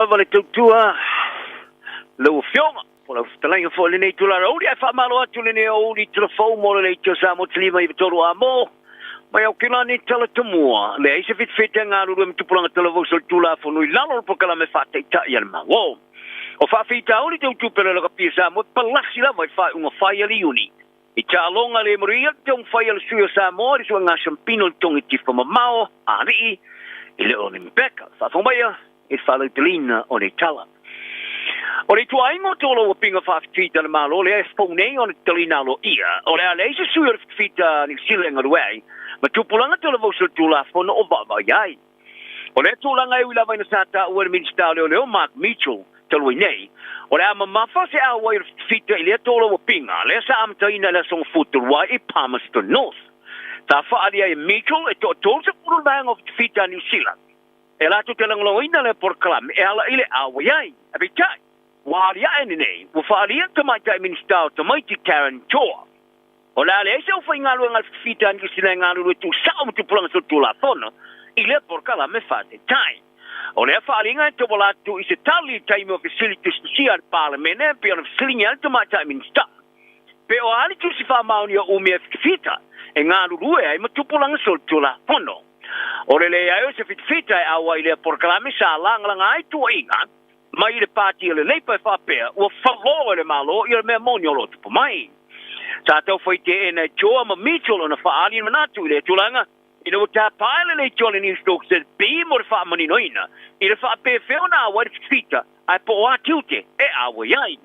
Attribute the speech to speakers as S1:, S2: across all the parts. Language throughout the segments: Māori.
S1: Vale tua lo fiona por talang fo le nei tula ro dia fa malo atu le nei o di telefon mo le tio sa mo tlima i toro amo mai o kila ni tala tumua le se fit nga ru tu pulang televo so tula fo no lalo por kala me fa te ta ya ma wo o fa fita o di tu pele lo kapisa mo palasi la mai fa un fa ya li uni i ta longa le moria tong fa ya su sa mo ri so nga champino tong i tifo mao ari ile on impecca fa fo mai e fala delina o le tala. O le tua ingo tolo o pinga fa fita le malo le fone o le delina lo ia. O le ale se suur fita ni silenga ruai. Ma tu pulanga tolo vo so tula fono o baba yai. O le tulanga e wila vaina sata o le minister le o Mark Mitchell tolo nei. O le ama mafa se a wai fita ile tolo o pinga. Le sa am taina le song futu wa e Palmerston North. Ta fa adia e Mitchell e to tolo se pulu vang of fita New Zealand. E la tu telang lo ina le porclam e ala ile awai abitai wali ene nei wo fali te mai tai minister te mai ti Karen Toa o la le se foi ngalo ngal fita ni sila ngalo tu sa tu pulang so tu la fono ile porclam me fate tai o le fali ngai te vola tu is tali time of facilities to see al parliament e pe on slinga te mai tai minister pe o ali tu si fa mauni o me fita e ngalo rue ai ma tu pulang so tu la fono ore le ayo se fita e awa ile proclame sa lang ai tu inga mai le party le lepa fa pe o fallo le malo il me monio tu mai sa to foi te ena joa ma Mitchell na fa ali manatu le tulanga ina ta pile le jolly ni stoke se be mo fa mani noina ile fa pe fe ona wa fita ai po atiute e awa yai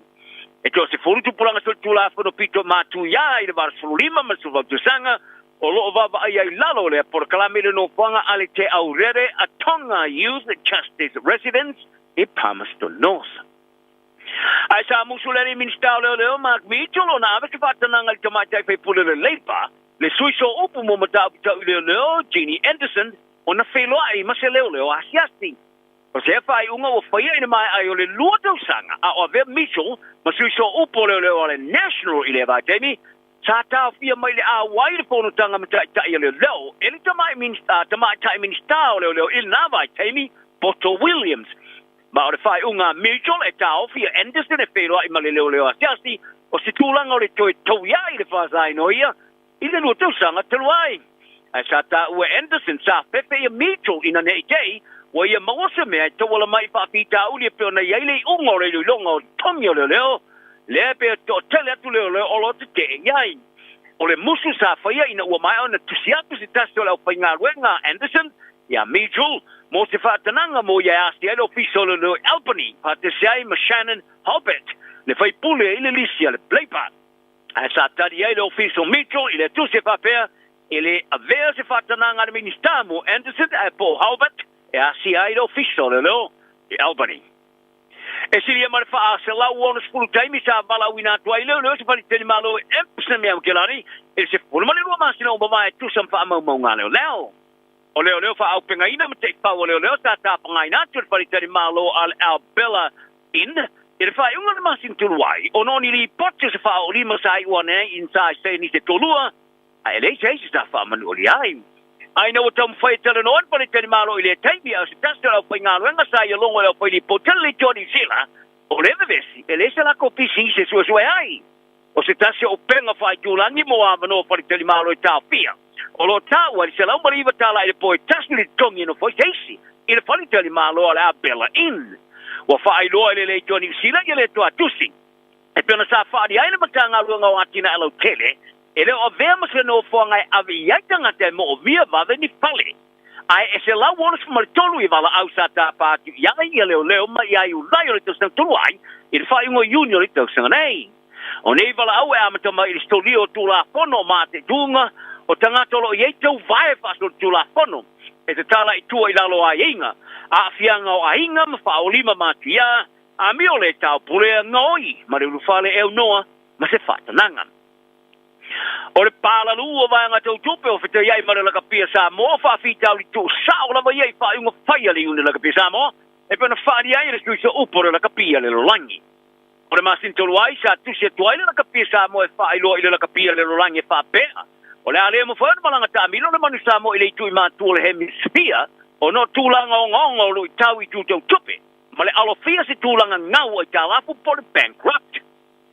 S1: e to se fulu tu pulanga so tula fo no pito matu ya ile var sulima ma su va tu sanga o lo va ai lalo le por calamile no fanga ale te aurere a tonga youth justice residents e Palmerston North. Ai sa musulere minister le Mark Mitchell o na ave ke fatana ngal tomata pe pule le lepa le suiso upu mo mata le Jeannie Anderson ona felo ai masele le o asiasti. O se fai unga o fai ina mai ai o le luoto sanga a o ve Mitchell ma suiso upu le national ile va temi Sata fia mai le a wai le pono tanga mata ta ia le leo. Ele tamai minister, tamai tai minister leo il na vai taimi Poto Williams. Ma o le fai unga Mitchell e tau fia Anderson e fero ai male leo asiasi o se tulanga o le toi toia i le fasai noia. I le luto sanga teluai. Ai sata ue Anderson sa pepe ia Mitchell ina nei tei wa ia mawasa mea tawala mai fa fita uli e peo na iaile unga o le longa o tongi o leo. Le pe to tele atu le o lo te yai o le musu sa faia ina ua mai ona tusiatu si tasto le o painga wenga Anderson ya Mitchell mo se fa tananga mo ya asti ele ofiso le Albany pa te sai ma Shannon Hobbit le fai pule ile lisia le playpa a sa tadi ele ofiso Mitchell ile tu se fa pe ele avea se fa tananga le ministamo Anderson a Paul Hobbit e asi ele ofiso le Albany e si ia mar fa se la uono spulu taimi sa bala wina tua ile le se pali teni malo e me am kelani e se pulu mali rua masino ba mai tu sam fa mo ngale leo o leo fa au penga ina me te pa o leo sa ta pangai na tu pali teni malo al Albella in e fa unga masin tu wai o noni li pote se fa o lima sai one inside se ni te tolua a ele se sa fa manu li ai I know what I'm fighting on, but it's any malo ile taimi as that's the thing on when I say along with the potentially Johnny Zilla o le vesi ele se la copisi se su ai o se tasse o penga fai tu langi mo avano per il malo e ta fia o lo ta wa se la mari vata la poi tasli tongi no foi sei il fai il malo la bella in wa fai lo le Johnny Zilla ile to atusi e per na sa fa di ai le matanga lunga watina lo tele ele o vemos que no fonga avia tanga te mo via va ni pale ai e se la wonos mal tolu i vala ausata pa ya ele leo ma ia u lai o to sta toluai il fai un union i to sta nei o nei vala au e amata ma il stolio tu la fono mate dunga o tanga tolo ye to vai fa so tu la fono e te tala i tu i lalo ai inga a fianga o ainga ma fa o lima matia a mi o le tau pule ngoi ma le fale e noa ma se fa nanga o le pala lua vai nga tau tupe o fete iai mara laka pia sa mo fa fita li tu sa o lava iai fa unga fai ali une laka pia sa mo e pena fa di ai le suisa upore laka pia le lolangi o le masin tolu ai sa tu se tuai le laka pia sa mo e fa ilo ile laka pia le lolangi fa pea o le ale mo fa malanga ta milo le manu sa mo ile tu i ma tu le hemisphere o no tu langa o ngongo lu tau i tu tau tupe Male alofia se tulanga ngau I talafu por bankrupt.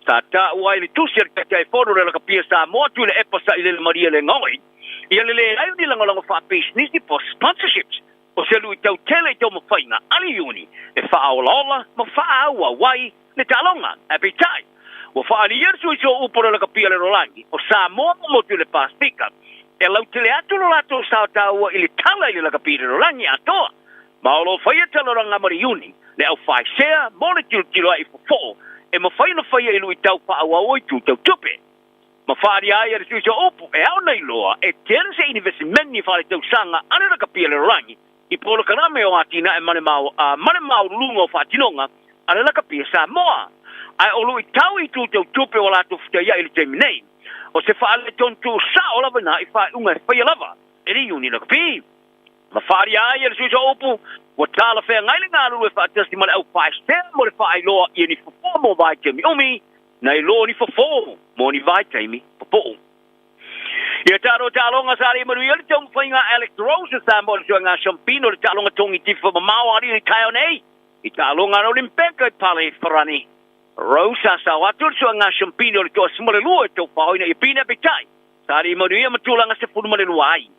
S1: Tata uai le tusir kata fono le kapia sa mo tu le epasa ile Maria le ngoi. Ia le ai ni langa fa business ni for sponsorships. O se lui tau tele tau mafaina ali uni. E fa aula ma fa awa wai le talonga every time. Wa fa ali yersu so upora le kapia le rolangi. O sa mo tu le pastika. E lau tele atu lo lato sa tau ile tala ile le kapia le rolangi atoa. Ma o lo faia taloranga Maria uni. Le au fai share mo le tilo ai fo. E ma faina faia ilu I tau pa awa oi tu tau tupe. Ma whaari ai ar suisa opu e au nei loa e tere se investment ni whaare tau sanga anera ka pia le rangi I polo karame o atina e mane mau lungo whaatinonga anera ka pia sa moa. Ai olu I tau I tu tau tupe o lato whitea ili te minei. O se whaale tontu sa o lava na I whae unga whaia lava. E ri uni na ka pia. Ma whaari ai ar suisa opu wa tala whea ngaile ngā ruru e whaatasi male au whae stea mo le whae loa I ni whafomo vai te mi umi. Nei lo ni fofo mo ni vai taimi popo. Ia taro talonga sari maru ia tong fainga electrosis sa mo so nga champino le talonga tongi tifo mamao ari tai nei. I talonga no limpeka pale farani. Rosa sa watu so nga champino le to smole lu to faina I pina bitai. Sari maru ia matulanga se fu male luai.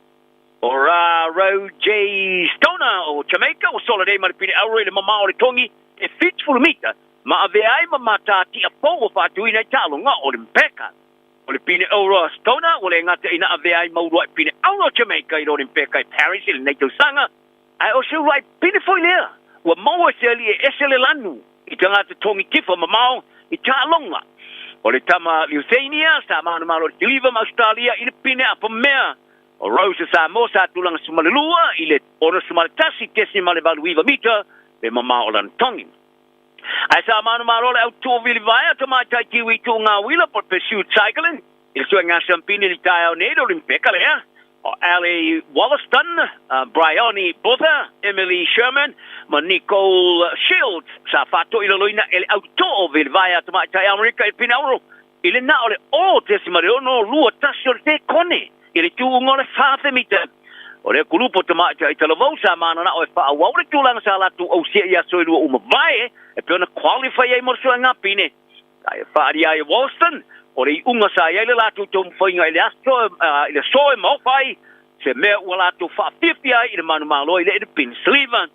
S1: Ora Roger Stoner o Jamaica o solide maru pina aure le mamao le tongi e fit full meter. Ma ave ai mamata ti a po fa tu ina talonga o limpeka. O le pine Aura Stona o le ngata ina ave ai maurua pine Aura Jamaica I limpeka I Paris il nei sanga. Ai o se right pine foi lea. Wa mau se li esele lanu. I tanga te tongi kifa mamao I talonga. O le tama Lithuania sa mana malo deliver Australia I le pine apa mea. O Rosa sa mo sa tulanga sumalelua I le ona sumaletasi kesi male baluiva mita le mamao lan tongi. Ai sa manu marole au tu vili vai to mai tai kiwi tu nga wila por pursuit cycling. Il so nga champini li tai au nedo limpeka le. O Ali Wollaston, Bryony Botha, Emily Sherman, Nicole Shields sa fato ilo loina el auto vili vai to mai tai America il pinauro. Il na ole o tesimare no lua tasio te kone. Il tu ngole fafe mita. O le kulupo te mai tai talavou sa mana na o fa wa le tulanga sa la tu o sia ia so lu uma vai e pena qualify ai mo so nga pine ai fa ai Wollaston o le unga sa ia le la tu tom fainga ile asto ile so mo fai se me wala tu fa 50 ai ile manu malo ile de pin sliva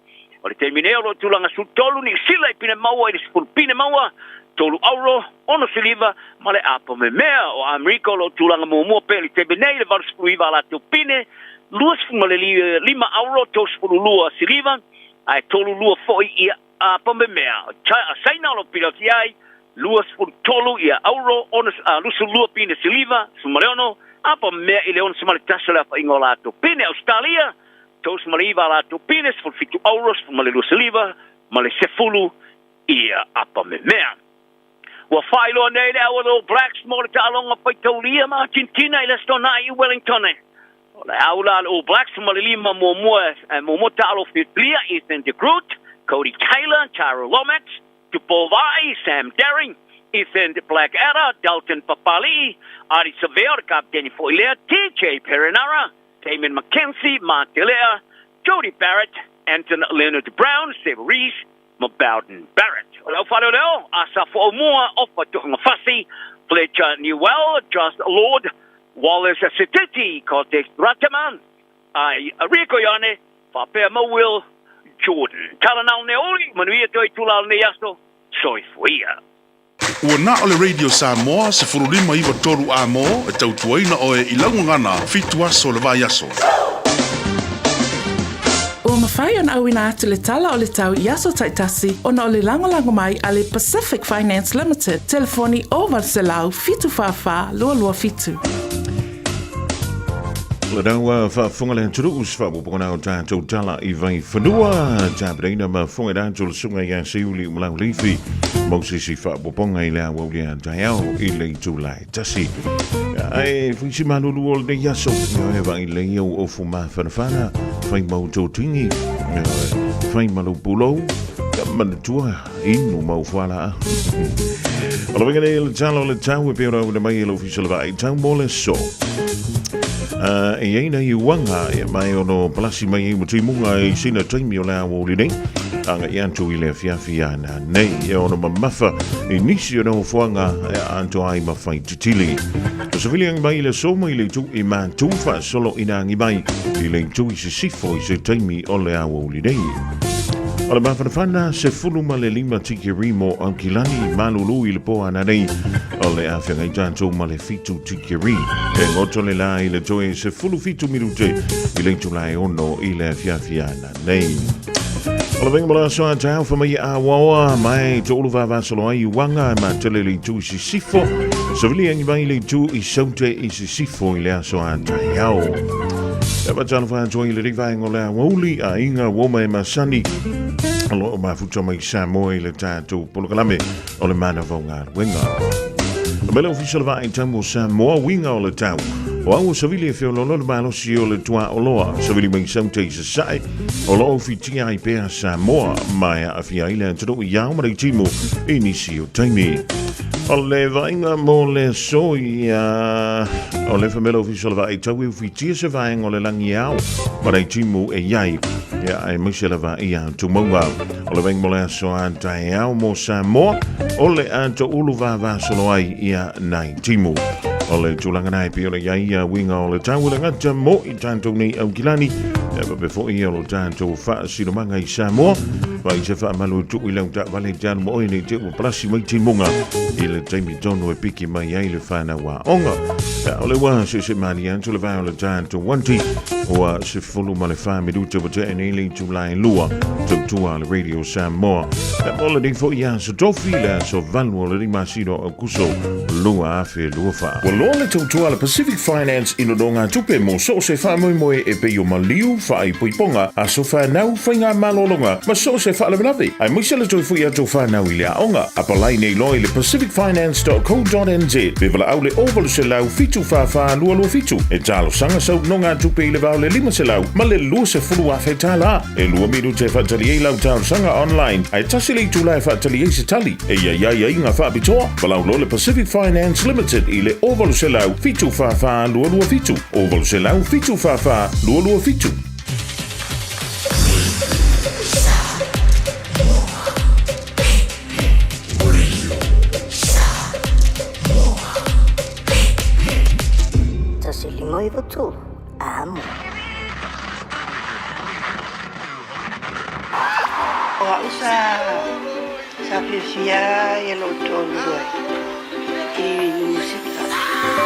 S1: o le termineo lo tulanga su tolu ni sila pine maua ile spul pine maua tolu auro ono sliva male apo me mea o America lo tulanga mo peli termineo le var sliva la tu pine luas male lima auro to spulu lua sliva ai tolu lua foi ia apa mea saina lo piloti ai luas fun tolu ia auro onas lusu lua pine siliva sumareono apa mea ile on sumale tasala fa ingola to pine Australia tos maliva la to pine fun fitu auros fun male lusu siliva male sefulu ia apa mea wa failo nei le All Blacks mo le talonga pa tolia ma Argentina ile stona I Wellington la aula All Blacks mo le lima mo talo fitlia Ethan de Groot Cody Taylor, Tara Lomax, Tupovai, Sam Daring, Ethan Blackadder, Dalton Papali, Adi Severo, Captain Foilea, TJ Perinara, Damon McKenzie, Mark Delea, Jody Barrett, Anton Leonard Brown, Steve Reese, Bowden Barrett. Hello, Father Leo, Asafo Moa, Offa Tuhangafasi, Fletcher Newell, Just Lord, Wallace Siditi, Cortex Rataman, Rico Yane, Fapea Mowil, Jordan. Tala nao ne oli, manuia toi tulal ne yasto, soi fuia.
S2: Ua na ole Radio Samoa, se furulima iwa toru a mo, e tau tuaina o e ilangu ngana, fitu aso le vai aso.
S3: Ua mawhai ona au ina atu le tala o le tau I aso taitasi, ona o le langolango mai a le Pacific Finance Limited, telefoni o Valselau, fitu whawha, lua fitu.
S4: La dawa fa funga le terus fa bo pona o tātou tala I vai whanua tāpreina ma funga tātou sunga ia seuli umalau lifi mausisi fa bo ponga I lea waulia taiao I le tūlai tasi ai fuisi manulu o le yaso e vai le iau o fuma whanawhana fai mau tō tingi fai malu pulou manatua inu mau whala Ala wenga le tala o le tau e pera o le mai ilo fisala vai tau mo le so e aina I wanga e mai ono palasi mai I mutimunga I sina taimi o lea wōri nei anga i antu i le fiafiana nei e ono mamafa i nisi o nau fuanga e anto ai mawhai titili. O sa wiliang mai le soma i le tu i mātu wha solo ina ngi mai i le tu i se sifo i se taimi o le awa uli nei. O le mawhanawhana se fulu ma le lima tiki rimo au kilani malulu i le poa na nei o le awhianga i tātou ma le fitu tiki ri. E ngoto le la i le toe se fulu fitu minute i le tu lai ono i le fiafiana nei. O le venga mala soa tau whamai a wawa mai to ulu vavasalo ai wanga ma tele le tu i si sifo. So vili angi mai le tu i saute i si sifo i le asoa tau. E watana whantua i le rivaeng o le awauli a inga woma e masani. Alo o mafuta mai Samoa i le tātou polokalame o le mana vaunga wenga. O mele official va i tamu Samoa winga o le tau. O au savili e whiololo le malosi o le tua o loa. Savili mai saute i sasai. O loa fitia i pēa Samoa mai a fia ile antaro i au mara i timu i nisi o taimi. O le vainga mo le soi o le whamela official va i tau i fitia se vaenga o le langi au mara i timu e iai. Ia ai maise lava i au tumaunga. O le vainga mo le aso a tai au mo Samoa o le anto ulu va solo ai ia nai timu. O le tūlanga nai pio le iai winga o le tau le ngata mo i tātou nei au kilani. Ewa befo i o le tātou wha sinomanga i Samoa. Wa i se wha malu tu i lau ta vale tānu mo oine te o prasi mai timunga. I le taimi tono e piki mai ai le whana wa onga. O le wa se mani anto le vai o le tātou wanti. O se fulu ma le wha miruta wa te ene le tūlai lua. Tautua le Radio Samoa. O le difo i a so tofi le so valu o le rima sino au kuso. Lua afe lua wha. Loa le tautua le Pacific Finance ino do ngā tupe mo so se wha moe e pe o maliu wha i poiponga a so wha nau whainga malolonga ma so se wha lewanawe. Ai moise le toi fui ato wha nau i lea onga. A palai nei loi le pacificfinance.co.nz pe wala au le ovalu se lau fitu wha lua fitu. E talo sanga sau no ngā tupe i le vau le lima se lau ma le lua se fulu a tala. E lua miru te whatali e lau talo sanga online. Ai tasi le tu lai whatali e se tali. E ia inga wha bitoa. Walau lo le Pacific Finance Limited i le ovalu se lau fitu wha lua fitu. Ovalu se lau fitu wha lua fitu.
S5: Moi votu amo.
S6: O usa sa fia e lo tolu e música.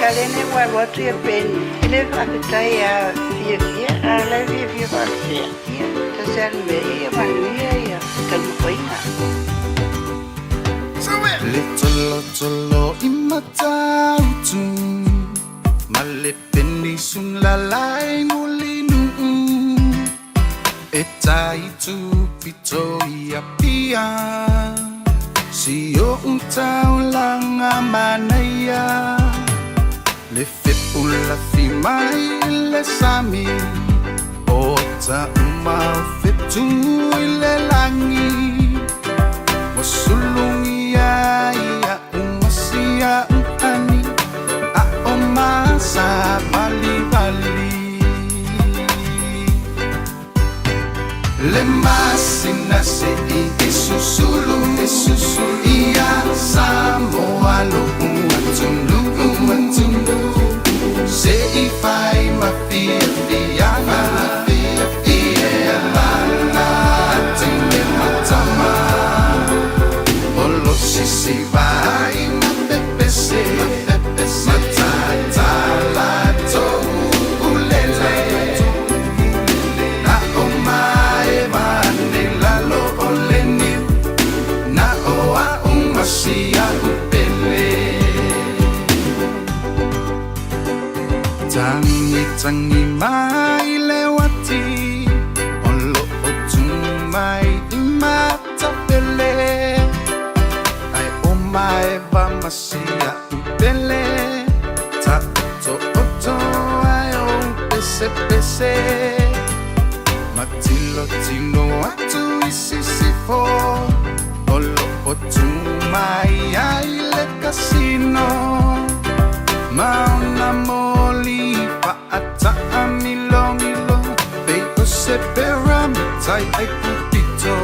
S6: Kalene wa watu e pen. Ele apetai a fia a la fia fia. Ta serve e manuia ya kalupoina.
S7: Little imatautu. Malepeni sun lalai mulinu Etai tu pito ia pia Sio untau langa manaya Le fepula fi mai le sami Ota umau fetu ile langi Wasulungi ia umasia unkani Masa bali Le masina se i susulu ia Samoa lo umatundu Se i fai ma fia Ia lana tene matama Olo sisi vai ma pepese Tangi mai lewati Olo otu mai imata pele Ai o mai va masia upele Ta oto ai o pese Matilo tino atu isisifo Olo otu mai ai le casino Mauna moli ata amilo Bei o se pera mitai ai pupito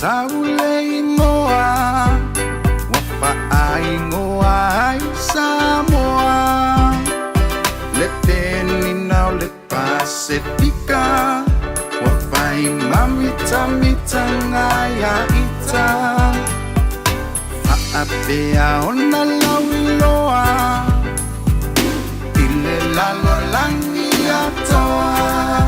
S7: taule ingoa wapa aingoa ai Samoa le teni nau le Pasifika wapa imamita mitanga ya ita Apea ona lauloa ile lalo langi atoa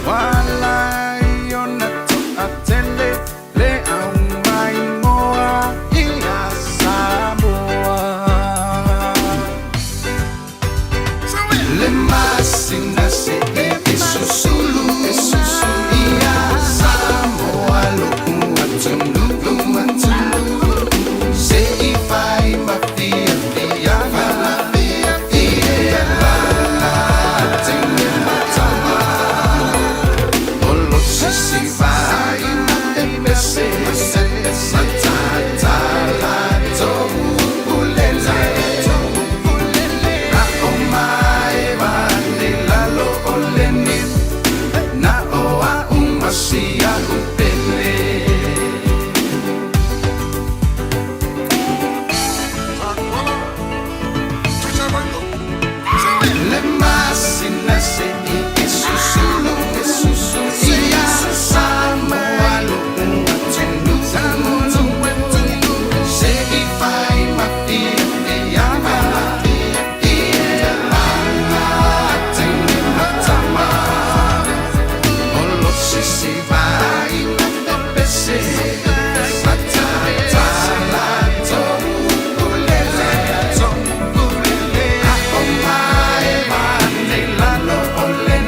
S7: wala iona to atele le au mai ngoa ia Samoa le masina se esusulu ia Samoa lo kuatunu Olé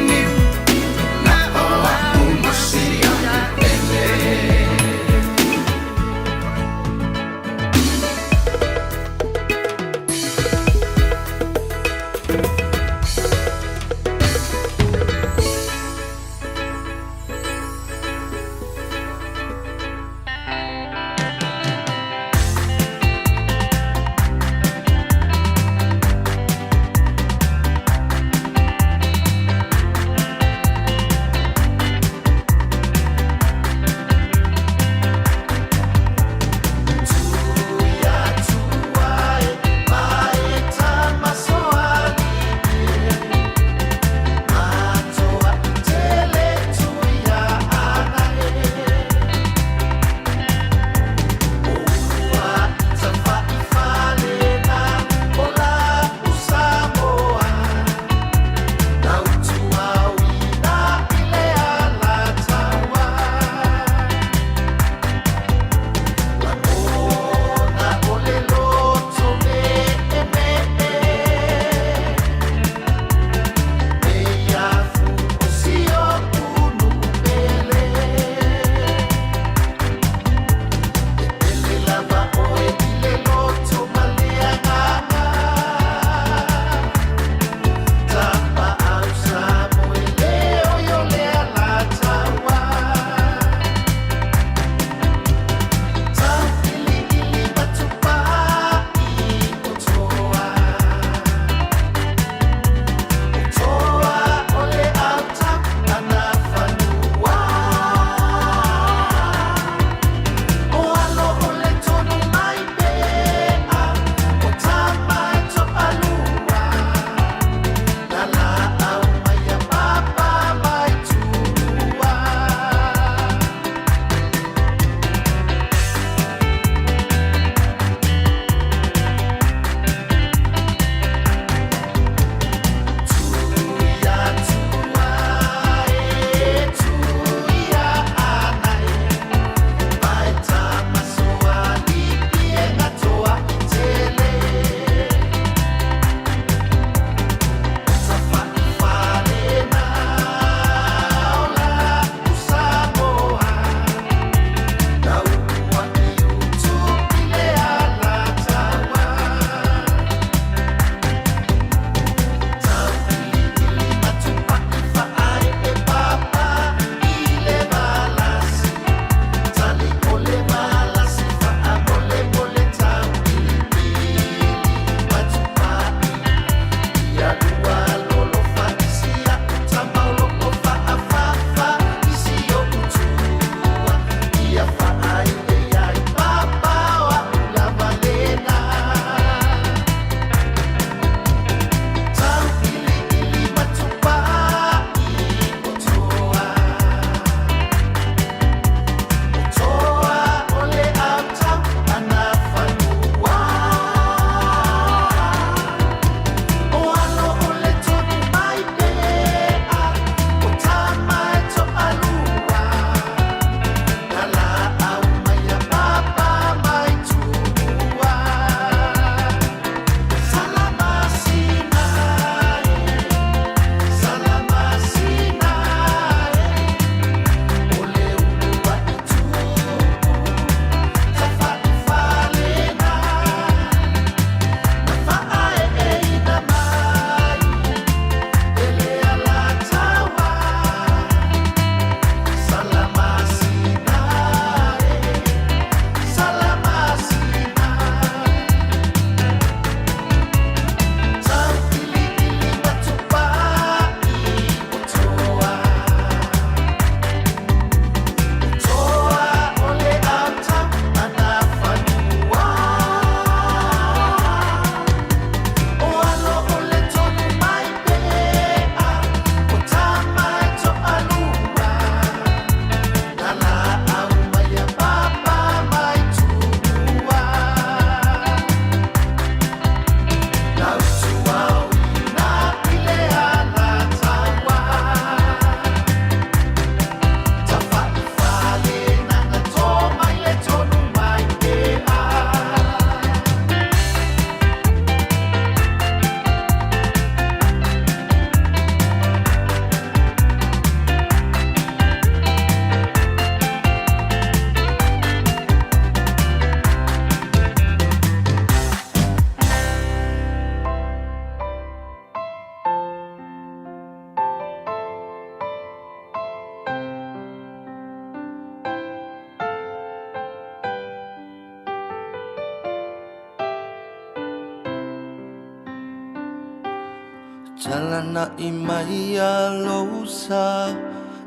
S7: Talana imaya losa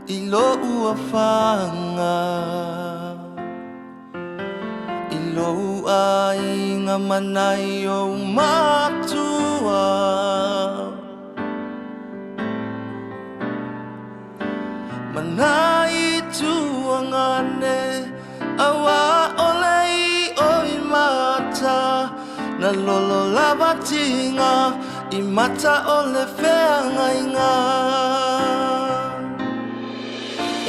S7: ilo uafanga ilo ainga manayo matua manai tuangane awa olei oi mata na lolo lavatinga imata ole feanga inga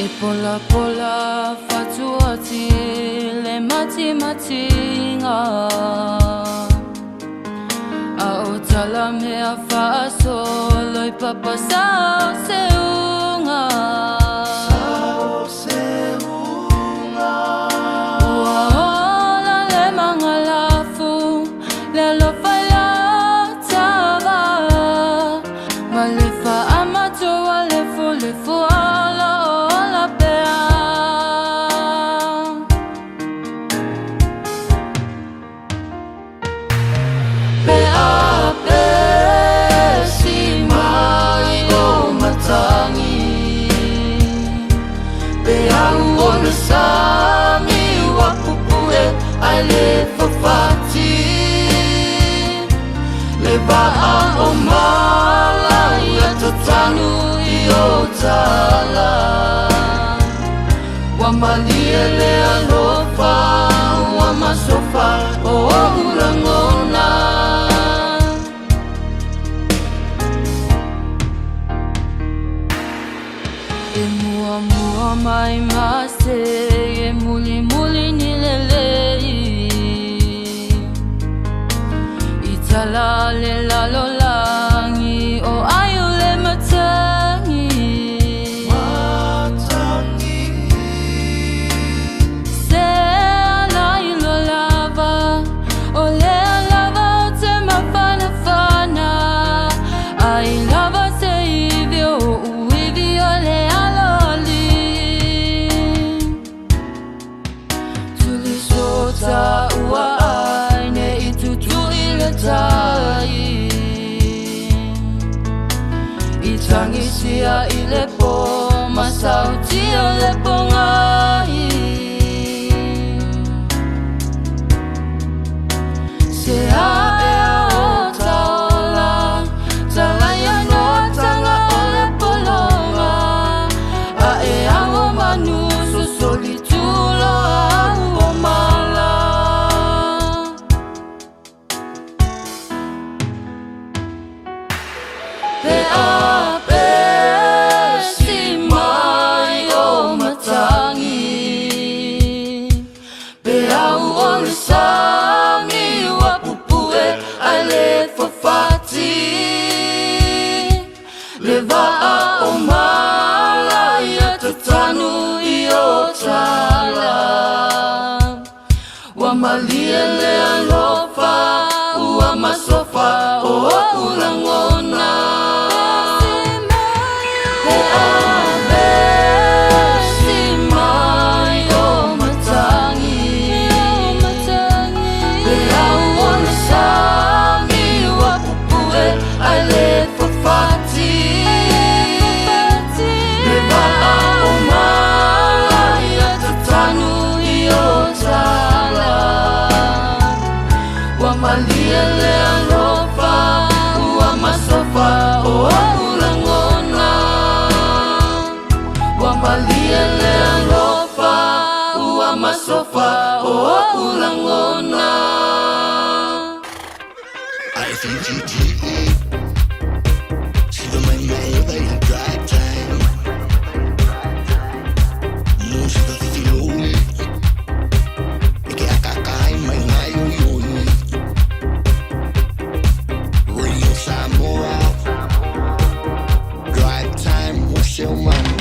S8: e pola pola fatuati le mati matinga a otala me a fa solo i papa sao seunga
S7: Ba'a o mala ia tatanu I o tala Wa malia le alofa Wa masofa o ulangona E mua mua mai mase E muli muli ni lelei Tala le lalo langi o ayu le matangi Se ala ilo lava o le lava o te mafana fana ai lava se ivi o uivi o le aloli Tuli sota ua aine I tutu I tangi sia I le po Masauti o le po ngai Se a e a o taola Talaya no tanga o le polonga A e a o manu so solitulo a o mala Pe a pe si mai o matangi Pe au o le sami wa pupue ai le fafati Le va'a o mala ia tatanu I o tala Wa malia le alofa Ua masofa o ulangona Malia le alofa Ua masofa o ulangona Wa malia le alofa Ua masofa o ulangona
S9: I-F-U-G-G-E See the man over in dry time Música de filone E que a cacai mai ngai oi Radio Samoa Drive time o seu mano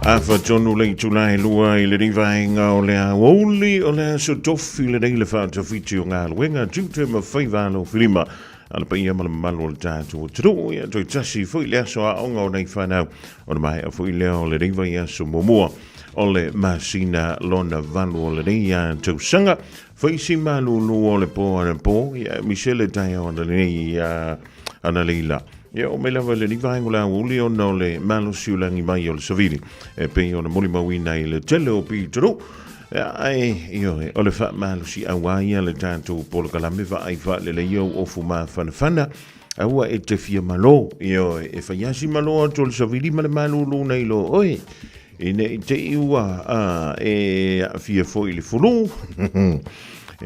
S4: Afa tonu le tulai lua I le rivainga o le aoli o le so tofi le reile whātua whiti o ngā luenga tūte ma whaivālo whirima ala pa ia malo le tātu o turu ia toi tasi fui le aso a onga o nei whanau o na mai a fui leo le riva ia so momua o le masina lona valu o le reia tausanga fui si malu o le po ana po ia Michele tai o na reia ana leila ia o me lava le rivainga la uli o no le malo siulangi mai o le savili e pe o na moli mawina I le tele o pi turu io o le fa malo si awaia le tanto polo kalame va ai fa le io o fuma fana aua e te fia malo io e fa yasi malo to le savili ma le malo lu nei lo oi ine te iua e fia foi le fulu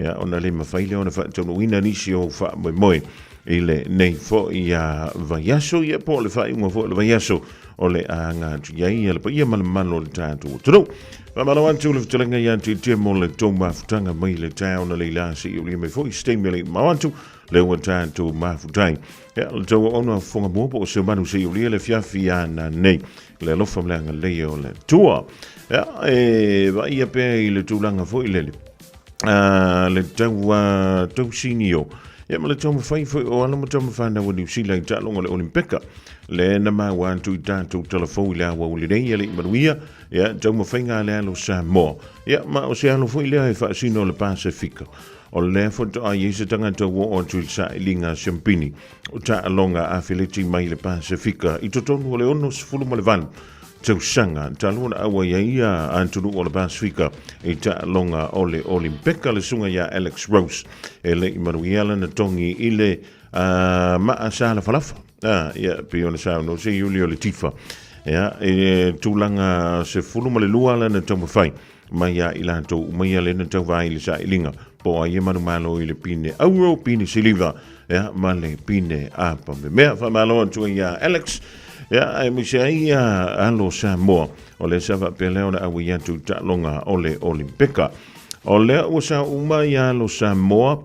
S4: ia ona le mafaile ona fa tonu ina nisi o fa moi ile nei fo ia vaiaso ia po le fa uma fo le vaiaso o le anga tuiai le pa ia malo le tatu tru fa malo antu le tulenga ia te mo le toma futanga mai le town le lasi i le me fo stimulate ma antu le wa tatu ma futai ia le to ona fonga mo po se manu se i le fiafia na nei le lo famlanga le o le tua ia va ia pe le tulanga fo ile le tau sinio ia ma le toma fai foi o ala ma toma fana wa New Zealand ta longa le Olimpika le na ma wan tu tanto telefoni la wa le nei le manuia ia toma fai nga le lo Samoa ia ma o se alo foi le fa sino le Pacifico o le foto a yese tanga to o tu sa linga champini o ta longa a fileti mai le Pacifica I totonu le ono sfulu ma le van tau sanga taluna awa ia antunu o le Pacifica I ta longa o le Olimpika le sunga ia Alex Rose e le Manuela na tongi I le maa sa la falafa ia piona sa no se Julio le tifa ia e tulanga se fulu ma le lua la na tau fai mai ia ilanto mai ia le na tau vai le sa ilinga po a ia manu malo I le pine auro pine siliva ia ma le pine apa me mea fa malo antu ia Alex ia ai mi se ia alo Samoa o le sava peleo na awi atu ta longa o le Olimpika o le o sa uma ia alo Samoa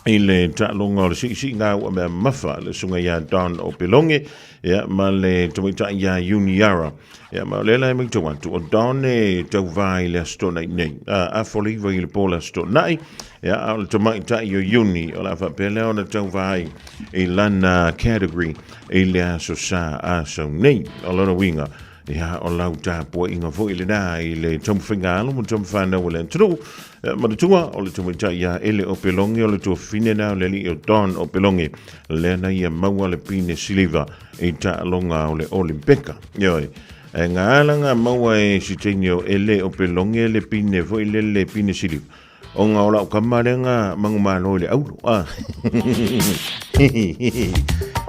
S4: I le ta longa o le si ngā ua mea mafa le sunga ia Don o Pelonge ia ma le tomita ia Uniara ia ma le lai mai tawantu o Don e tau vai le astona nei a foliva I le pola astona ia a le tomita ia Uni o la fa peleo na tau vai I lana category I le aso sa aso nei o lona winga ia o lau tāpua inga fo I le nā I le tomwhinga alo mo tomwhana o le antru ma le tua o le tomita ia ele o Pelonge o le tua whinena o le li o Don o Pelonge le na ia maua le pine siliva I ta longa o le Olimpika ioi e ngā alanga maua e siteni o ele o Pelonge le pine fo I le pine siliva o ngā ola o kamarenga mangumalo le aulu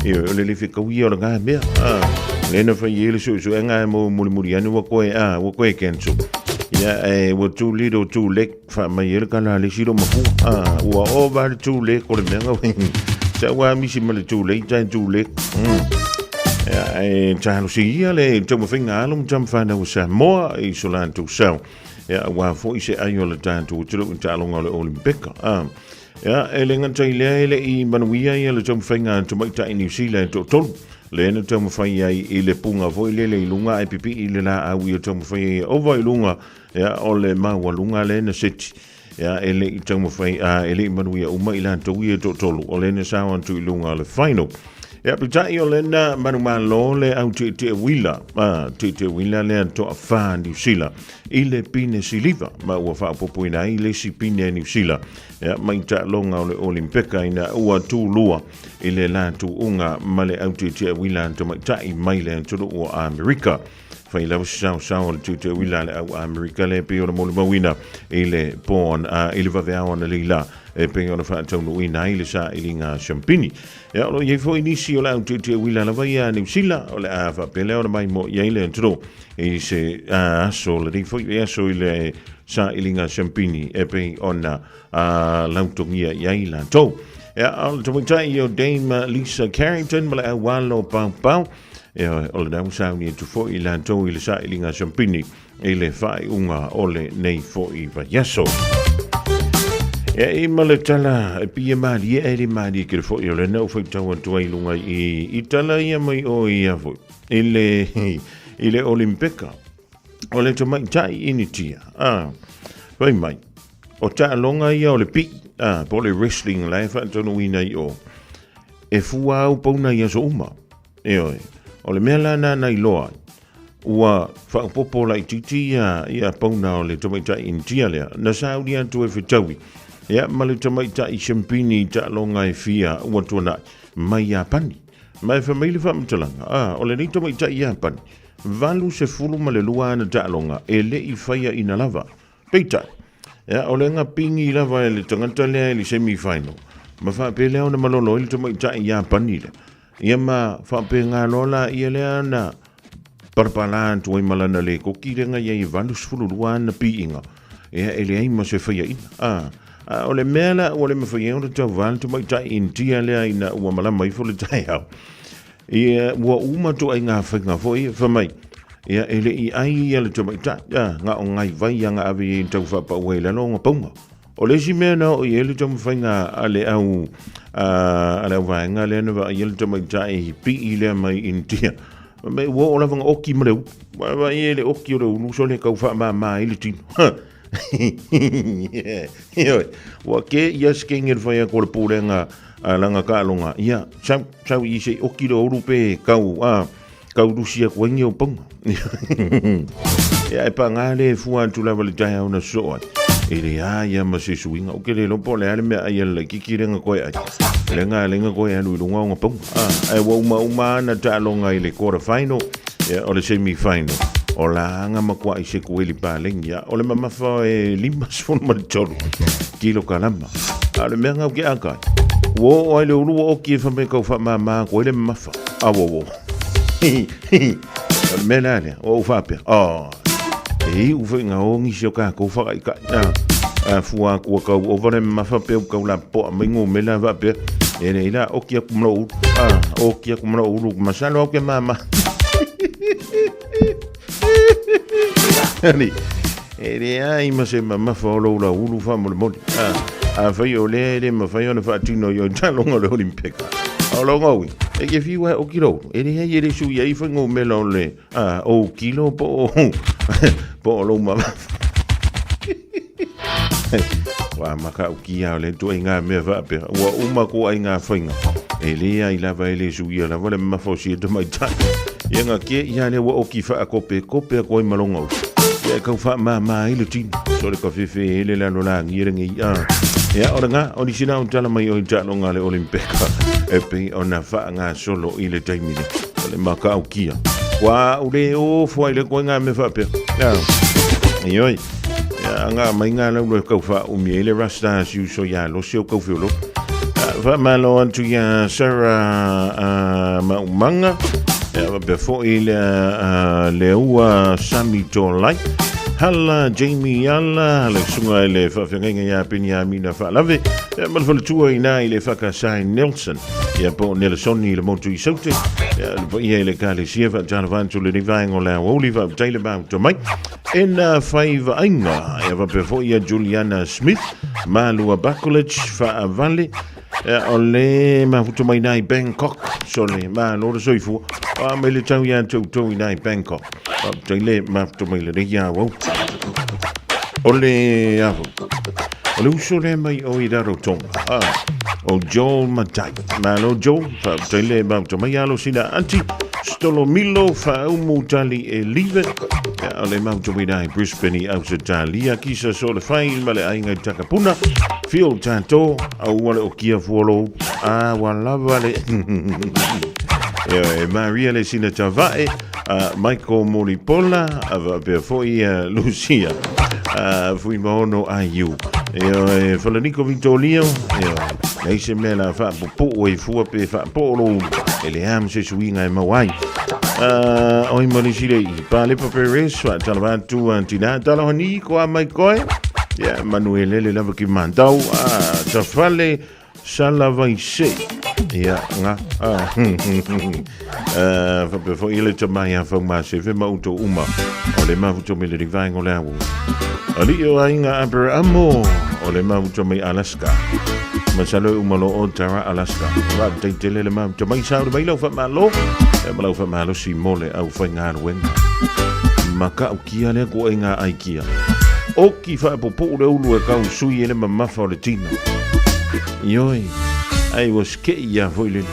S4: Io le le fika ui o ngā mea le na fai ele so ngā mo muri anu wa koe kenso ia e wa tū lido tū lek fa mai ele kana le siro mafu ua o va le tū lek o le menga sa wa misi ma le tū lek tain tū lek ia e talo si ia le tau mawhinga alo tam whana o Samoa I solantu sau ia wa fo I se ayo le tantu tulu talonga le Olimpika ia e le ngata I le I manuia ia le tau mawhinga tumaita I New Zealand to tolu le na tau mawhai ai I le punga fo I le lunga e pipi I le la au I tau mawhai ova I lunga ia o le maua lunga le na seti ia e le I tau mawhai e le manuia uma I lan tau I to tolu o le na sawan tu I lunga le final ia pitai o le na manumalo le au te wila te wila le to a wha New Zealand I le pine siliva ma ua wha popoina I le si pine New Zealand ia mai ta longa o le Olimpika ina ua tū lua I le la tu unga ma le au te wila to mai tai mai le tunu o Amerika fai lau sao le te wila le au Amerika le pe o le molu mawina I le pon I le vaveao na le la e pe ona fa tonu ina I le sa I linga champini ia lo ye fo inisi o la te wila la vai a New Zealand o le a fa pele ona mai mo ia le tro I se so le fo ia so I le sa I linga champini e pe ona lautongia ia I la to ia al to mai o Dame Lisa Carrington ma le walo pau ia o le dau sa ni tu fo I la to I le sa I linga champini e le fai unga o le nei fo I va yaso e male tala e pia mali e le mali ke fo yo le no fo tau tu ai lunga I tala ia mai o ia fo ile Olimpika o le tamai tai initia. Vai mai. O ta longa ia o le pi. Po le wrestling lai fa tonu ina I o. E fua au pauna ia so uma. O le mea lana na iloa. Ua whakapopo lai titi ia pauna o le tamai tai initia lea. Na saudi atu e whitawi. Ia ma le tamai tai champini ta longa e fia ua tuana mai a pani. Mai famili fa mtalanga. O le ni tamai tai ia pani. Valu se fulu ma le lua ana ta longa e le I faia ina lava. Peita. Ya o le nga pingi lava e le tangata lea le semi-final. Ma fa pe lea ona malolo ile tamai tai ia pani le. Ia ma fa pe ngā lola ia lea na parpalan tuai malana le ko kirenga ia I valu se fulu lua ana pi inga. Ia ele ai ma se faia ina. O le mela o le mawhaia ona tau valu tamai tai intia lea ina ua malama I fulu tai au. Ia ua uma to ai ngā whainga foi whamai. Ia ele I ai ia le tamai tai. Ngā o ngai vai anga awe tau whapa ue la longa paunga. O le si mea na o i ele tamai whainga ale au vaenga le ana i ele tamai tai pi I lea mai intia. Me ua o lavanga oki mareu. Wa I ele oki o le unu so le kau wha maa ili tino. Wa ke ia skengel whaia ko le pūrenga langa ka longa. Ia, sau I se oki lo urupe kau rusia kuengi o ponga. Ia e pa ngā le fua tu lava le tai au na soa. E le ia ma se suinga. O ke le lopo le ale mea ia le kikirenga koe ai. Le ngā lenga koe anu I lunga o ngā ponga. E wa uma na ta longa I le quarter final. Ia o le semi final. O la anga makua I se kueli pālengi. O le mamafa e lima sifon malitoro. Kilo kalama. A le mea ngau ke akai. Wo ai le ulu o ki fa me kau fa mama ko le mafa. Wo. Me na le o fa pe. U fa nga o ngi sio ka ko fa ka. Fua ko ka o va le mafa pe ko la po me ngo me la va pe. E le ila o ki kumlo. O ki kumlo ulu masalo o ke mama. Ani. E ai ma se mama fa lo la ulu fa mo mo. A fai o le ma fai ona fa tino yo talonga le olimpika. O lo ngoi. E ke fiwa o kilo. E le ye le su ye fa ngo melo le. O kilo po lo ma. Wa maka o kia le to inga me va pe. Wa uma ko inga fainga. E le ai la va le su ye la va le ma fo si de mai ta. Ye nga ke ya le wa o ki fa kope ko I malonga. Ye ka fa ma ile tin. So le ka fe le la no la ngire ngi Ya oranga o sina un tala mai o tala ngale olimpika e pe ona fa nga solo ile taimini le maka o kia wa ule o foi le ko nga me fa pe ya yoi ya nga mai nga lo ko fa o mi le rasta su so ya lo se ko lo fa malo antu ya sara manga ya be fo ile le ua samito like Hala Jamie Yala le sunga le whawhenga ia pini a mina whalave malwhala tua I nā I le whakasai Nelson ia po Nelsoni le motu I saute ia le ka le sia whaatana whantu le nivaengo la woli wha taile bau to mai ena whaiva ainga ia wapefo ia Juliana Smith Malua Bakulich whaavale o le mahuto mai nai Bangkok so le lora soifu me le tau ia tau I nai Bangkok taile mahuto mai le ia wau o le uso le mai o I raro tonga o Joel Matai malo Joel taile mahuto mai alo sina anti stolo milo umu tali e live o le mahuto mai nai Brisbane au se talia kisa so le whai ma le ainga takapuna Phil Tanto au wale o kia fuolo walava le Maria le sina tavae Michael Moripola pe foi Lucia fui maono aiu Falaniko Vitolio nei se mela fa po e fu pe fa polo ele am se suinga e mawai oi manisile pa le Perez fa talavantu antina talahani ko mai koe ya Manuel le lava ki mandau tafale salavai se ya nga fa pe fo ile tamai fa ma se fe mauto uma o le mavuto me le rivango le awu ali o ainga Abramo o le mavuto me Alaska masalo umalo o Tara Alaska wa tele le mavuto mai sa le mai lo fa malo e malo fa malo si mole au fa ngar wen maka ukia le ko inga aikia. O ki fa po le ulu e kau sui ele mamafa o le tina. Ioi, ai was ke ia voile.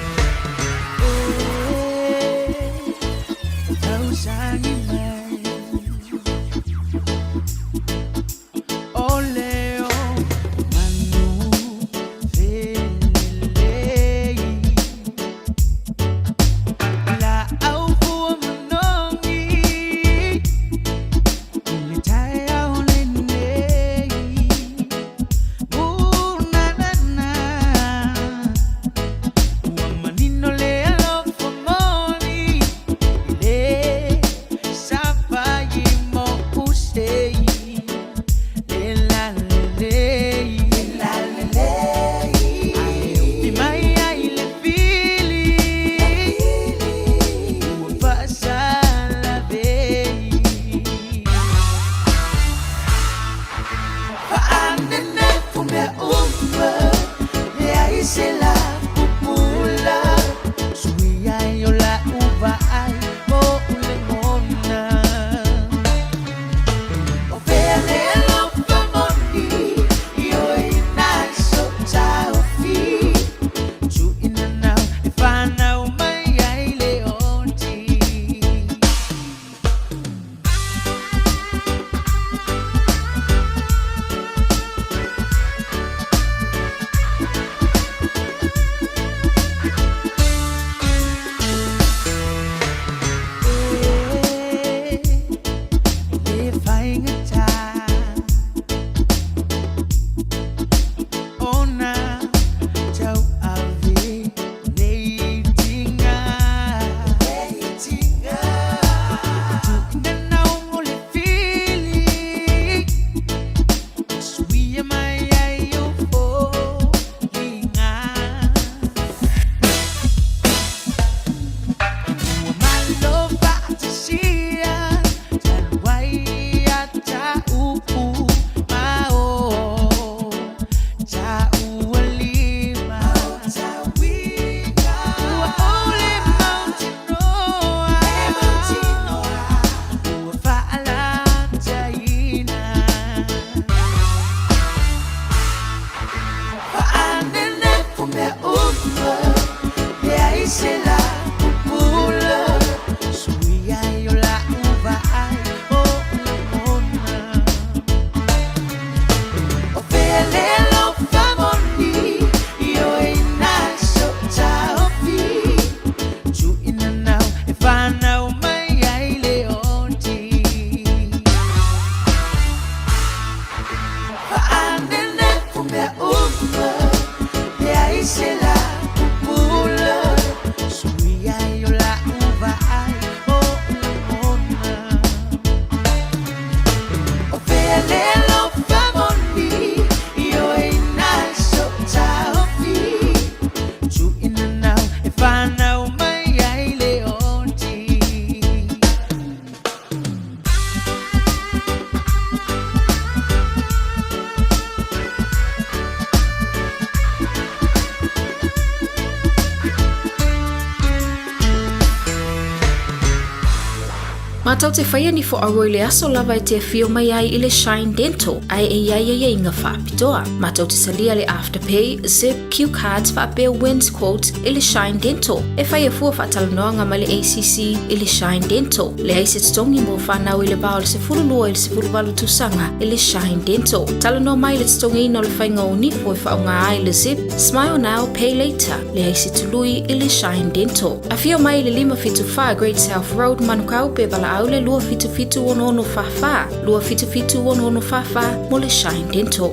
S10: Matau te whaia ni fo aroi le aso lava e te fio mai ai i le Shine Dental, ai e ia inga whaapitoa. Matau te salia le Afterpay, Zip, Q Cards, whaapea Wins Quotes i le Shine Dental. E whaia fua whaatalanoanga ma le ACC i le Shine Dental. Le aise tongi mo whanau i le bao le se furulua i le se furuwalu tusanga i le Shine Dental. Talanoa mai le tongi ino le whainga o nifo e whaonga ai le Zip, Smile Now, Pay Later. Le aise tului i le Shine Dental. A fio mai le 575 Great South Road, Manukau pe bala au le lua fitu ono fafa. Lua fitu ono fafa mo le Shine Dental.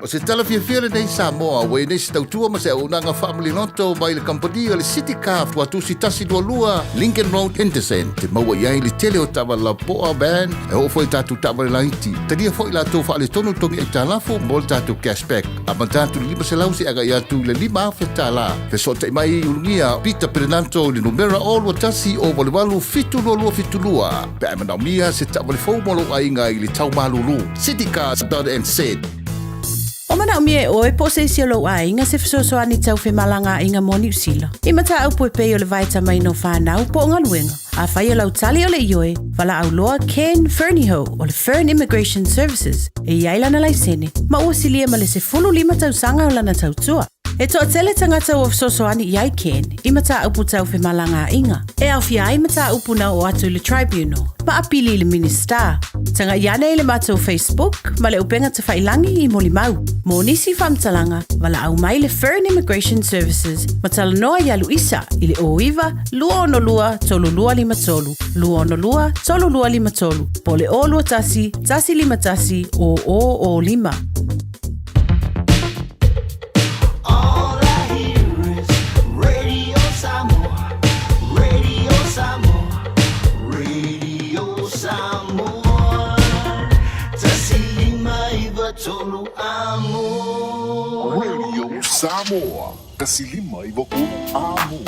S11: O se tala fia le nei Samoa, wei nei se tautua ma se unanga family noto mai le kampania le City Car watu si tasi dua lua Lincoln Road Henderson. Te maua iai le tele o tawa la poa band e o foi tatu tawa le laiti. Tania foi la tofa le tonu tongi e talafo mo le tatu cashback. A mantatu lima se lausi aga iatu le lima afe tala. Fe so te mai ulungia Peter Pernanto le numera o lua tasi o wale walu fitu lua. Pe amanau mia se tawa le fau molo ainga i le tau malulu. City Car started and said.
S12: O mana umie oe po se siolo ai nga se so ani tau fe malanga inga moni usila. I mata au po pe o le vai tamai no whanau po ngaluenga. A whai o lau tali o le ioe, wala au loa Ken Ferniho o le Fern Immigration Services e iailana lai sene. Ma ua silia ma le se 15 tau sanga o lana tau tua. E toa tele tangata o sosoani iai Ken, I mata upu tau fe malanga inga. E au fia ai mata upu na o atu le tribunal, pa apili le minister. Tanga iane le mata o Facebook, ma le upenga te whailangi I moli mau. Mo nisi whamtalanga, wala au mai le Fern Immigration Services, ma tala noa ia Luisa, I le oiva, lua ono lua, tolu lua lima tolu. Lua ono lua, tolu lua lima tolu. Po le o lua tasi, tasi lima tasi, o lima.
S2: Samoa, kasilima I voku amu.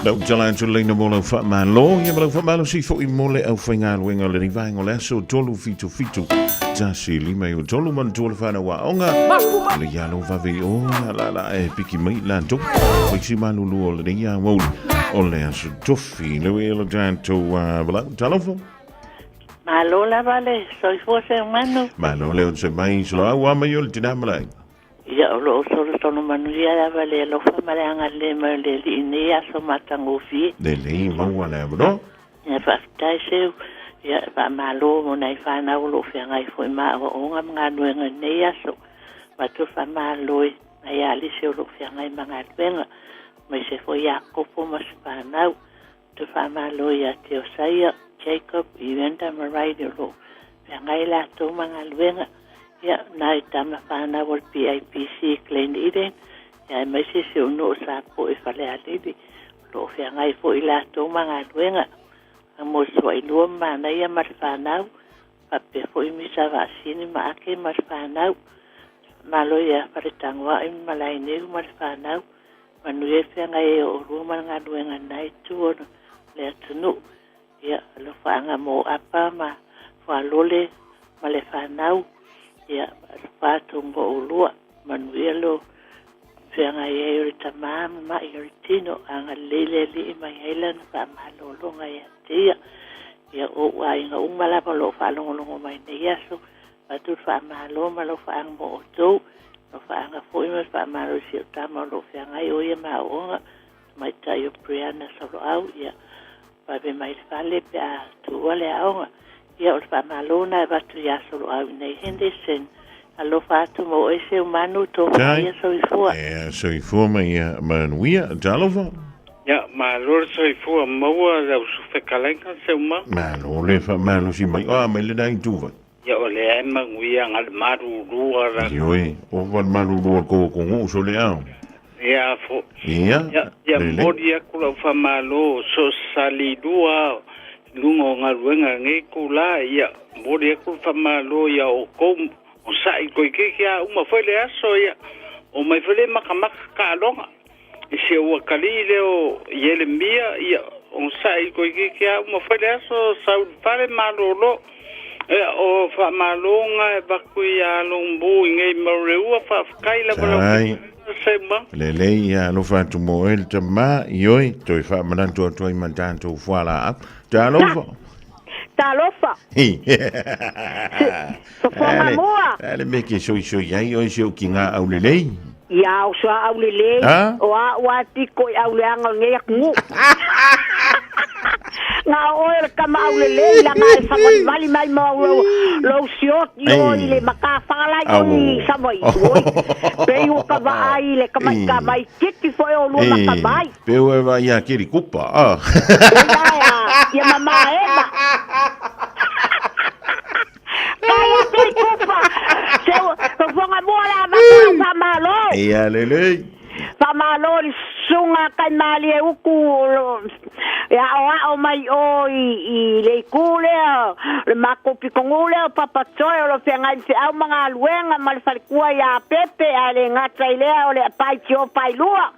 S4: Dau jalan tu leina mo lau whamalo, ia lau whamalo si fo I mole au whainga ruenga le rivaingo le aso tolu fitu. Tasi lima I o tolu man tolu whana wa onga. Le ialo vave o la e piki mai la tuk. Waisi malulu o le ia wau o le aso tofi. Lewe ilo janto wala talofo.
S13: Malo la vale, soy fose manu.
S4: Malo leo se mai solo awa mai o le tinamalai.
S13: Ia lo solo sono manuia la vale lo fa male anga le mele inia so matango fi.
S4: De le mau ala bro.
S13: Ia fa tai se ia fa malo mo nai fa na lo fa ngai foi ma o nga nga no nga nei so. Ma tu fa malo ai ali se lo fa ngai manga venga. Mai se foi ya kopo mas fa na tu fa malo ia te osaia Jacob Ivenda Maraide lo. Fa ngai la to manga venga. Ja, nai tama whana wal PIPC Glen Eden. Ja, mai se se uno sa po I whale alidi. Lo whia ngai po I la tō manga luenga. A mo swa I lua mana ia mar whanau. Pape po I misa vasini ma ake mar whanau. Malo ia wharetangwa I malai neu mar whanau. Manu e whia ngai o rua manga luenga nai tuono. Lea tunu. Ia, lo whaanga mo apa ma whalole ma le whanau. Ia, whātungo o lua, manuelo, whianga i eori tamama, ma i ori tino, anga lele li I mai heilana, wha mahalolonga I atia. Ia, o ua inga umalapa lo whalongolongo mai nei aso, watu wha mahaloma lo whaanga mo o tau, lo whaanga fōima wha mahalo si o tama lo whianga I oia maa onga, mai tai o Brianna solo au, ia, wabe mai whale pe a tuwale aonga. Ia o wha malona e watu ia solo au nei Henderson. Alo whātu mo e se umanu tō ia soifua.
S4: Ia soifua mai manuia, jalova.
S14: Ia, malora soifua maua rau sufekalenga se uma.
S4: Malore wha malo si mai, mai le nai tuwa.
S14: Ia o le e manguia ngal maru rua ranga.
S4: Ioi, o wan maru rua ko ngu so le au.
S14: Ia fo.
S4: Ia.
S14: Ia mori akula wha malo so salidua. Lungo ngaruenga nge kula ia mori aku famalo ia o kom o sai koi ke ia uma fele aso ia o mai fele makamaka ka longa ise o kalile o Yeremia ia o sai koi ke ia uma fele aso sau fale malolo o famalo nga bakuia lombu nge moreu fa kaila bala
S4: Lele ia lo fa tu mo el tama ioi toi fa mananto toi mantanto fuala Talofa.
S15: Talofa. Sofona moa.
S4: Ale me ke soi ai o se o kinga au lelei.
S15: Ya o sa au lelei. O a tiko au leanga ngea ngu. Nga oe kama au lelei la ngai samoi mali mai mau lo siot yo ile maka fala yo samoi. Pe o kava ai le kama mai kiki foi o lu maka mai.
S4: Pe o va ia kiri kupa.
S15: Ia mama eba. Kaya kiri kupa. Se fonga mola maka malo.
S4: Ia lelei.
S15: Famalo sunga kai mali e uku ya o mai o I le kule le mako pikongule o papatoy o fenga se au manga luenga mal falkua ya pepe ale ngata ile o le pai tio pai lua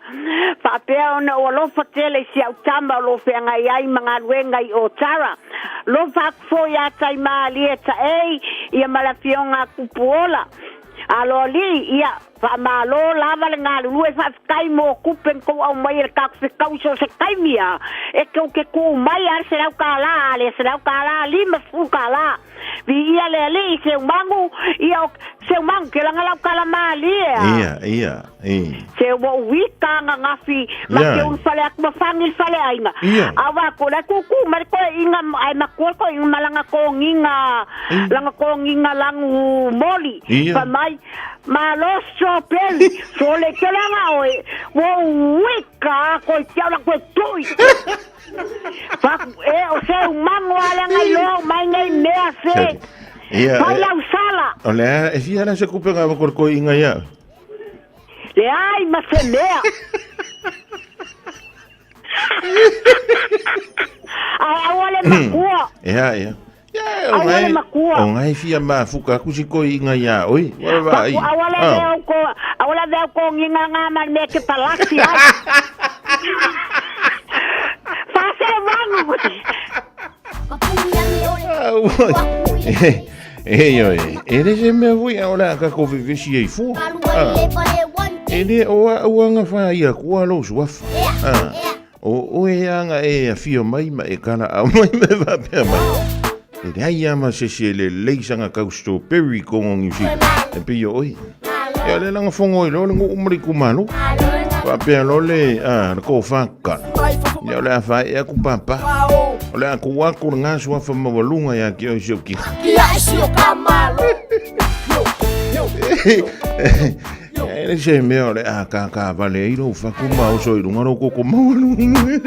S15: fa pe ona o lo fatele si au tamba lo fenga ai manga luenga I o tara lo fa fo ya tai mali eta ia mala fionga kupuola Alo li ia fa malo lava le ngalu e fa kai mo kupen ko au mai ka se kauso se kai mia e ke ku mai ar se lau kala le se lau kala lima fu kala vi ia le se mangu ia se mangu ke la lau kala mali
S4: ia
S15: se wo wika nga fi ma ke un fale ak ma fangil fale ainga awa ko la ku mar ko inga ai ma ko inga malanga ko nginga langa ko nginga langu moli pa mai ma lo sopeli sole ke langa oe wo wika ko tiala ko tui pa o se mangu ala ngai lo mai ngai mea se pai la usala
S4: ole e fia na se kupenga ko inga ia
S15: le ai ma se mea awale makua
S4: ia o ngai fia ma fuka kusi ko inga ia oi wa ai
S15: awale veo ko nginga ngama me ke palasi ai fase vangu
S4: ele se me vui ora ka ko vivisi ai fu ele o anga fa ia ko lo suafa o e anga e fio mai ma e kana a mai me va pe mai e ai ama se le leisanga kausto peri ko ngi fi e pe oi e le langa fongo lo ngo umri ku manu va pe lo le ko fa ka ya le fa e ku papa ole a kuwa ku nga sua fa mawalunga ya ki o shoki
S7: ya sio kamalo
S4: ele se me ole a ka vale iro fa ku ma o so iro ngaro ko mawalunga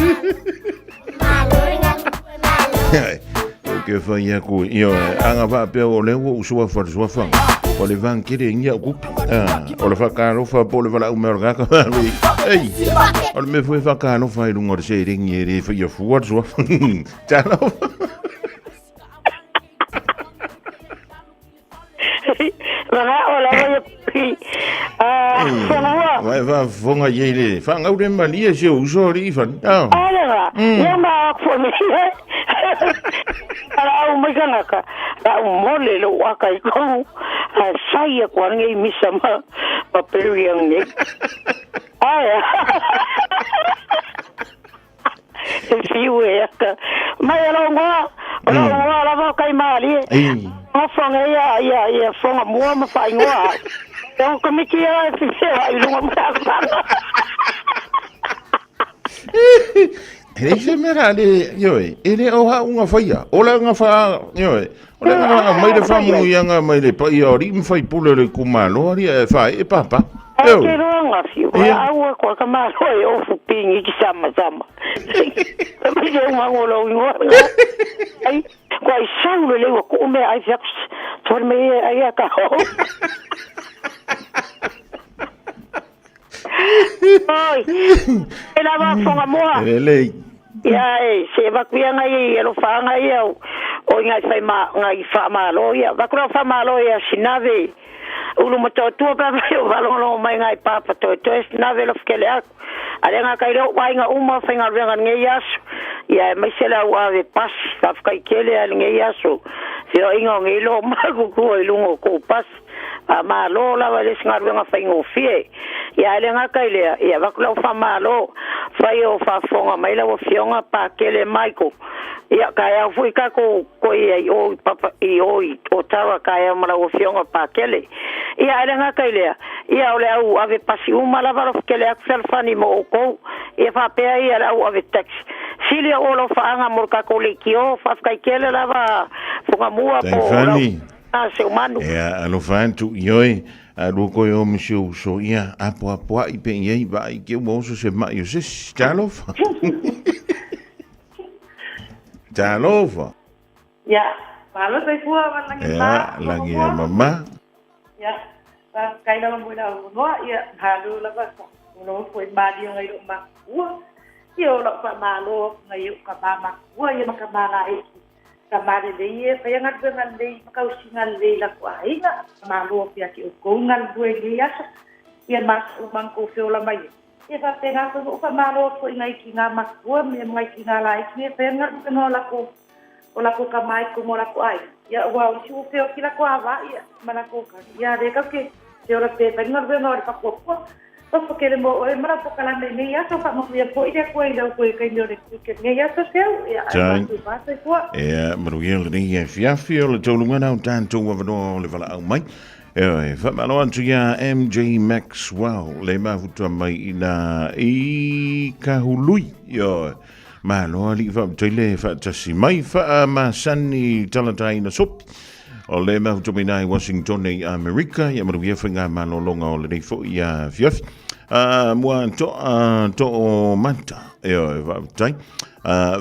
S4: ke fa ya ku io anga va pe o le wo sua fa fa o le van kire ngia ku o le fa ka ro fa po le vala u merga ka ei o me foi fa ka no fa iro ngor se ringi re fa yo fu so chalo vai va fonga yele fa ngau de mali se u so ri fa
S15: ala ya ma fo me ala o magana ka o mole lo waka I ko sai ko ngai misama pa periang ne aya fiwe ka mai lo ngwa la va kai mali ma fonga ya fonga mo ma fa ngwa então como é que é esse aí não
S4: ele se me rale ele o ha unha faia ola nga fa ola nga mai de famu yanga mai de pa ori me fai pulere ku malo ari fa e papa
S15: eu quero nga fiu a ko ka malo e o fu pingi ki sama mas eu uma ngolo ngwa ai quai sangue le ko me ai fiax torme ai ka oi ela va fonga moa
S4: ele
S15: ya se va kuia ngai elo fa ngai o ngai fai ma ngai fa ma lo ya va kro fa ma lo ya sinave ulo mo to pa o valolo mai ngai papa to nave lo fkele ak ale nga kai ro wai nga uma fa nga venga ngai yas ya mai se la wa de pas fa kai kele al ngai yaso se o ingo ngai lo ma ku ilungo ko pas ma lo la vale singa venga fa ngo fie ya le nga kai le ya va klo fa ma lo fa yo fa fonga mai la wo fionga pa kele maiko ya kaya fui ka ko ia o papa i o tawa kaya mala wo fionga pa kele ia le nga kai le ia ole au ave pasi uma la varo kele ak selfani mo ko e fa pe ia la ave tax silia olo fa anga mor ka ko le kio fa kai kele la va fonga mua po se umano
S4: ya alo fantu yoi a luko yo misio so ia apo i pe ye va i ke mo so se ma yo se stalofa stalofa
S16: ya malo sai fu van
S4: ya lagi mama
S16: ya pa kai na mo na no ya halu la ba no foi ba di ngai do ma yo lo pa malo ngai ka ba ma ya ma ka ma la kamare dei fa yang ngal dei kau singal dei la kwa ina malo pia ki ko ngal due dia ya mas umang ko fiola mai e fa tena ko fa malo ko ngai ki nga mas ko me ngai ki nga lai ki fa ngal no la ko ola ko kamai ko mo la ko ai ya wa u fio ki la ko ava ya mana ko ka ya de ka ke Se ora pe pa ngor ngor pa ko. Pa ke le mo e mara po kala nei ya so pa mo ya po ide ko ida ko kai no le ke nei ya so se ya pa se ko.
S4: Maruia ni e fiafio le tolu ngana tanto wa no le vala au mai. Fa malo antu ya MJ Maxwell le mafuta mai ina I kahului yo malo ali fa tele fa tasi mai fa ma sani talatai na sop o le mafuta mai Washington nei America ya maruia fenga malo longa o le fo ya fiaf mua to manta yo va tai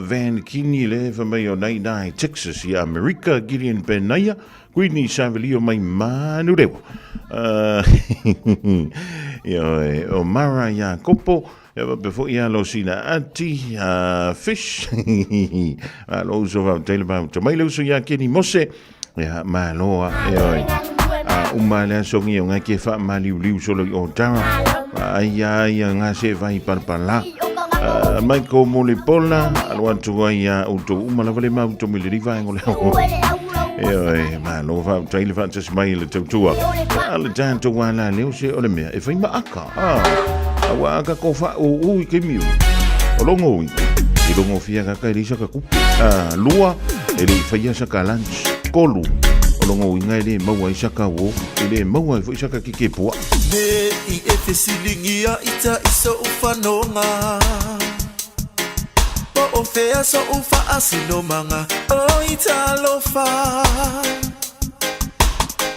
S4: Van Kini le fa mai o nei Texas ya America Gideon Benaya Quindi Savelio mai manu devo. O Mara ya kopo before ya lo sina anti fish. Lo so va teleba tomailo so ya keni mose. Ya maloa umala so ngi nga ke fa maliu solo o tara. Ai nga se vai parpala. Mai ko molipola alwan tu ya uto umala vale ma uto miliriva ngole. Malo va traile va just mai le tua ala tanto wala leo se ole mea e fai maaka awa aka ko fa o ke miu o longo I longo fia ka risa ka kupu lua e le fai sa ka lunch kolu o longo inga le maua isa ka wo le maua fo isa ka kike poa
S17: me I e te silingia ita iso ufanonga o fea so ufa asino manga o italofa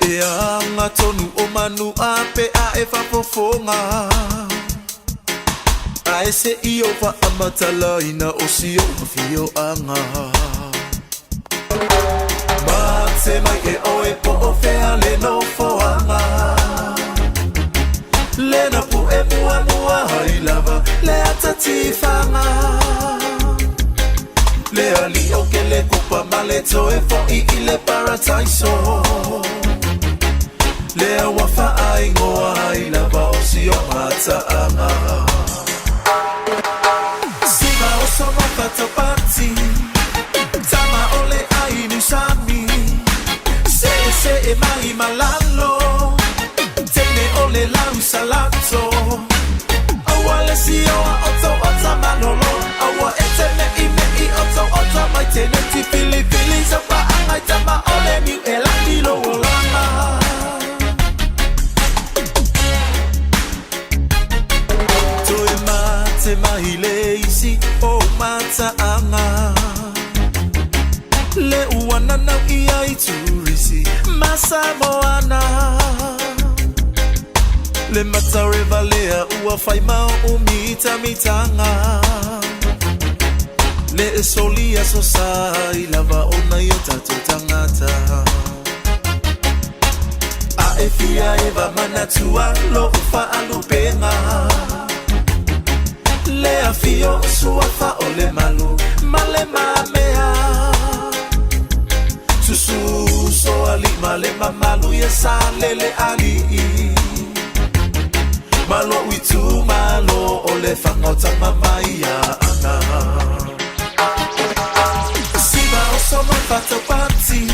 S17: e anga tonu o manu ape a e fa fofonga a ese I o fa amatala ina o si o fio anga mate mai e o e po o fea le no foanga le na pu e mua mua hai lava le atati fanga Le ali o ke le kupa male to e fo I le paradise Le wafa ai ngoa ai la va o si o mata ama Sima o so ma fata party Tama ole ai ni sami Se e mai malalo Tene ole lau salato Awale si o oto manolo Awa etene ime Oto mai tenenti fili so pa angai tama ole mi elaki lo olama Toi mate mai leisi o mata anga Le uana na ia I turisi masa moana Le mata revalea ua fai mau umita mitanga Le solia so sai lava ona yo tato tangata A e fia eva manatua lo fa alupenga Le a fio sua fa ole malu male mamea Susu so ali male mamalu ya sale le ali Malo witu malo ole fangota mamai ya ana So ma fata party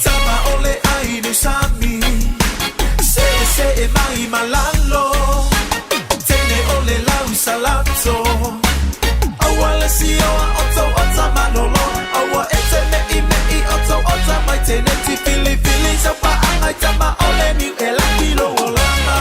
S17: Tama ole ai no sami Se e mai malalo Tene ole lau salato Awale si oa oto ota manolo Awa etene ime I oto ota mai tenenti fili so pa angai tama ole mi elaki lo olama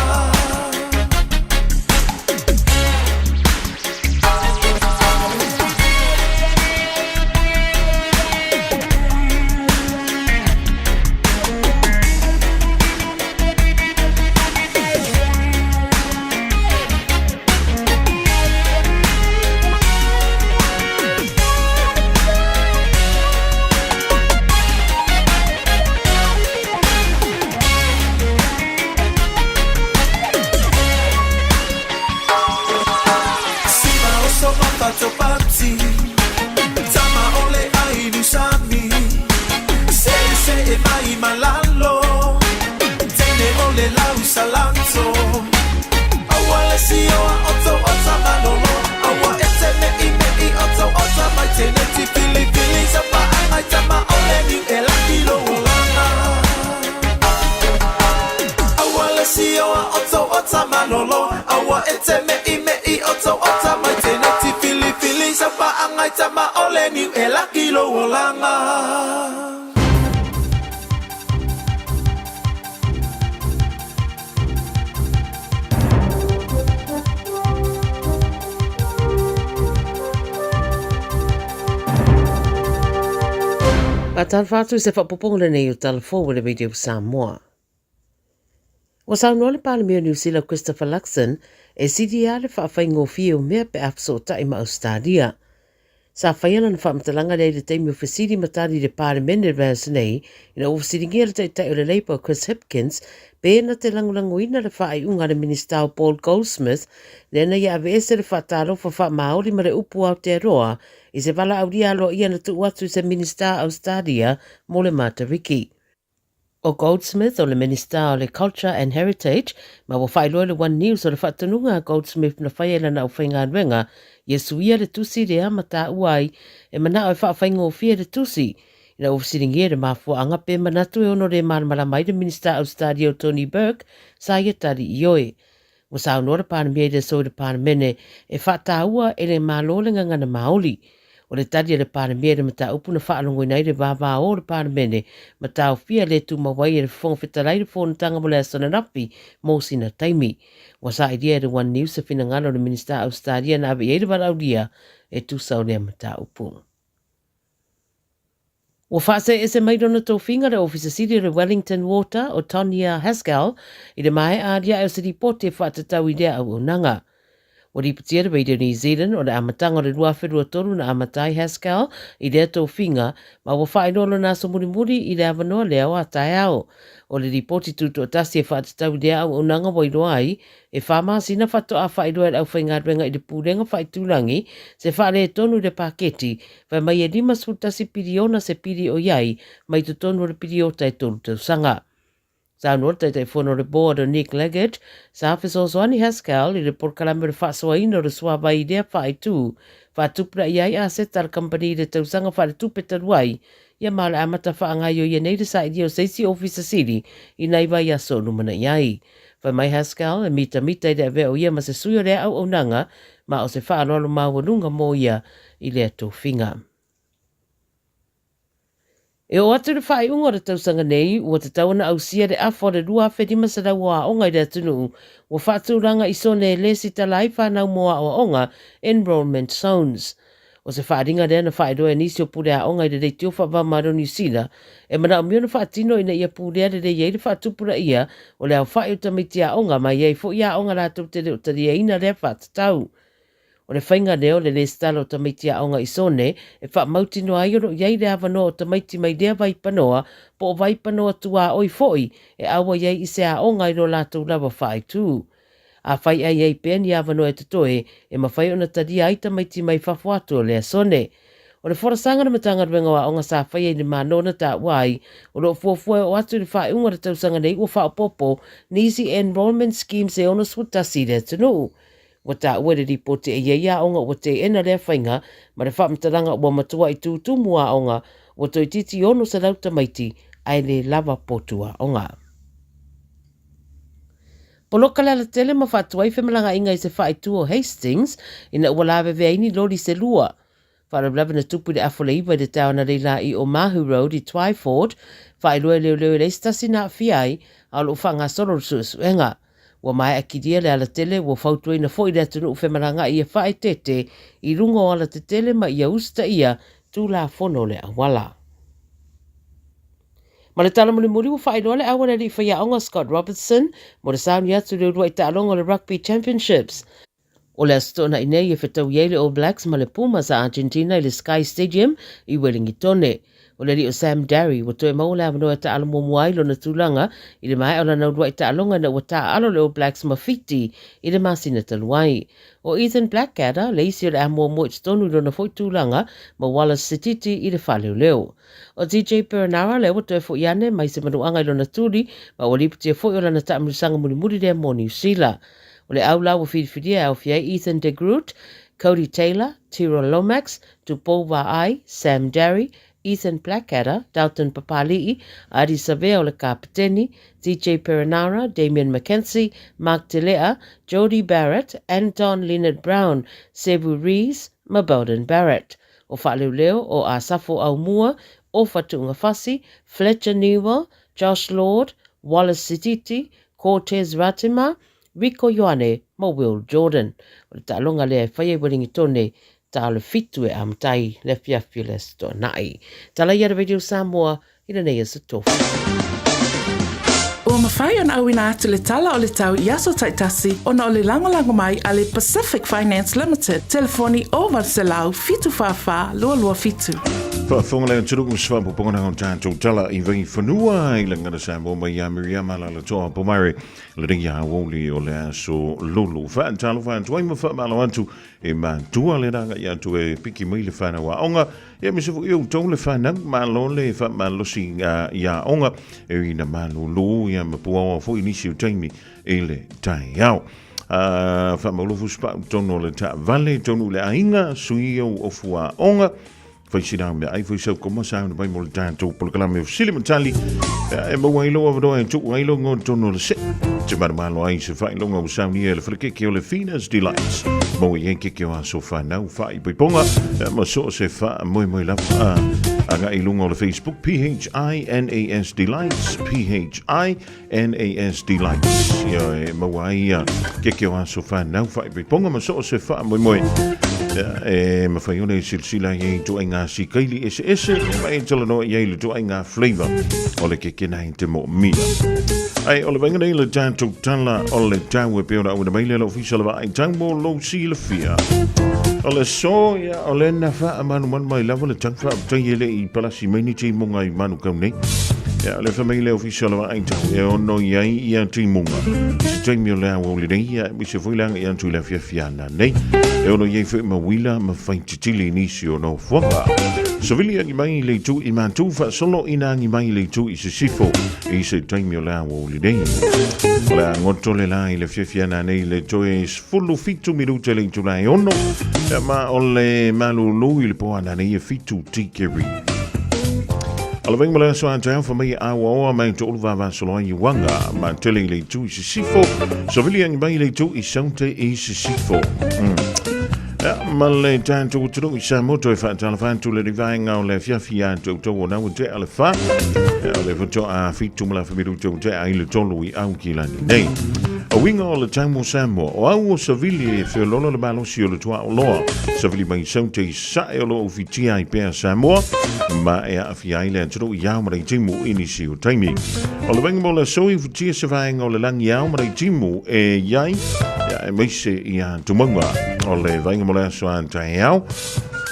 S17: o tama tene ti fili fili sa pa angai tama ole ni e la kilo olanga.
S18: Patan fatu se whapoponga nei o telefo le radio Samoa. Wa saunole Palemia New Zealand Christopher Luxon e sidia le whaafai ngofie o mea pe apso ta ima Australia. Sa whaiana na whaamatalanga nei le teimi o whasiri matari le Parliament Advance nei ina o whasiri ngia le taitai o le Labour Chris Hipkins pēna te langulango ina le whaai unga le Minister Paul Goldsmith le na ia avese le whaataro wha maori ma le upu au te roa i se wala au ria alo ia na tu watu se Minister Australia mo le Matariki. O Goldsmith o le Minister o le Culture and Heritage ma wo whailoa le One News o le whaatanunga Goldsmith na whaiela na au whainga nwenga Yesuia le tusi le amata uai e mana o whaafengo fia le tusi. Ina ofisiringia le mafua anga pe manatu e ono le maramara mai le Minister Australia Tony Burke sa ia tari i oe. Wa sa onora Panemia le so le Panemene e whaataua e le malolenga ngana maoli. O le tari le Panemia le mata upu na whaalongo inai le vava o le Panemene mata o fia le tu mawai e le whonga whetarai le whonatanga mo le asana rapi mo sina taimi. Wa sa idea le One News se fina ngalo le Minister Australia na awe e le warauria e tu sau le mata upu. Wa whaase e se maidona tō whinga le ofisa siri le Wellington Water o Tonya Haskell i le mai aaria e se ripote whaatatau i lea au unanga. O ripotia le Radio New Zealand o le amatanga o le ruawherua toru na amatai Haskell i lea tō whinga ma wa whainolo nā so murimuri i le avanoa lea o atai ao. O le ripoti tutu o tasi e whaatatau i lea au unanga wairo ai e whamasi na whato a whairoa au whaingarenga i le pūrenga whaitulangi se whaale tonu le paketi whai mai e lima sutasi piriona se piri o iai mai tu tonu le piri o tai tolu tau sanga. Sa anor tai tai whono le board o Nick Leggett sa awhiso Soani Haskell i le porkalame le whaasoa ino le suawa i lea whaitū whaatupra iai a setar company le tau sanga whaare tupetaruai ia male amata whaangai o ia neire sa i o seisi ofisa siri i naiwa ia so numana iai. Whai mai Haskell e mita i le ave o ia ma se suyo lea au onanga ma o se whaanolo mawanunga mo ia i lea tō whinga. E o atu le whai unga le tausanga nei, ua te tauna au sia le afo le rua whedima sa rau a onga i rea tunu, ua whaaturanga i sone e lesi talai whanau moa o onga enrollment zones. O se whaaringa rea na whairoa nisi o pure a onga i le rei tiofa wamaro New Zealand, e mana o miona whaatino ina ia purea le rei eire whaatupura ia, o le au whai o tamiti a onga, mai ei fo ia onga rātou te reo tari e ina rea whaatatau. O le whainga leo le stalo o tamaiti a onga i sone, e wha mautino ai oro iei le awanoa o tamaiti mai lea vaipanoa, po o vaipanoa tua oi foi, e awa iei i se a onga i ro lātou lawa whai tū. A whai ai ei pēni awanoa e tatoe, e ma whai ona tadia ai tamaiti mai whawhatu o lea sone. O le whorasanga na matanga ruenga wa onga sa whai ei ni manona ta wai, o lo fuafua o atu le whai unga le tausanga nei o wha popo, nisi enrollment schemes e ono swutasi le tanu. Wa ta ue le ripote e ia onga o te ena lea whainga, ma le whaamtaranga ua matua i tūtū mua onga, o toi titi ono sa lauta maiti, ai le lava potua onga. Poloka la tele ma whatuai whemalanga inga i se whaitu o Hastings, ina ua lawe veaini lori se lua. Whaarablawa na tupu le afole iwa le taona reila i o Mahu Road i Twyford, whailua leo le stasi na fiai, a lo whanga soro suenga. Wa mai akiria le ala tele wa fautua ina fo i le tunu whemaranga i a whae tete i rungo ala te tele ma i a usta ia tū la fono le awala. Ma le tala muli muri wa whae noa le awana li whaia onga Scott Robertson mo le sauni atu le urua i ta'alonga le Rugby Championships. O le astona i nei e whetau iei le All Blacks ma le Pumas a Argentina i le Sky Stadium i Wellingtone. O le ri o Sam Darry, wa toe mau le amanoa ta alo momuai lo na tūlanga i le mai o la naurua i ta alonga na wa ta alo le All Blacks ma fiti i le masina taluai. O Ethan Blackadder, le isi o le amo mo i tonu lo na foi tūlanga ma Wallace Sititi i le whaleo leo. O DJ Perenara le wa toe fo iane mai se manuanga i lo na tūri ma o liputia foi o la na ta amurisanga muri rea mo New Zealand. O le aula wa whidiwhidia au fiai Ethan de Groot, Cody Taylor, Tyrell Lomax, Tupou Va'ai, Sam Darry, Ethan Blackadder, Dalton Papali'i, Adi Savea o le kapiteni, DJ Perinara, Damian McKenzie, Mark Telea, Jody Barrett, Anton Leonard Brown, Sebu Rees, ma Bowden Barrett. O whaaleo o a Safo Aumua, o Fatunga Fasi, Fletcher Newell, Josh Lord, Wallace Sititi, Cortez Ratima, Rico Ioane, ma Will Jordan. O le talonga lea whaia waringi tone, ta le fitu e amtai le fiafi le sto nai. Tala ia Radio Samoa, ina nei sa tofu.
S3: Ua mawhai ana awina atu le tala o le tau i aso taitasi ona o le langolango mai a le Pacific Finance Limited. Telefoni o Valselau, fitu whawha, lua fitu.
S4: Whaafonga leo turuku swapo pongona hon tātou tala I wai whanua I langana Samoa mai a Miriama la toa pomare le ringi a woli o le aso lulu. Whaantalo whaantua ima whaamalo antu e mātua le ranga I atu e piki mai le whanawa onga e misefu iu tau le whanang malo le whaamalosi ia onga e ina malulu ia mapua o fo inisi o taimi e le tai au. Whaamalofu spa tono le ta vale tono le ainga sui o fua onga Faisina me ai foi sau como sa vai mo tanto por kala me sili matali e mo wai lo avo e tu wai lo ngon tono le se te mar malo ai se fai lo ngo sa ni ele freke ke le finas delights mo ye ke a so fa now fai poi ponga mo so se fa mo la aga I lungo le Facebook PHINAS Delights PHINAS Delights ya mo wai ke a so fa now fai poi ponga mo so se fa mo e ma fai ona silsila ye to inga si kaili ese ma entala no ye le to inga flavor ole ke kena inte mo mia ai ole venga nei le tanto tala ole tawe pe ona una maile lo official va ai tango lo si le fia ole so ya ole na fa manu man mai lava le tanfa tangele I palasi mai ni ti mo ngai manu kam nei ya le famiglia official va ai tango e ono ye ia ti munga si mi le o le nei ya mi se foi lang ia tu la fia na nei e ono ye fe ma wila ma fai titili inisio no foka Sovili angi mai le tu I mantu fa solo ina angi mai le tu I se sifo I se taimio la o li dei la ngoto le la I le fia na nei le toe fullu fitu minuta le tu la ono ma ole malulu I le po ana nei fitu tikeri Ala venga mala so anta fa mai awa mai to ulva va solo I wanga ma tele le tu I se sifo Sovili angi mai le tu I sante I se sifo ma le tanto utru I samoto e fatala fantu le rivainga o le fiafia to na o te ale fa le foto a fitu mala famiru to te ai le tolu I au kilani nei o winga o le tamo samo o au savili fe lolo le balo si o le tua o loa savili mai saute sa e lo ofitia I pe samo ma e a fiai le tru ia ma timu inisi o taimi o le venga mo le so I futia se vainga o le lang ia ma timu e iai e mai se ia tumanga o le vainga mo le so anta iau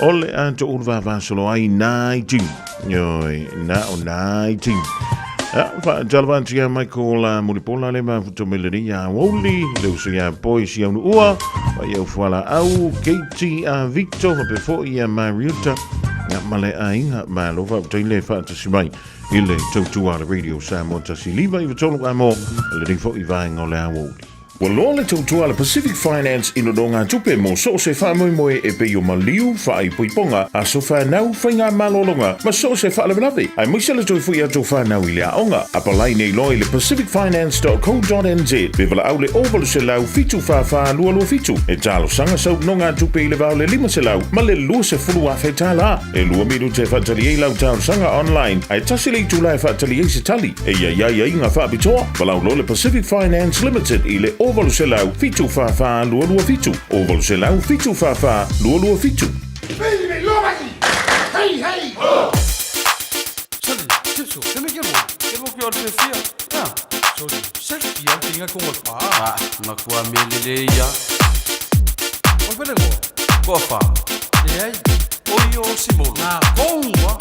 S4: o le anto urva vasolo ai 19 yoi na o 19 fa jalvanti ya Michael Mulipola le ma futo meleria woli le usia boys ya ua va eu fala au Katie Victor pe fo ia Mariuta ya male ainga ma lo va tele fa tsimai ile tu ala radio Samoa tasiliva I vitolo amo le rifo I vainga o le awoli Well, all le tautua ala Pacific Finance ino do ngā tupe mo so se wha moe e pe o maliu wha I puiponga a so wha nau wha ngā malolonga ma so se wha lewelawe. Ai moisa le toi fui ato wha nau I lea onga. A palai nei loi le pacificfinance.co.nz pe wala au le ovalu se lau fitu wha lua fitu. E talo sanga sau no ngā tupe I le vau le 5 se lau ma le lua se fulu a whetala. E lua miru te whatali e lau tau sanga online. Ai tasi le tu lai whatali e se tali. E ia inga wha bitoa. Walau lo le Pacific Finance Limited I le ovalu se lau fitu wha lua fitu. Ovalu se lau fitu wha lua fitu.
S19: Baby, lomaki! Hey, hey! Oh! Sorry, Tipso, que me quemo? Que vou que ordem fia? Ah, sorry, sei que eu tinha com o pá. Ah, mas com a melileia. O velego, cofa. E aí? Oi, o Simon. Ah, bomba!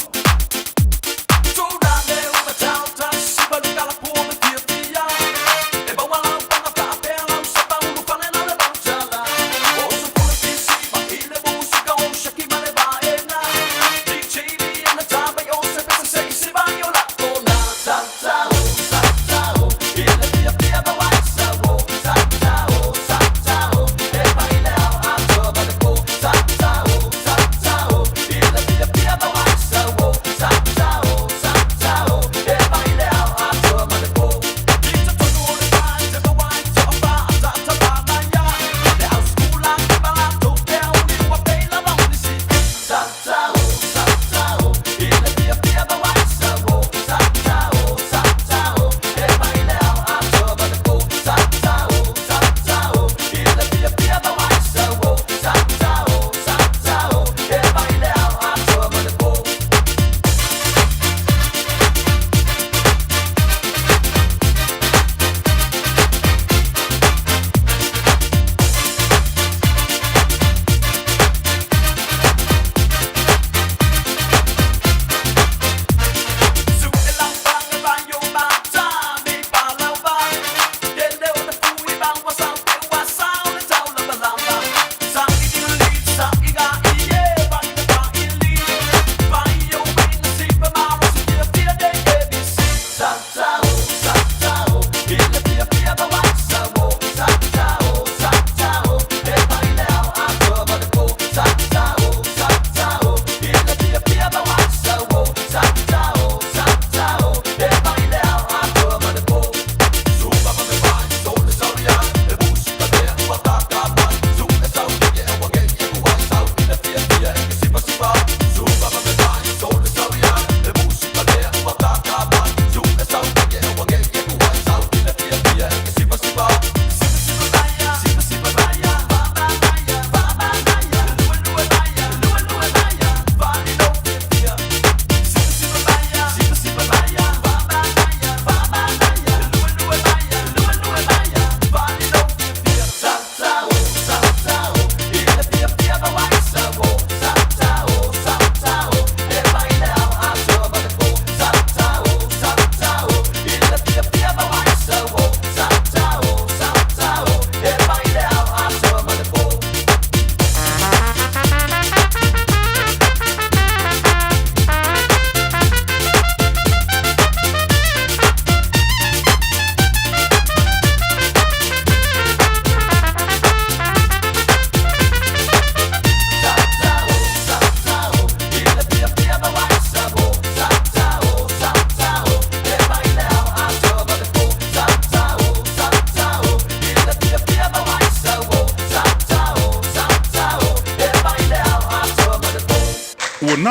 S17: Whoa.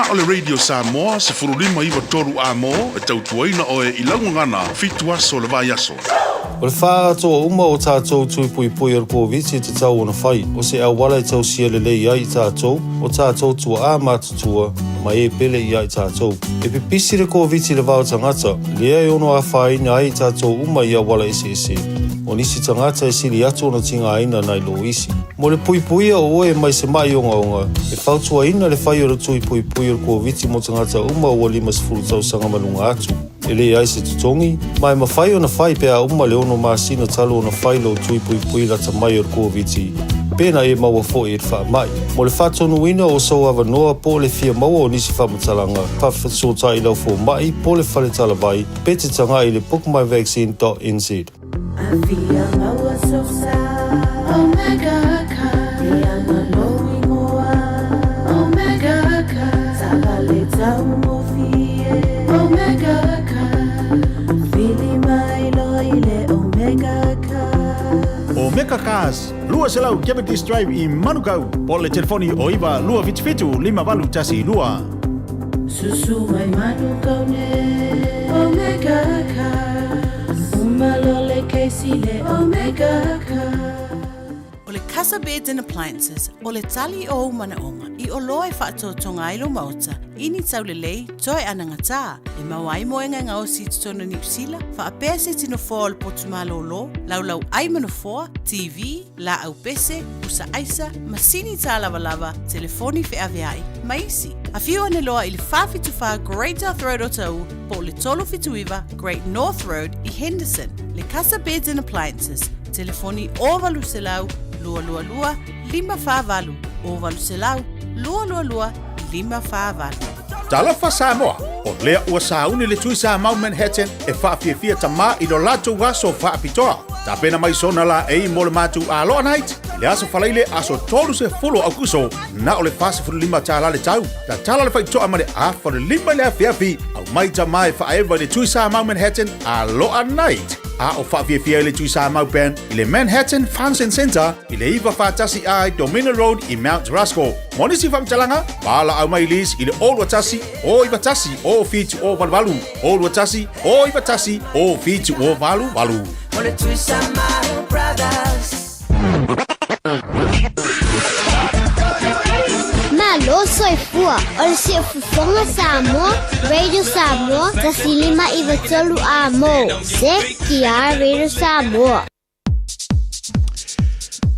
S2: na o le Radio Samoa se furulima iwa toru a mo e tautuaina o e ilaungangana fitu aso le vai aso.
S20: O le wha toa uma o tātou tui pui pui ar COVID te tau ona whai. O se au wala i tau sia le lei ai tātou, o tātou tua a mātutua, ma e pele i ai tātou. E pipisi le COVID le vau tangata, lea e ono a whai na ai tātou uma i a wala ese. O nisi tangata e siri atu ona tinga aina nai lo isi. Mo le pui pui a oe mai se mai onga. E whautua ina le whai o le tui pui pui ar COVID mo tangata uma o 5 tau sanga malunga atu. E le ai se tutongi, mai ma whai ona whai pea uma le ono masina talo ona whai lo tui pui pui lata mai ar COVID. Pena e maua fo e wha mai. Mo le whatonu ina o sau awa noa po le fia maua o nisi whamatalanga. Pawhasotai lau fo mai po le whale talavai. Pete tanga i le bookmyvaccine.nz.
S7: Avia maua so sa Omega ka Diana lowi moa Omega ka Tabale tau mo fie Omega ka Fili mai loile Omega ka
S21: Omega Cars, lua selau Diabetes Drive i Manukau. Po le telefoni o iwa lua vitu 5 tasi lua.
S7: Susu mai Manukau ne Omega ka Umalole Kesile Omega ka
S12: O le Casa Beds and Appliances, o le tali o manaonga, i o loa e whaatotonga ailo mauta, ini tau le lei, toi anangata, e mawai moenga ngā o si tutona New Zealand, wha apea se tino fōa o le potumalo lo, laulau ai manofoa, TV, la au pese, usa aisa, masini tā lava, telefoni fe aveai, maisi. A whiu ane loa i le whawhituwha Great North Road o tau, po le tolo fituiva Great North Road i Henderson, le Casa Beds and Appliances, telefoni o valu selau, lua 5 o valu selau, lua 5
S21: Talofa Samoa, o lea ua sauni le tui sa mau Manhattan e whaafia tama i lo lato waso whaapitoa. Ta pena mai sona la e mo le matu a loa night, le aso whalaile aso tolu se folo aukuso, na o le fase fulu 5 tala le tau. Ta tala le whaitoa ma le a for le 5 le a fiafi, au mai tamai whaewa le tui sa mau Manhattan a loa night. A o whaafia le tui sa mau pen i le Manhattan Function Center i le iwa whaatasi ai Dominion Road i Mount Rushmore. Monisi whamtalanga, wala au mai lis i le Old Watasi o iwa tasi o fitu o walu. Old Watasi o iwa tasi o fitu o walu.
S7: O le tui sa mau brothers
S22: Malo soy fua, o le si fufonga Samoa, Radio Samoa, tasilima i vatolu a mo, se kia Radio Samoa.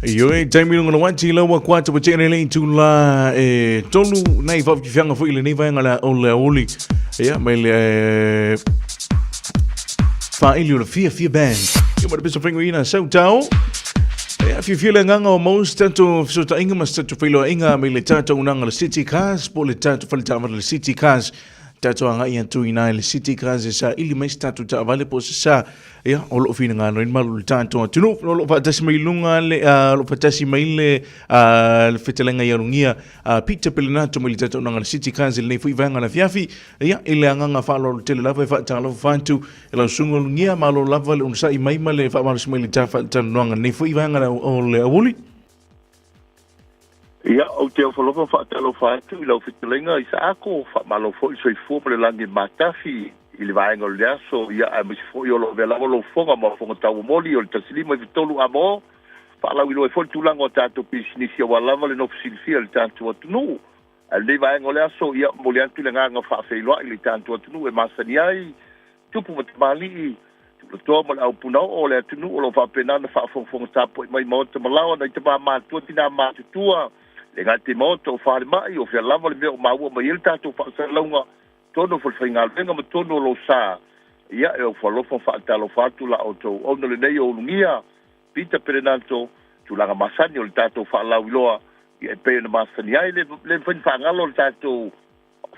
S4: Yo e taimi ngona wanti lawa kwata pa chene le tula e tolu nai fa fianga fo ile nei vai ngala oli ya mai fa ili o fia band yo ma biso fringo ina so tau ya fia le nganga o most tanto so ta inga mas tanto filo inga mai le tanto unanga le city cars po le tanto falta le city cars tato anga ia tu ina le city cars sa ili mai tanto ta vale po sa ya o lo fina ngano in malu tanto tunu lo fatasi mai lunga le lo fatasi mai le fetelenga yarungia Peter Pelinato mai tato nanga le city cars le fu ivanga na fiafi ya ile anga fa lo tele lava fa talo fantu lo sungo lungia malo lava le unsa i mai male fa malo mai le tafa tananga ne fu ivanga o le awuli.
S23: Ia, o te awhalofa whaatalo whaatu i lau whitulenga i sa ako whaamalo fo i soi fua pale langi matafi i le vaenga o le aso ia a misi fo i o lo vea lawa lo fonga ma fonga tau moli o le tasilima i vitolu a mo whaalau i lo e fo i tūlanga o tātou pisinisi o walava le nofisilifia le tātou atunu a le vaenga o le aso ia moli antu le nganga whaafeiloa i le tātou atunu e masani ai tupu matamali i toa mo le au punao o le atunu o lo whaapenana whaafonga tāpo i mai maota malawa na i te mātua tina mātutua le ngati moto fale mai o fia lava le o maua mai il tato fa sa longa tono fo fingal venga mo tono lo sa ia e o falo fo fa talo fatu la auto o no le nei o lungia Peter Perenato tu la masani o tato fa la wiloa e pe na masani ai le fin fa ngalo tato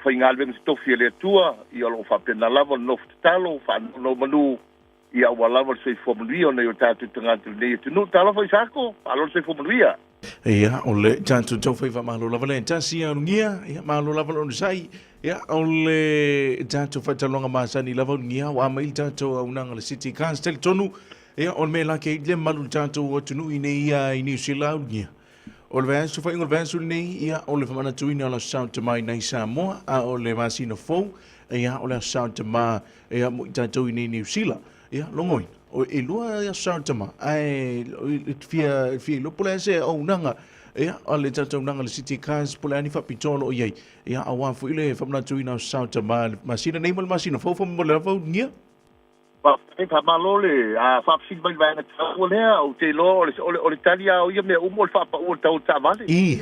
S23: fingal venga sto fia le tua i o fa pena lava no talo fa no manu ia wa lava se fo mlio nei o tato tanga nei tu no talo fa sako alo se fo mlio.
S4: Ia, o le tanto tau whaiva malo lava le tasi a ungia, ia, malo lava lo nisai, ia, o le tanto whaitalonga masani lava ungia, wa mail tanto a unanga le city cars tele tonu, ia, o me la ke le malu tanto o tunu i nei a i New Zealand ungia.
S1: O le vea sufa ingo le vea su nei ia o le whamana tuina o la Sao Tomai nei Samoa a o le masino fou ia o le Sao Tomai ia mo i tātou i nei New Zealand ia longoina o e lua ia Sao Tomai ai fia lo pole se o nanga ia o le tātou nanga le City Cars pole ani whapitolo o iei ia a wafu i le whamana tuina o Sao Tomai masina nei mo le masino fou mo le fou nia
S23: e fa malole a fa sin bai vai na tau le o te lo o le talia o ia me o mo fa pa o tau ta vale
S1: i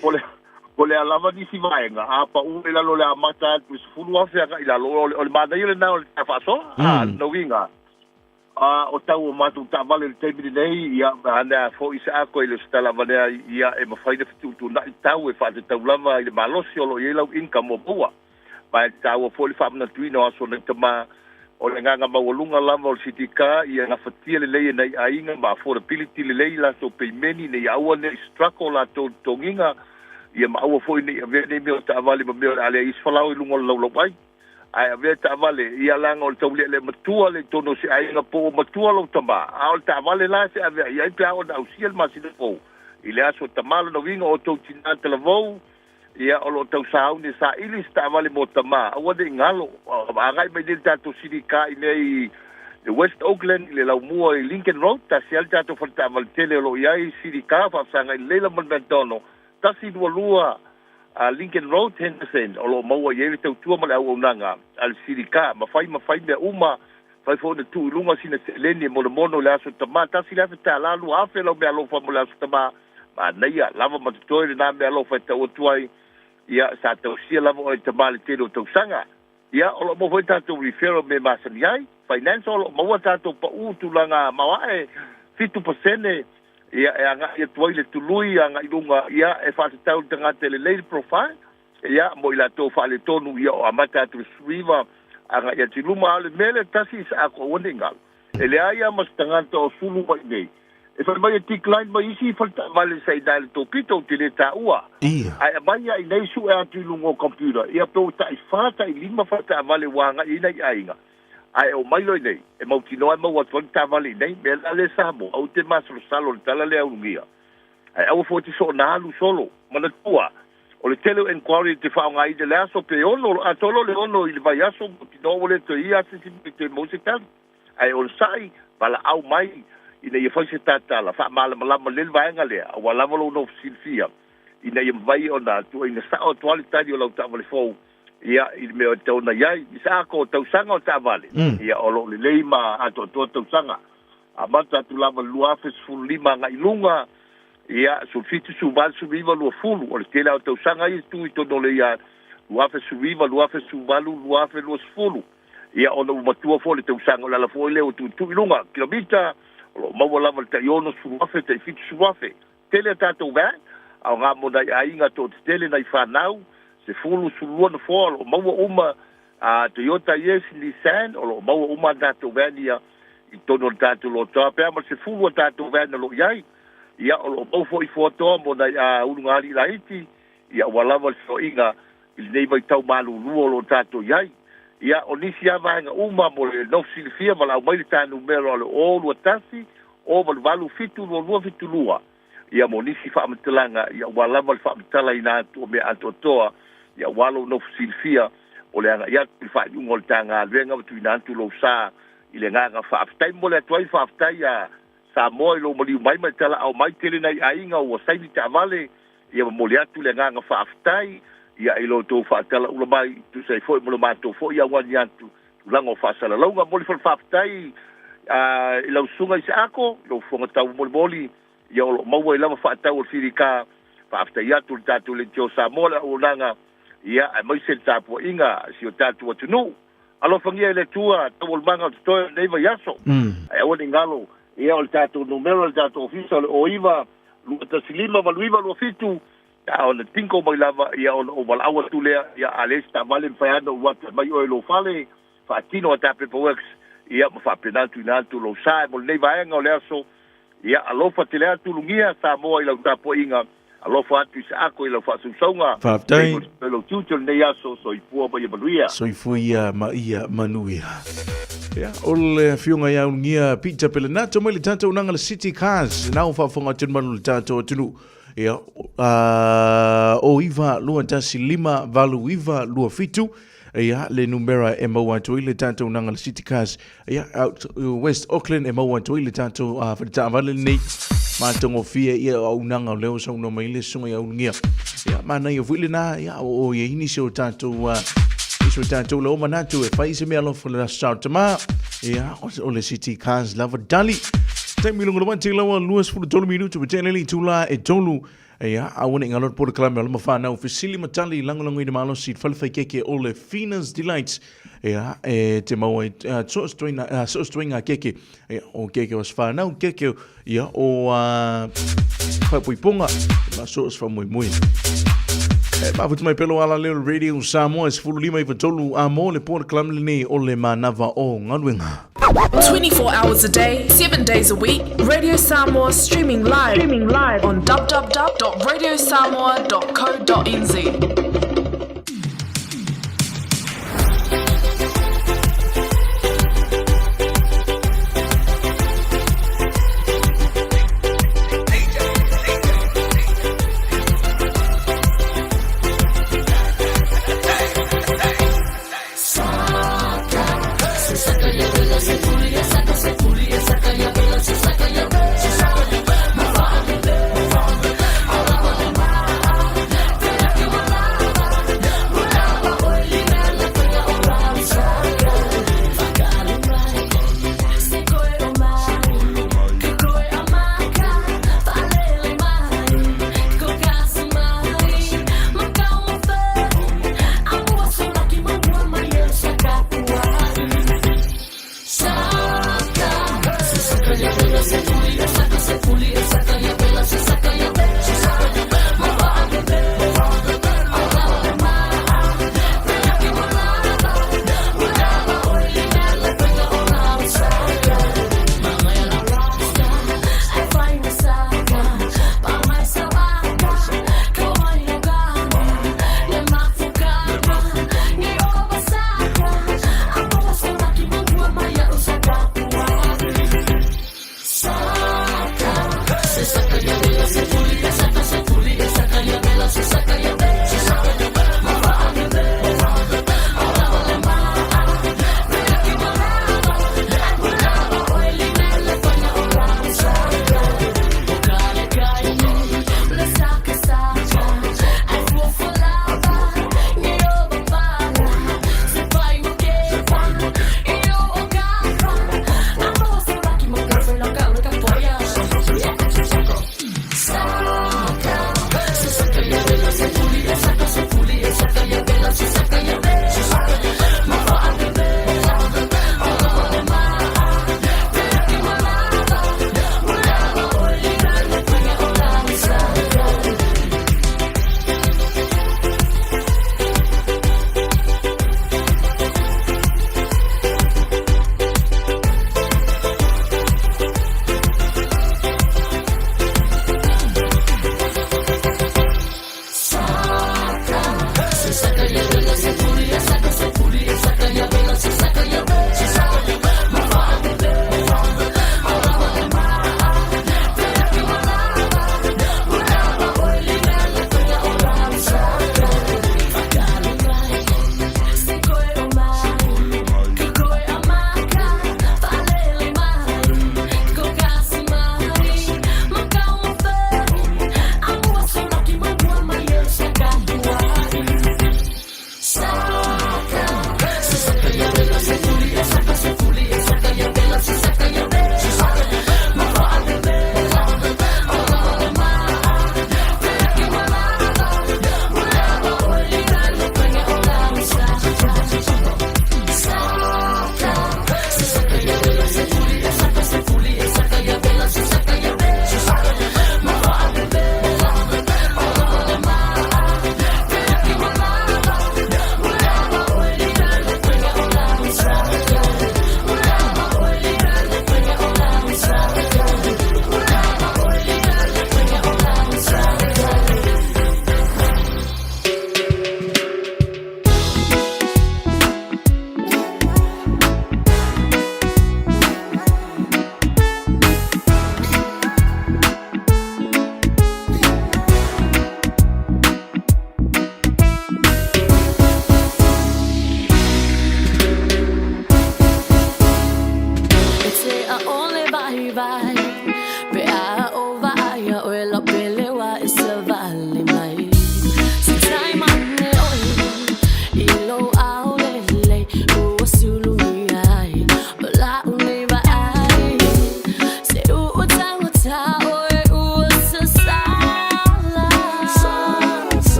S23: pole ala va di si vai nga a pa o la lo la mata tu fulu afi ga ila lo o le manda ile na o fa so no winga o tau o matu ta vale le te nei ia ana fo isa ko ile stala vale ia e ma faida tu na tau e fa te tau lava ile malosi o lo ia lo income o bua pa tau fo le fa na tuino aso le tama o le nganga mawalunga lama o City Car ia nga fatia le lei nei ainga ma affordability le lei la so peimeni nei aua nei struggle la to tonginga ia ma aua foi nei ave nei me ta vale ma me ale is falau i lungo lo bai ai ave ta vale ia langa o tau le matua le tono se ainga po matua lo tama a ta vale la se ave ia pe o da usiel ma sine po ile aso tamalo no vinga o to tina te lavou ia o lo tau sau ni sa ili sta vale mo tama o de ngalo a ngai mai de tato sirika i nei West Auckland le lau mua i Lincoln Road ta sial tato falta val tele lo iai sirika fa sanga i lela mandantono ta si lua a Lincoln Road Henderson o lo maua i tau tua male au nanga al sirika ma fai me uma fai fo de tu lunga sina leni mo mono le aso tama ta si la ta la lu afe lo me alo fa mo le aso tama ma nei lava matoi na me alo fa tau tuai ia sa tau sia lava o te male te do tau sanga ia o lo mo foi tatou referral me masani ai finance o lo mo tatou pa utu langa mawae 50% ia anga ia toile tului anga ilunga ia e fa tau tanga tele lady profile ia mo ila to fa le tonu ia o amata tu suiva anga ia tiluma le mele tasi sa ko wondingal ele ia mas tanga to sulu mai nei e fa mai tikline mai isi falta vale sai dal to pito tele ta ua ai mai ai nei su e atu lungo computer ia to ta fata i lima fata vale wanga i nei ainga ai o mai lo nei e mau tino ai mau atu ta vale nei me le sabo au te masro salo tala le ungia ai au foti so na lu solo mana tua o le tele inquiry te fa ngai de la so pe ono atolo le ono il vai aso tino vole to ia se te musical ai on sai bala au mai ina ia fai se tata la fa mala malama le vaenga le wala volo no silfia ina ia vai ona tu ina sa o toali tadi o la ta vale fo ia il me to na ia isa ko tau sanga o ta vale ia o lo le leima ato to tau sanga amata tu lava lua fes fu lima nga ilunga ia su fitu su val su viva lo fulu o le tela o tau sanga i tu i to no le ia lua fes su viva lua fes su valu lua fes lo fulu ia o no matua fo le tau sanga la fo le o tu ilunga kilomita lo mau lava te iono suafe te fitu suafe tele tato va au nga mo dai ainga to tele nai fanau se fulu sulua no fo lo mau uma a Toyota yes Nissan o lo mau uma tato vania i tono tato lo tape ma se fulu tato vania lo yai ia o lo mau fo i foto mo dai a ungali laiti ia wala so inga il nei vai tau malu lo tato yai ia o nisi ava nga uma mo le no silfia ma la mai ta numero le o lo tasi o valu fitu lo fitu lua ia mo nisi fa mtlanga ia wala val fa mtala ina to me atotoa ia walo no silfia o le nga ia fa ngol tanga lenga tu ina tu lo sa ile nga fa tai mo le toi fa tai ya sa mo lo mo li mai tala au mai tele nai ainga o sai ni ta vale ia mo le atu le nga fa tai ia ilo to fa tala ulo mai tu sei foi mo ma to foi ia wan yantu lango fa sala longa mo le fa tai ilo sunga isa ako lo fonga tau mo moli ia lo mau ila fa tau sirika fa tai ia tu tatu le tio sa mo la ulanga ia mai se tapo inga si o tatu tu no alo fangia le tua to manga to nei va yaso ai o ngalo ia o tatu numero le tatu official o iva lu tasilima valuiva lo fitu ya o le tinko mai lava ia o wala awa tulea ia alesta vale faiano wat mai o lo fale fa tino ta paperworks ia fa penaltu inaltu lo sa mo nei vaenga o le aso ia alofa te lea tulungia sa moa i lau tapo inga alofa atu i sa ako i lau whaasungsonga
S1: Whaftai
S23: Lau tiutio nei aso so i pua mai manuia
S1: So i fuia ma ia manuia ole fiunga ya ungia pizza pele na to mai le tata unanga le City Cars na o fa fonga tun manu le tata tunu o iva lua tasi lima valu iva lua fitu le numera e maua to ile tata unanga le City Cars out West Auckland e maua to ile tata fa vale nei ma tongo fie unanga leo sa no mai le sunga ya ungia mana yo vile na o ye inisio tata iso tanto lo manatu e fai se me alo for la start ma o le City Cars lava dali tem milungu lo manti lo luas fu tolu minuto pe teneli tula e tolu a wona ngalot por klame lo mafana o fisili matali lango i de malo sit fal fai keke o le Finas Delights te mau so stringa keke o keke was fa na keke o fa puiponga ma so fa muy ma vut mai pelo ala le radio Samoa es fulu lima i tolu amo le por klamle ni o le manava o ngalwenga
S3: 24 hours a day, 7 days a week. Radio Samoa streaming live on www.radiosamoa.co.nz.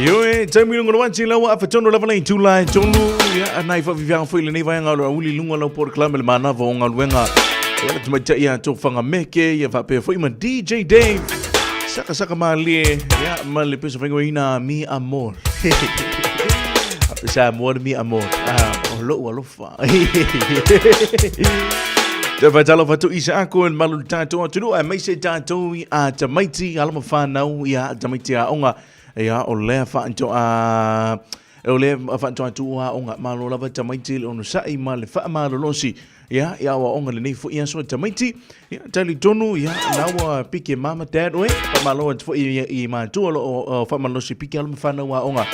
S1: Yo tami lungo wanchi lawa afatono lava lai July tonu ya anai fa viviang foi le nei vai ngalo uli lungo la por clam le mana va nga luenga ya tuma ya to fanga meke ya va pe foi ma DJ Dave saka mali ya mali peso vengo ina mi amor apesa amor mi amor lo fa Te talo fatu isa ako en malu tato tunu a mai se tato a tamaiti alama fa nau ya tamaiti a onga ya ole fa anto a ole fa anto atu a onga malu lava tamaiti onu sai male fa malu losi ya wa onga le nei fu ia so tamaiti ya tali tonu ya nawa pike mama dad we fa malu fu i ma tu lo fa malu si pike alama fa nau a onga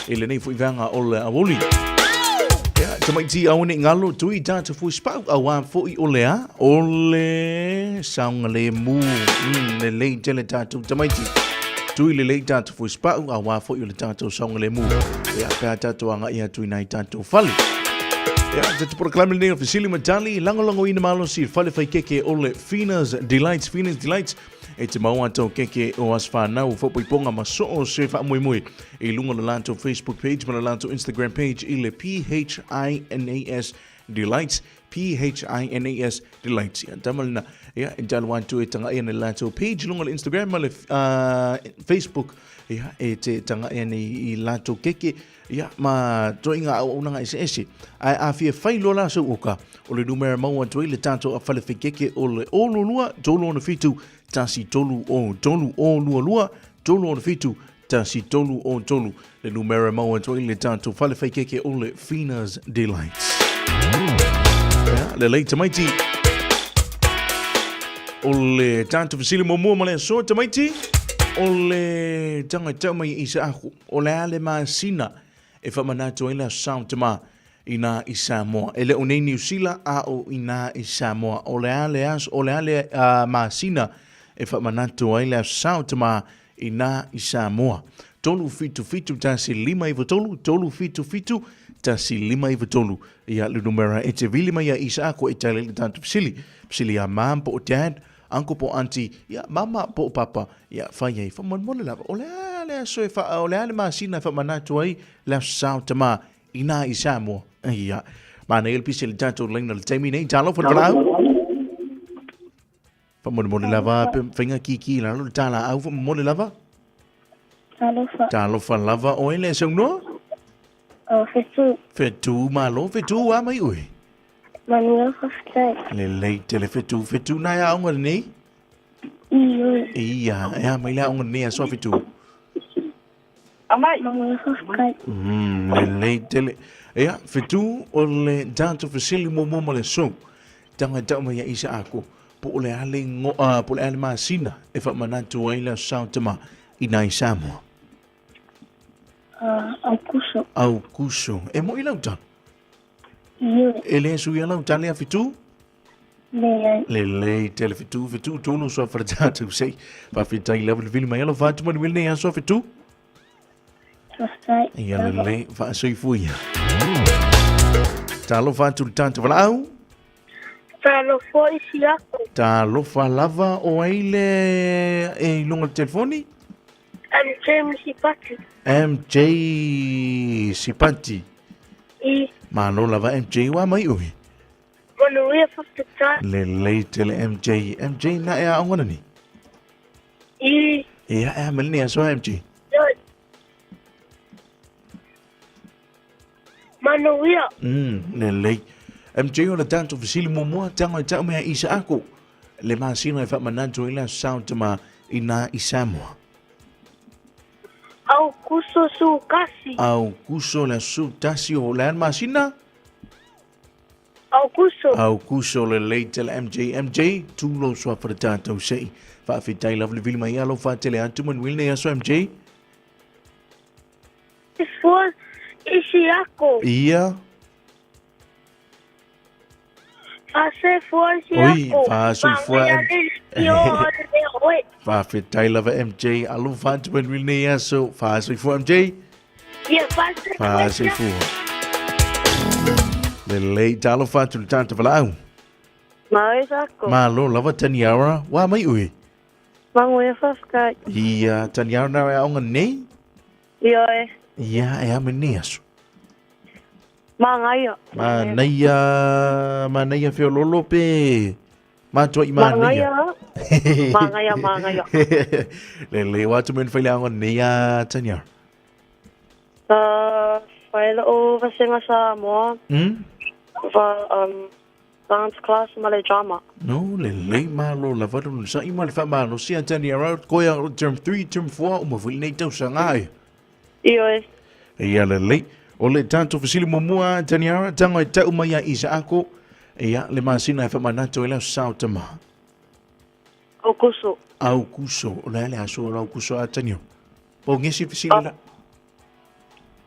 S1: ile nei fu vanga ole avoli Tamaiti aune ngalo tui tata fu spau awa fo I ole saunga le mu le lei tele tatu tamaiti tui le lei tata fu spau awa fo I ole tatu saunga le mu ya pe tatu anga ia tui nai tatu fali ya tatu proclaim le officially matali lango ina malo si fale fai keke ole Fina's Delights e te maua tau keke o asfa nau fo poiponga maso o se fa mui e lunga le lanto Facebook page ma le lanto Instagram page I le PHINAS Delights ya tamalna ya intal want to tanga ia le lanto page lunga le Instagram ma le Facebook ya e te tanga ia I lanto keke ya ma toinga au unanga ese ai afia fai lola so uka o le numero maua toi le tanto a fale keke o le olulua tolu ona fitu tasi tolu o lua tolu ona fitu tasi tolu o tolu le numero maua toi le tanto fale keke o le Fina's Delights le lei tamaiti o le tanto fasili mo male so tamaiti o le tanga tama isa aku o le ale masina e whamanato ila sound tama ina I Samoa. Ele unei New Zealand a o ina I Samoa. O le ale masina e whamanato ila sound tama ina I Samoa. Tolu fitu tasi lima iwa tolu fitu tasi lima iwa tolu. Ia le numera e te vilima ia isa ako e tale le tanto psili a mam po o dad, anko po auntie, ia mama po papa, ia whaiei, whamonmole lava, o le ale masina whamanato ai la sound tama ina I Samoa. Ia, mana il pisi le tanto lena le taimi nei talo for valau. Whamonmole lava, whainga ki la lo tala au whamonmole lava. Talo fa lava o ele se no?
S22: O
S1: fetu malo fetu wa mai ui.
S22: Manuel Hofstad.
S1: Le leite le fetu na ya onga nei. Ia, ya mai la onga nei so fetu.
S22: Amai Manuel Hofstad.
S1: Le leite le. Ya fetu o le tanto fasili mo le so. Tanga tama ya isa ako. Po le ale po le ale masina e fa manatu ai la sautama ina I Samoa. Au kuso. E mo I lautan? Ele su ia lautan le fitu? Le tele fitu tono so fardatu sei. Va fita I level vil mai lo fatu man wil ne so fitu? Ia le fa so fuia. Talo fatu tanto valau?
S22: Talo foi siako.
S1: Talo fa lava o aile e lunga telefoni? MJ Sipati. Malo lava MJ wa mai ui.
S22: Manuia Hofstad.
S1: Le leite le MJ na e aongona ni? Ia e melni so MJ.
S22: Manuia.
S1: Le lei. MJ o le tanto fasili mo tanga tau mea isa ako. Le masina e whamananto ila sound tama ina I Samoa.
S22: Au kuso su kasi.
S1: Au kuso la su tasi o le masina?
S22: Au
S1: kuso le leite le MJ tulo so for tanto sei. Fa fitai lovely vil mai alo fa tele atu man wil ne so MJ.
S22: For isiako.
S1: Ia.
S22: Fase for isiako.
S1: Fase for Fa fitai lava MJ alo fa atu man wil ne so fase for MJ.
S22: Ia
S1: fase for. Le leite alo fa tu tanto valau.
S22: Mai sako.
S1: Malo lava taniara wa mai ui.
S22: Manuia Hofstad.
S1: Ia taniara na aonga nei?
S5: Ia e.
S1: Ia e amene aso.
S5: Mangaia.
S1: Manaya feololo pe. Matua i manaya.
S5: Mangaia.
S1: Le watu men faile angon nea tanya.
S5: Faile o vasenga sa moa. Dance class male drama.
S1: No, le malo la vadu sa i male fa malo si tanya out koya term 3 term 4 uma fili nei tau sangai.
S5: Iyo e.
S1: Ia le. O le tanto fasili momua taniara tango e tau mai a isa ako ia le masina e whamanato e leo sao tama.
S5: Au kuso.
S1: Au kuso. O le aso au kuso a tanio. Po ngesi fasili la.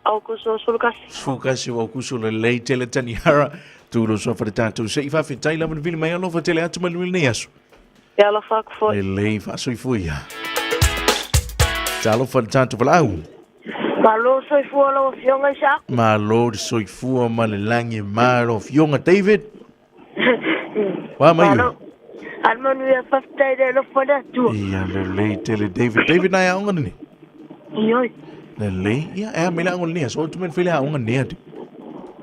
S5: Au kuso sulukasi.
S1: Sulukasi au kuso le lei tele taniara. Tulo so fa tanto se i fa fitai la vili mai alo fa tele atu malu ne aso.
S5: Ya la fa ko.
S1: Le lei fa so i fuia. Talo fa tanto fa au.
S5: Malo soifua lo fionga sa.
S1: Malo soifua malelangi maro fionga David. Wa mai.
S5: Almanu ya fafta de lo foda tu.
S1: Ia le tele David. David na ya ngani.
S5: Iyo.
S1: Le ia e mela ngol ni so tu men fele a ngani ati.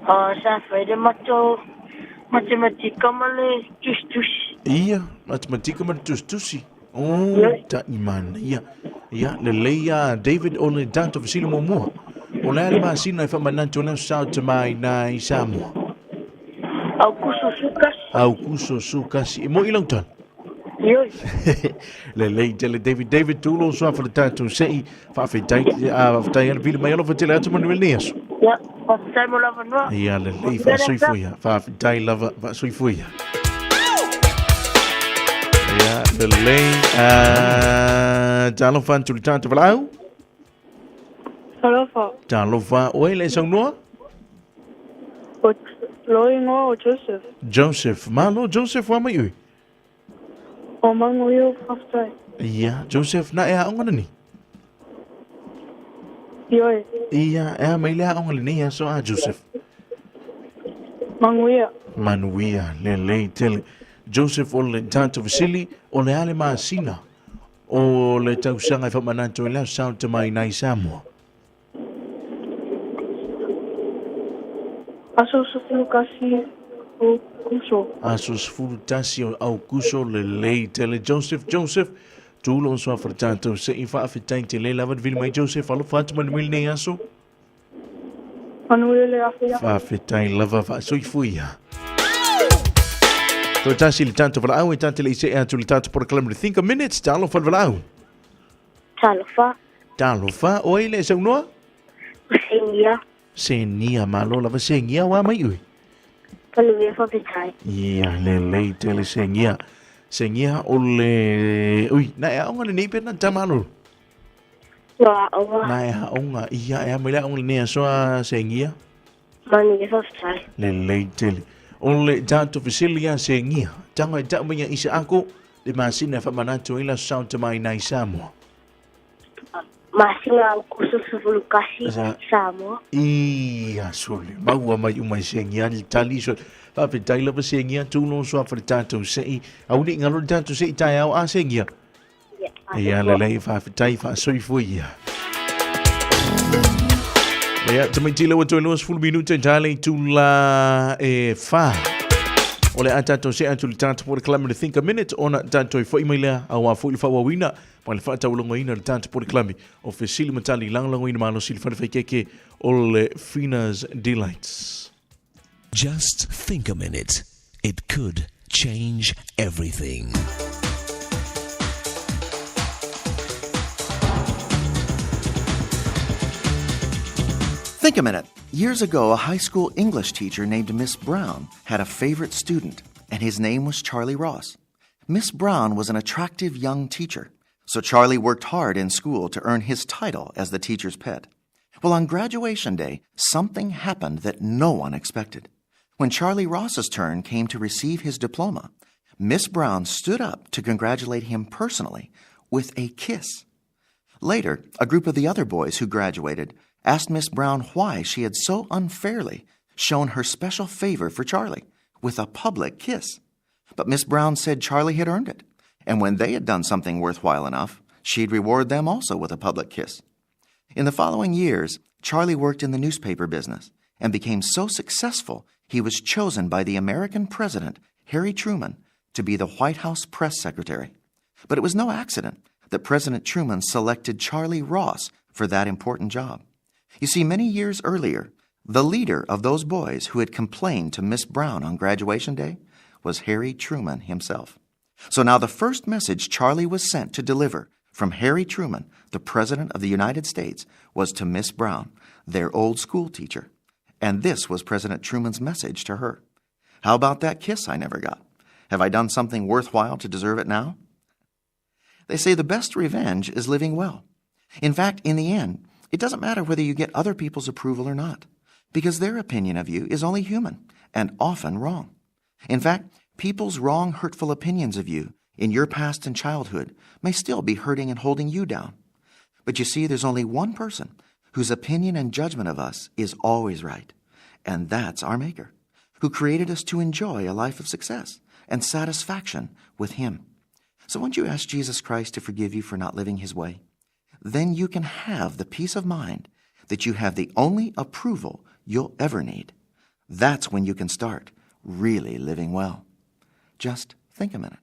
S5: Sa fede mato matematika male tus.
S1: Ia matematika male tus. Ta imana ia. Ia le David o le tanto fasili momua. O le ale masina e whamananto na sao te mai na i Samoa. Au kuso sukasi. E mo ilang tan?
S5: Ioi.
S1: Le tele David tulo so fa le tanto sei fa fetai ala vile mai alo fatele atu manuel neas.
S5: Ja, fa mo lava no.
S1: Ia le fa soi fuia. Fa fetai lava fa soi fuia. Ja, de talo fan tu tanto valau. Talo fa oi le sang no.
S5: Loingo Joseph.
S1: Joseph, malo Joseph wa mai ui.
S5: O mango yo faftai.
S1: Ja, Joseph na e ongana ni.
S5: Ioi.
S1: Ia, e mai le ongana ni so a Joseph. Manuia, le tele. Joseph o le tanto vasili o le ale masina o le tausanga i whamananto e leo sao te mai nai Samoa.
S5: Aso sufulu kasi o kuso.
S1: Aso sufulu tasi o au kuso le lei tele Joseph. Tulo so fa tanto se i fa fitain te le lava vil mai Joseph alo fatu manuel nei aso.
S5: Manuel afia.
S1: Fa fitain lava fa so i fuia. So tasi li tanto valau e tante le se e atu li tanto por kalamri think a minutes talo fa valau. Talo fa oi le sa unoa? Senia malo lava senia wa mai ui.
S5: Paluvia fa pitai.
S1: Ia le tele senia. Senia o le ui na e onga le nipe na tamalo. Na e onga ia e amela onga ne so senia.
S5: Mani fa pitai.
S1: Le tele. Ole tanto fisilia sengia. Tango e tau minha isa ako. Le masina fa manato ila sao te mai nai Samoa.
S5: Masina au kuso sufulu kasi Samoa.
S1: Ia sole. Maua mai umai sengia. Ni tali so. Fa fitai lava sengia. Tulo so fa tanto sei. Au ni ngalo tanto sei tai au a sengia. Ia lelei fa fitai fa soifuia. Ia, tamai tila wa toi loas fulu minuta tale tula e fa. O le atato se atu li tata po le klami le think a minute ona tato i fai mailea au a fui fa wawina ma le fata ulongo ina le tata po le klami o fe sili matali langlango ina malo sili fana keke o le Fina's Delights.
S6: Just think a minute. It could change everything.
S8: Think a minute. Years ago, a high school English teacher named Miss Brown had a favorite student, and his name was Charlie Ross. Miss Brown was an attractive young teacher, so Charlie worked hard in school to earn his title as the teacher's pet. Well, on graduation day, something happened that no one expected. When Charlie Ross's turn came to receive his diploma, Miss Brown stood up to congratulate him personally with a kiss. Later, a group of the other boys who graduated asked Miss Brown why she had so unfairly shown her special favor for Charlie with a public kiss. But Miss Brown said Charlie had earned it, and when they had done something worthwhile enough, she'd reward them also with a public kiss. In the following years, Charlie worked in the newspaper business and became so successful he was chosen by the American president, Harry Truman, to be the White House press secretary. But it was no accident that President Truman selected Charlie Ross for that important job. You see, many years earlier, the leader of those boys who had complained to Miss Brown on graduation day was Harry Truman himself. So now the first message Charlie was sent to deliver from Harry Truman, the President of the United States, was to Miss Brown, their old school teacher. And this was President Truman's message to her. How about that kiss I never got? Have I done something worthwhile to deserve it now? They say the best revenge is living well. In fact, in the end, it doesn't matter whether you get other people's approval or not, because their opinion of you is only human and often wrong. In fact, people's wrong, hurtful opinions of you in your past and childhood may still be hurting and holding you down. But you see, there's only one person whose opinion and judgment of us is always right, and that's our Maker, who created us to enjoy a life of success and satisfaction with Him. So once you ask Jesus Christ to forgive you for not living His way, then you can have the peace of mind that you have the only approval you'll ever need. That's when you can start really living well. Just think a minute.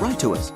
S8: Write to us.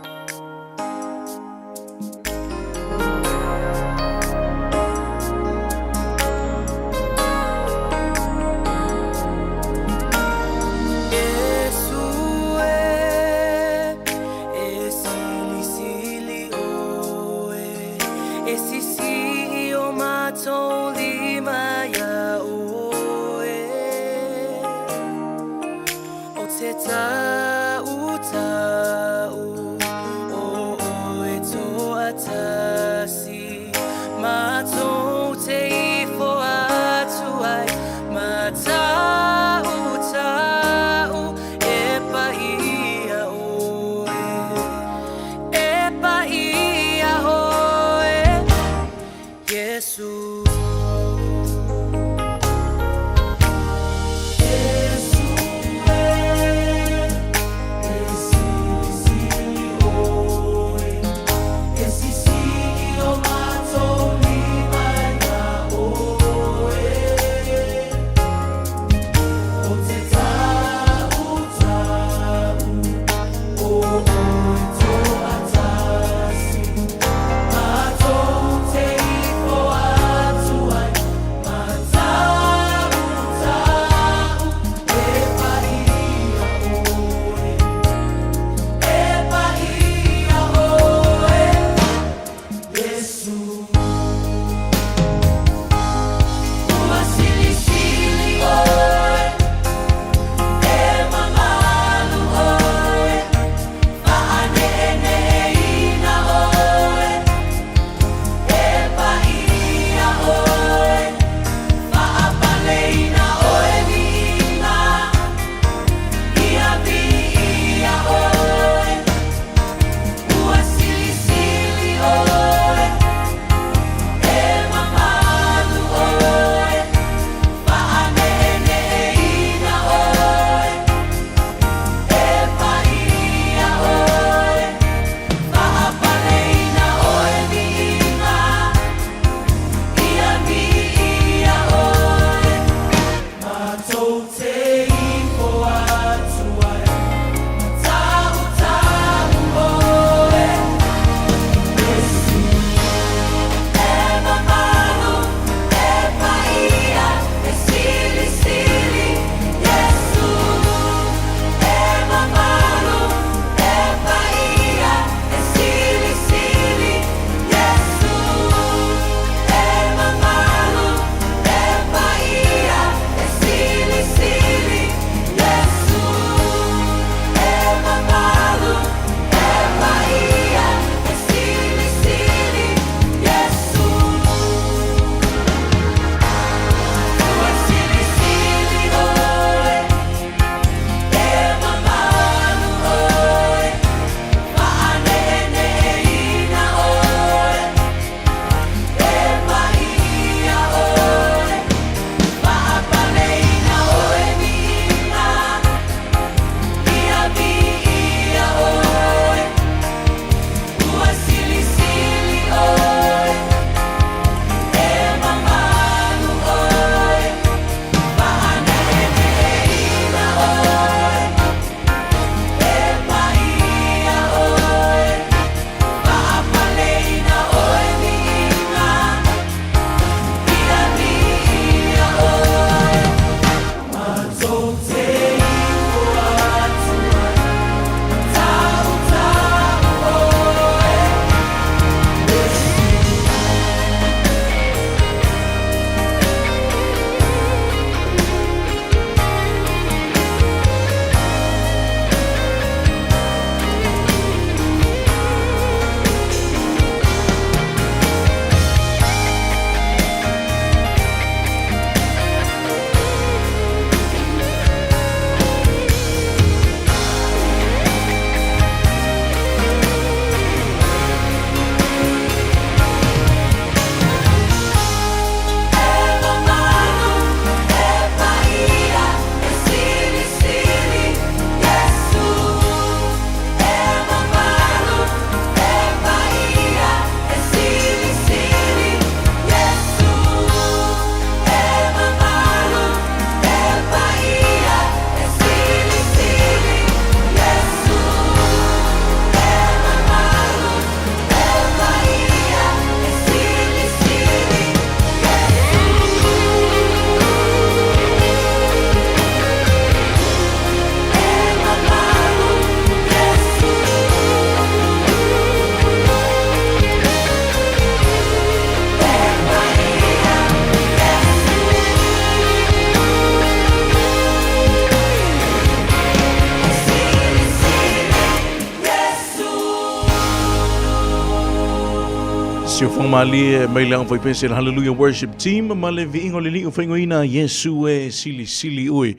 S1: Sio Mali, Mailang foi pensel Hallelujah Worship Team, Male Vingo Lili Fingoina, Yesue, Sili Ui,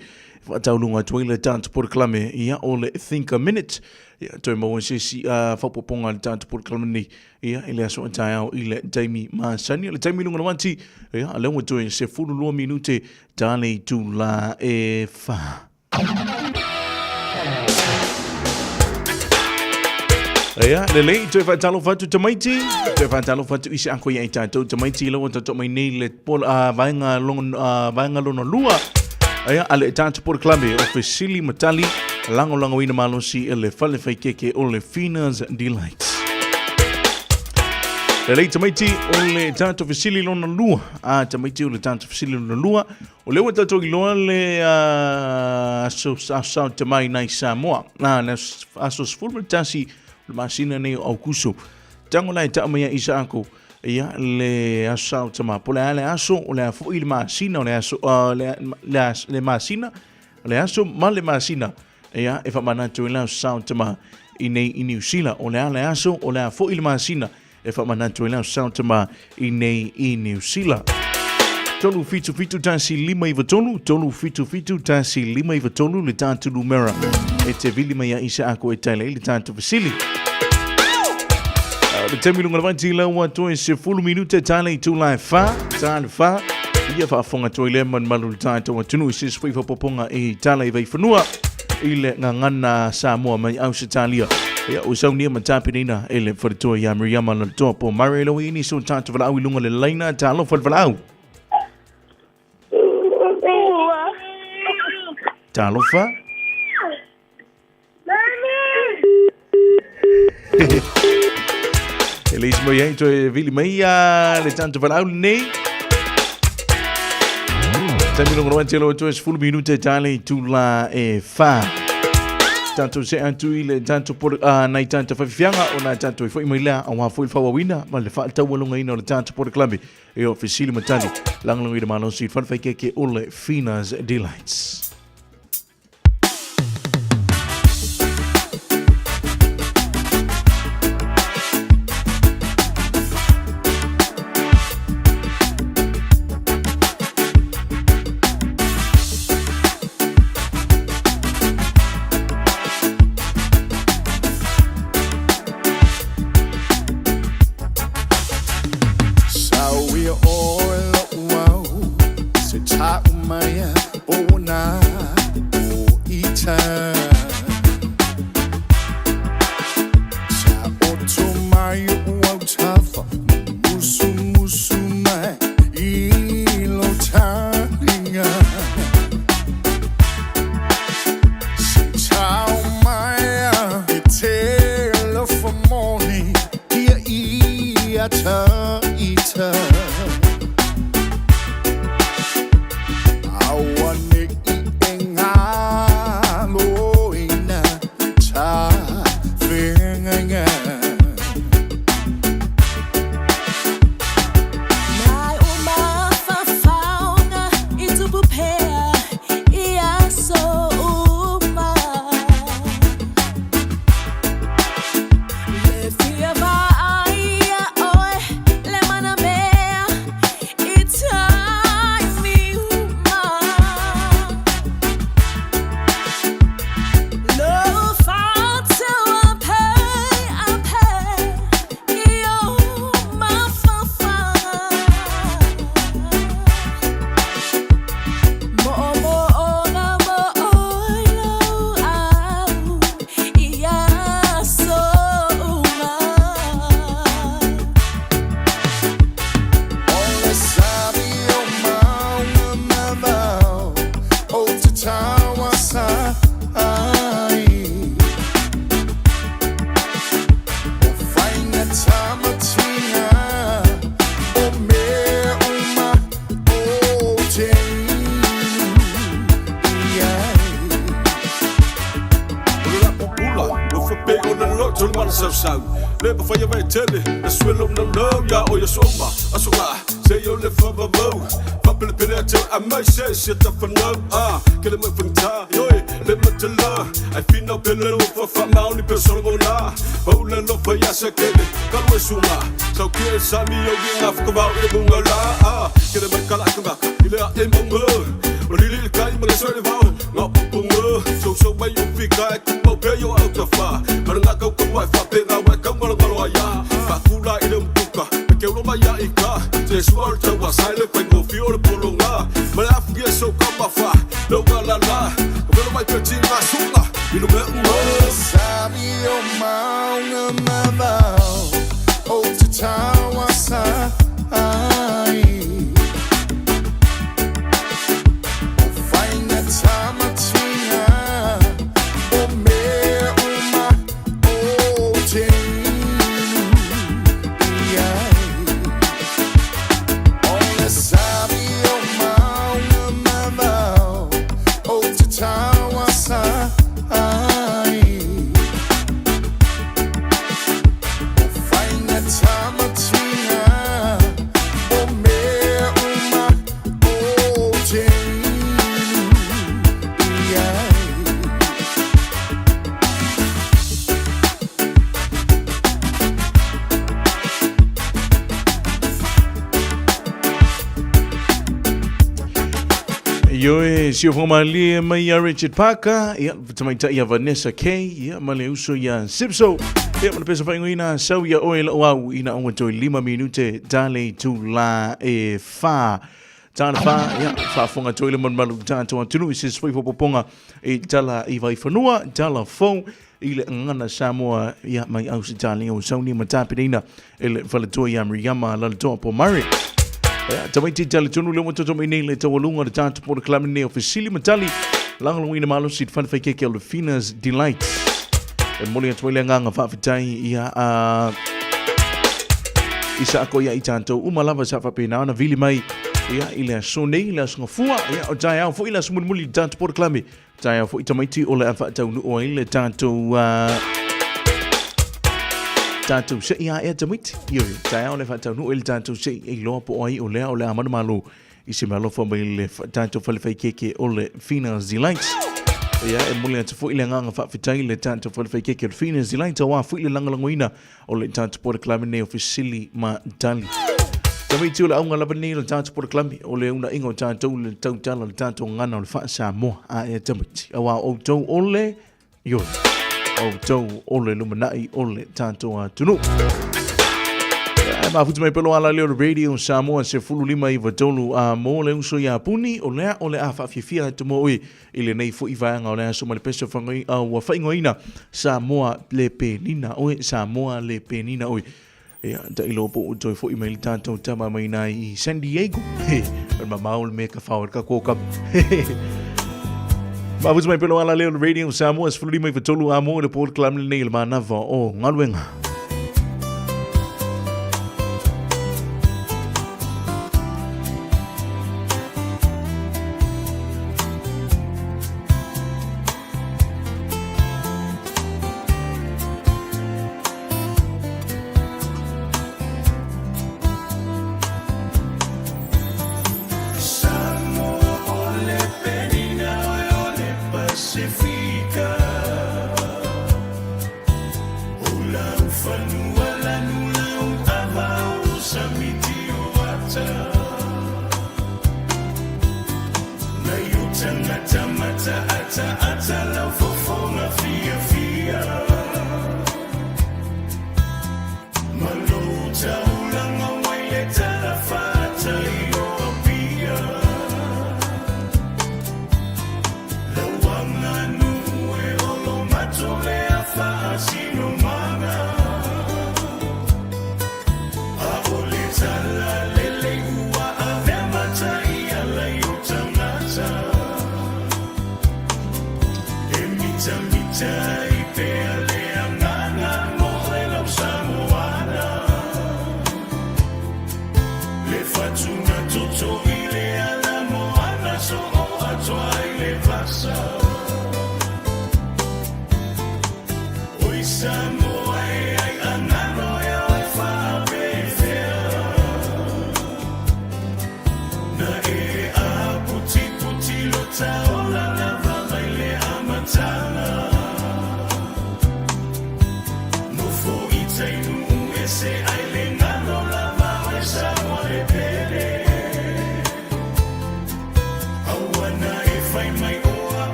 S1: Vataulunga Twila Tant por Clame, Ya Ole Think a Minute, Toi Mo Sisi, Fapoponga Tant por Clamini, Ya Elias Ontao, Ile Daimi Masani, Le Daimi Lungawanti, Ya Along with Se Fulu Minute, Dale to la Fa. Ya, lele tu fatalo fatu tamaiti, tu fatalo fatu isi ako ya itato tamaiti lo to mai nile pol vainga lono lua. Ya, ale itato por clambe officially matali lango wina malosi ele fale keke ole Fina's Delights. Lele tamaiti ole itato officially lono lua. Tamaiti ole itato officially lono lua. Ole wata to le so tamai nai Samoa. Na aso full matasi masina ne au kuso tango lai ta mai isa ako ya le asau tama pola le aso le fo il masina le aso le masina le aso male masina ya e fa mana to la sound tama ine New Zealand le aso le fo il masina e fa mana to la sound tama ine New Zealand tolu fitu tansi lima ivatolu tolu fitu tansi lima ivatolu le tantu numera e te vili mai isa ako e tele le tantu fasili. Le temi lunga levanti la watu se full minute tale tu la fa ia fa fonga to ile man malu tanto watu sis foi fa poponga e tale vai fanua ile ngana Samoa mai au Italia ya usaunia matapinina ele for ya Miriam na topo marelo ini so tanto vala au lunga le laina talo for vala au talo fa Elise Moyen to Vili Meia le tanto van Aulne. Termino con Angelo to es full minute tale tu la fa. Tanto se antu ile tanto por na tanto fa fianga ona tanto foi moila on foi fa wina ma le falta wolonga ino le tanto por club e officially matani lang de malon si fa ke ole Fina's Delights.
S9: Shit up for no, get him up from time, yo, let me tala ai fina pele lo fa fa mauni pe solo bona paula lo fa ya se kele kalwe suma so ke sami yo gi af ko ba e bunga la ke de kala ka ile a e bunga Lili kai mo so le vao no bunga so ba yo pika ku mo pe yo out of fa pero na ko wa fa pe na wa ka mo lo ya fa kula ile mpuka ke lo ma ya ika se suar ta wa sai le pa go fiore polonga ma la fie so ka ma fa no la la pero mai pe tin na sunga ilo me
S17: sabi o maunga mavao o te tawa sa ai o fainga tamatina o me uma o te o sabi o maunga mavao o te tawa sa
S1: Yo sio formalia mai Richard Parker ya tamaita ya Vanessa Kay ya male uso ya Sipso ya mana pesa faingo ina sau ya oil wow ina onto 5 minute dale tu la fa tana fa ya fa fonga toile mon malu tanto tunu sis foi poponga e tala i vai fanua tala phone ile ngana Samoa ya mai au sitali o sauni matapina ele falato ya Mriyama la topo mari Tamai titali tunu le moto tomo inele tawalunga de tanto por clamine officially matali langalong ina malo sit fan fake ke le Finas Delight e moli atwele nganga fa fitai ya isa ko ya itanto umalava sa fa pena na vili mai ya ile sone ile ngafua ya jaya fo ile sumuli tanto por clame jaya fo itamai ti ole fa tau o ile tanto tanto se ia e tamit yo taia ole fa tau el tanto se e lo po ai ole amana malo i se malo fo le tanto fa le fai keke ole Finas Delight ya e muli atu fo ile nganga fa fitai le tanto fa le fai keke Finas Delight wa fo ile langalangoina ole tanto por clamine officially ma dali tamit ole aunga labani le tanto por clami ole una ingo tanto le tau tala le tanto ngana le fa Samoa a e tamit wa o tau ole yo o tau ole lumanai ole tanto tunu. Mafutu mai pelo ala leo radio Samoa se fulu lima i vatolu mo le uso ya puni ole a fafifia tumo oi ile nei fo ivanga ole so male peso fangoi wa faingoina Samoa le penina oi Samoa le penina oi ya da ilo po toi fo email tanto tama mai nai San Diego ma maul me ka faur ka koka Mafutu mai pelo ala leo radio Samoa se fulu lima i vatolu mo le por clam le nei mana va o ngalwenga
S17: Time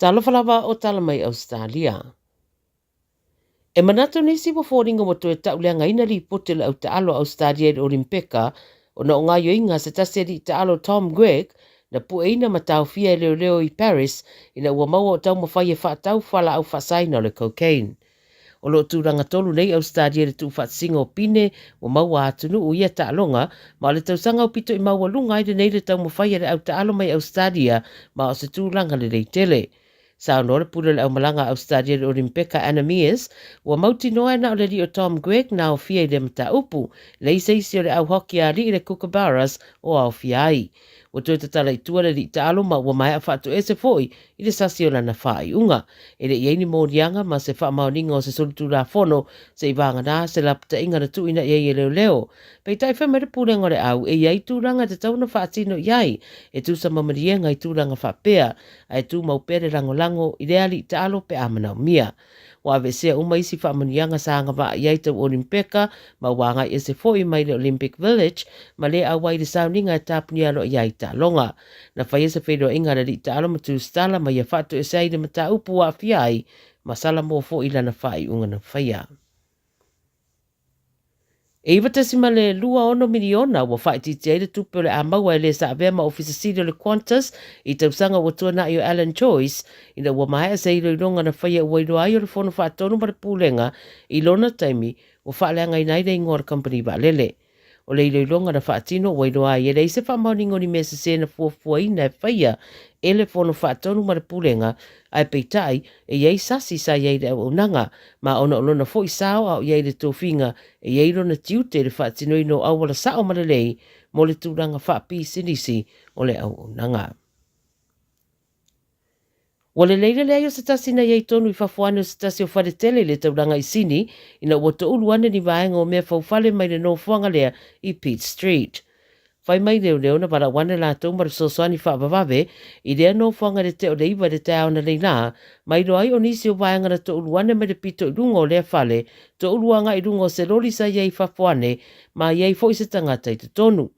S18: Talawhalawa o tala mai Australia. E manatu nisi wa fōringa mo tue tauleanga ina li pote le au taalo Australia e Olimpeka o na o ngā yoinga se taseri taalo Tom Gregg na pueina matau fia leo leo I Paris ina ua maua o tau mawhai e whaatau whala au whasaina le cocaine. O lo tūranga tolu nei Australia le tū whaatsinga o pine o maua atunu o ia taalonga ma le tausanga o pito I maua lunga I nei le tau mawhai le au taalo mai Australia ma o se tūranga le leitele. Sa nore pura le au malanga Australia le Olimpeka Anna Mears, ua mauti noa na o le li o Tom Gregg na o fia I le mata upu, le isa isi o le au hoki a li I le Kookaburras o au fia ai. O tue tatala I tua le li taalo ma ua mai a whaatu e se foi I le sasi o lana whai unga. E le iei ni mōrianga ma se wha maoninga o se solitu la fono se I vanga nā se lapta inga na tuina iei e leo leo. Pei tai whamere pūrenga le au e iei tūranga te tauna whaatino iai e tu sa mamarienga I tūranga whapea a e tu maupere lango I le ali taalo pe amana o mia. Wa vesea umaisi whamanianga sa anga wa iei tau Olimpeka ma wanga e se foi mai le Olympic Village ma le awai le sauninga e tapuni alo iei talonga. Na whai esa whedo inga le li taalo ma tu stala ma ia whatu e seide ma ta upu wa fiai ma sala mo fo ila na whai unga na whaia. E iwa tasima le 2 miliona wa whai titi eide tupu le a maua le sa avea ma ofisa sido le Qantas I tausanga wa tuana I o Alan Joyce ina wa maha se ilo ilonga na whaia ua ilo ai o le fono whaatonu ma le pūlenga I lona taimi wa whaaleanga I naide ingoa company wa lele. O le ilo ilonga na whaatino ua ilo ai e le se whamauningo ni mesa se na fuafua ina e whaia e le fono whaatonu ma le pūlenga ai peitai e iei sasi sa iei le au unanga ma ona olona fo I sao au iei le tōwhinga e iei rona tiute le whaatino ino au wala sao ma le lei mo le tūranga whaapi sinisi o le au unanga. Wa le leila lea yo se tasi na iei tonu I whafuane o se tasi o whare tele le tauranga I sini ina ua to uluane ni vaenga o mea whauwhale mai le no fuanga lea I Pitt Street. Whai mai leo leo na wala wane la tau mara sosoani whaavavave I lea no fuanga le te o leiva le te aona leina mai lo ai o nisi o vaenga na to uluane mai le pito I rungo lea whale to uluanga I rungo se lori sa iei whafuane ma iei fo I se tangata I te tonu.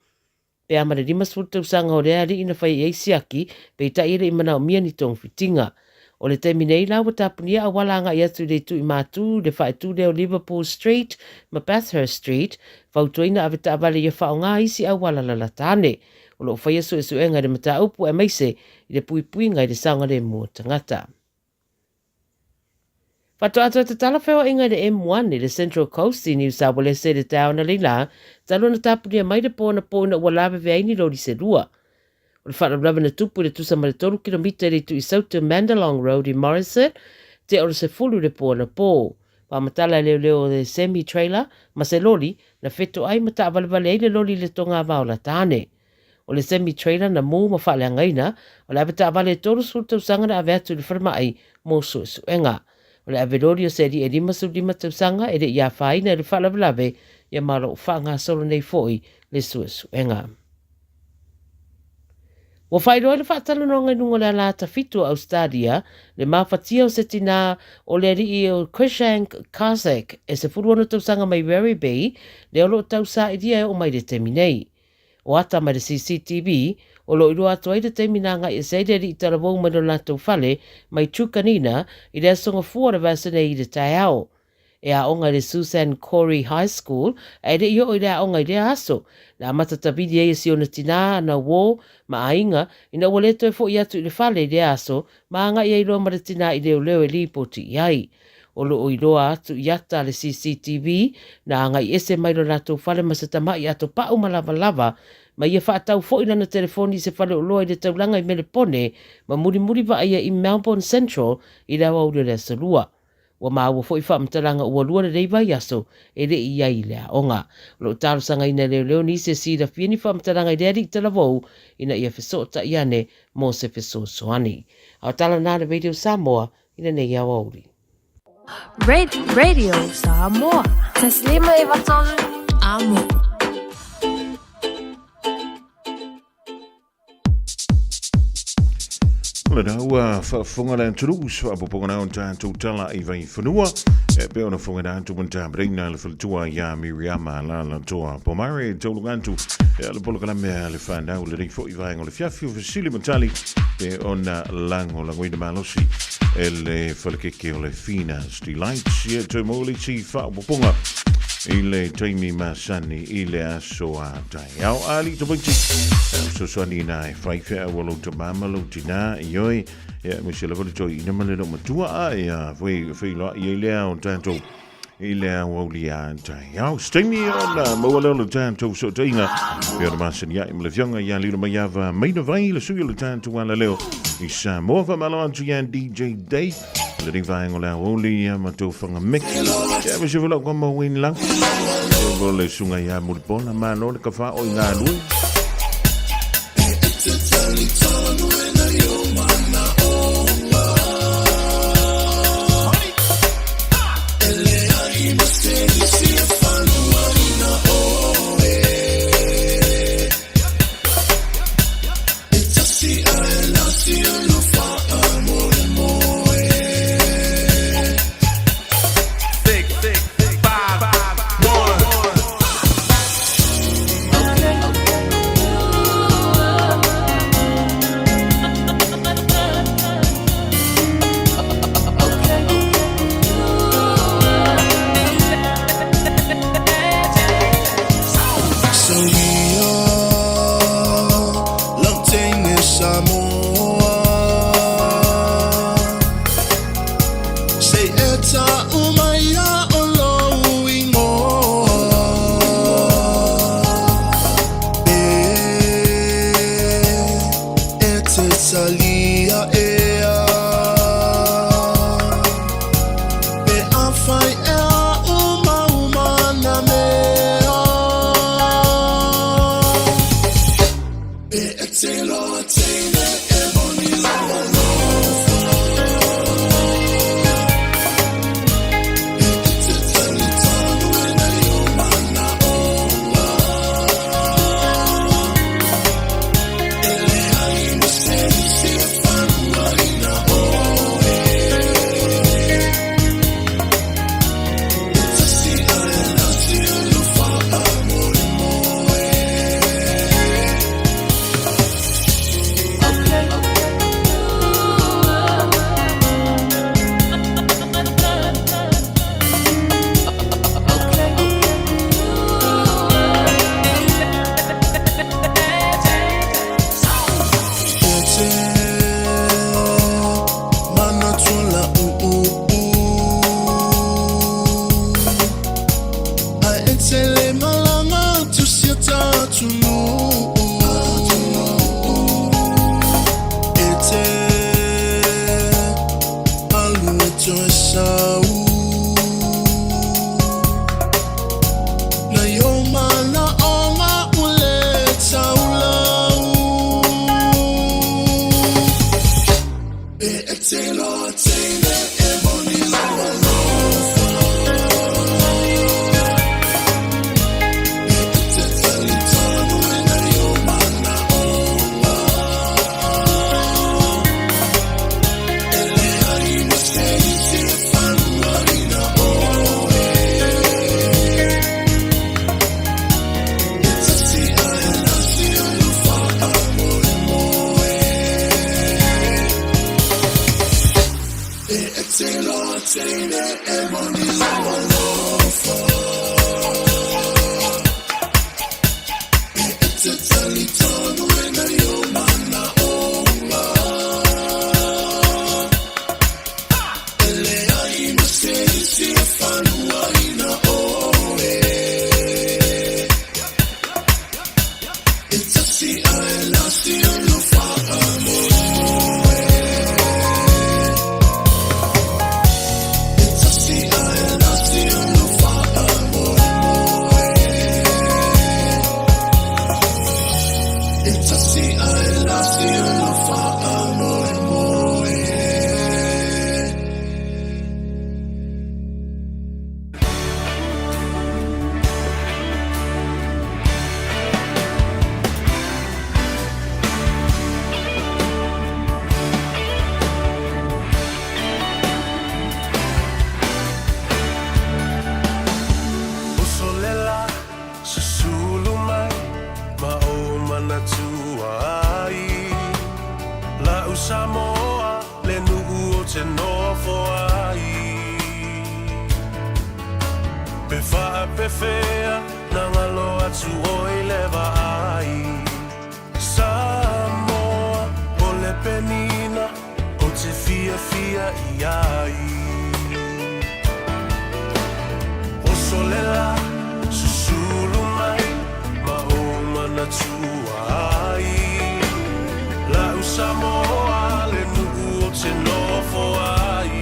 S18: Pe amare lima sfuta usanga o lea li ina whai iei siaki pe ta ire I mana o mia ni tong fitinga. O le temi nei la wa tapunia a walanga I atu le tu I mātu le whae tu leo Liverpool Street ma Bathurst Street whautuina ave ta avale ia whao ngā isi a walala la tāne. O lo whaia su e su enga le mata upu e meise I le pui pui ngai le saunga le mua tangata. Whato ato te tala whewa inga le M1 le Central Coast I New South Wales le taona le la talo na tapunia mai le pōna pōna ua lawe veaini lori se lua. O le whaarablawa na tupu le tusa ma le 3 kilomita le tu I Sauta Mandalong Road I Morrison, te o le se fulu le pōna pō. Pamatala leo leo le semi-trailer, ma se loli, na wheto ai mata avalevale ai le loli le tonga vau la tāne. O le semi-trailer na mū ma whaale angaina, o le aveta avale toro sulta usanga na ave atu le wharma ai mō suenga. O le ave lori o se li e lima su lima tausanga e le ia whaina e le whaalavelave, ia maro o whaanga solo nei foi le suenga. Wa whairoa le whaatalo no ngai nungo le alata fitu Australia, le mawhatia o se tina o le rii o Krishank Kazak e se furuana tausanga mai Werry Bay, le olo tausa I dia o mai le teminei. O ata mai le CCTV, o lo iroa atoa I le teminanga I seide rii taravou mai no lato whale mai Trukanina I le asonga fuara vasane I le tai ao. E a onga le Susan Corey High School, e le io I le a onga I le aso, na matatavidi e si ona tina na wo ma ainga, ina waleto e fo I atu I le whale I le aso, ma anga I airoa mara tina I leo leo e li poti iai. O lo iroa atu I ata le CCTV, na anga I ese mairo lato whale masatama I ato pau malava lava, ma ia whaatau fo ina na telefoni se whale o loa I le taulanga I Melepone, ma muri va ia I Melbourne Central I le awa ule le salua. Wa maua fo I whaamtalanga ua lua le reiva yaso e le ia I le aonga. Lo taro sanga ina leo leo ni se sida fieni whaamtalanga I le adik talavou ina ia whesota iane mo se wheso soani. Au tala nā le Radio Samoa ina nei awa uri.
S7: Radio Samoa. Taslima I watolu amo.
S4: Le daua whafunga le anturus whapoponga na onta tūtala I vai whanua. E peo na whunga na antu manta breina le whalitua ia Miriama la toa pomare taulungantu. E le polokana mea le whanau le reifo I vai ngole fiafi o Vasili Matali. Pe ona lango langoina malosi. E le whalakeke o le Finas Delights. Ia te moli si whapoponga. I le taimi masani I le aso a tai au ali to pointi so soni na whaiwhea walo te mamalo tina I oi mwisi la wale toi ina male no matua a ia whailoa I lea o tanto I lea wali a tai au staimi o na mawale o tanto so tainga pia na masani ia imle fionga ia lilo maiava maina vai le suyo le tanto wala leo I Samoa whamalo antu ia DJ Day le ring vai ngola oli ia matou whanga mek ia me se wala kwa mawin lang le sunga ia mulpona mano le kafa o ngā lui
S17: wha pe fea na ngalo atu o I lewa ai Samoa o le penina o te fia fia I ai O solela susulu mai ma o mana tua ai La u Samoa le nuku o te nofo ai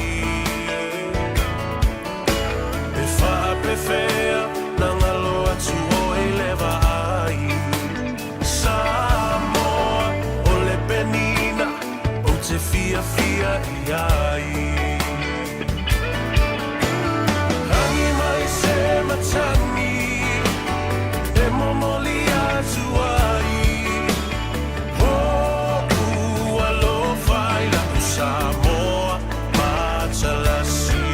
S17: E wha pe fea na ngalo atu o I lewa ai Samoa o le penina o te fia fia I ai Hangi mai se matangi e momoli atu ai Hoku alofa I la u Samoa matalasi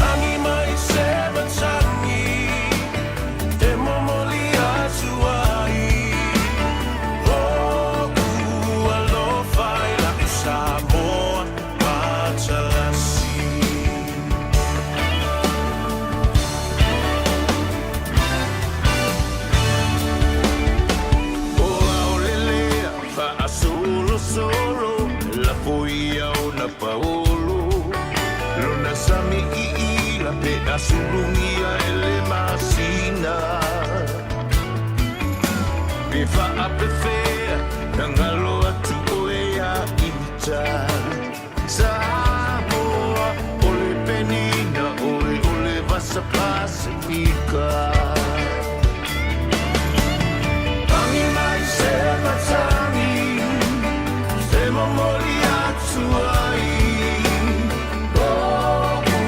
S17: Hangi mai se matangi e momoli atu ai Hoku alofa I la u Samoa matalasi Solo la poia ona paolo lona sami I la pe asulungia ele masina pe fa pe fea ngalo atu oea ita Samoa ole penina ole vasa pacifica Ami mai se matami Momoli atu ai Hoku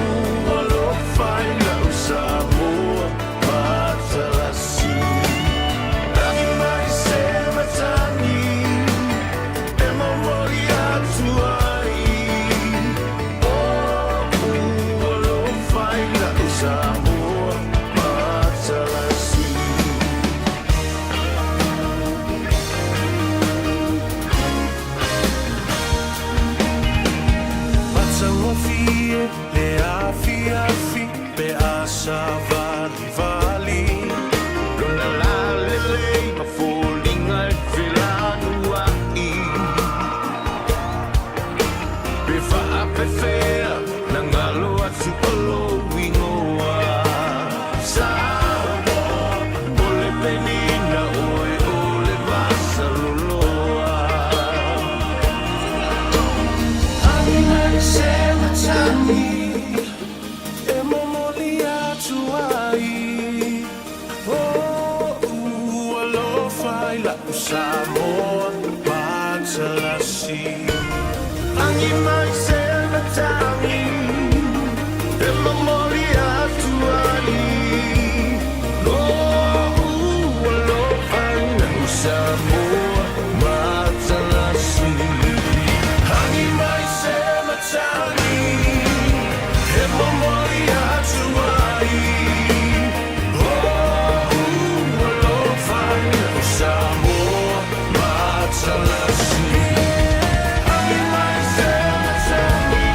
S17: alofa I la u Samoa matalasi Rangi mai se matani E momoli atu ai Hoku alofa I la u Samoa matalasi Fie, le afi afi, pe asa vali vali Lona la lele, ma folinga e whelanu ai Pe wha pe fea, na ngalo atu olo wingoa Samoa, ole penina oe ole vasa loloa Ami mai se matani e momoli atu ai alofa I la u Samoa matalasi Angi mai se matani e momoli atu ai alofa I la u Samoa matalasi Angi mai se matani e momoli atu ai alofa I la u Samoa matalasi Angi mai se matani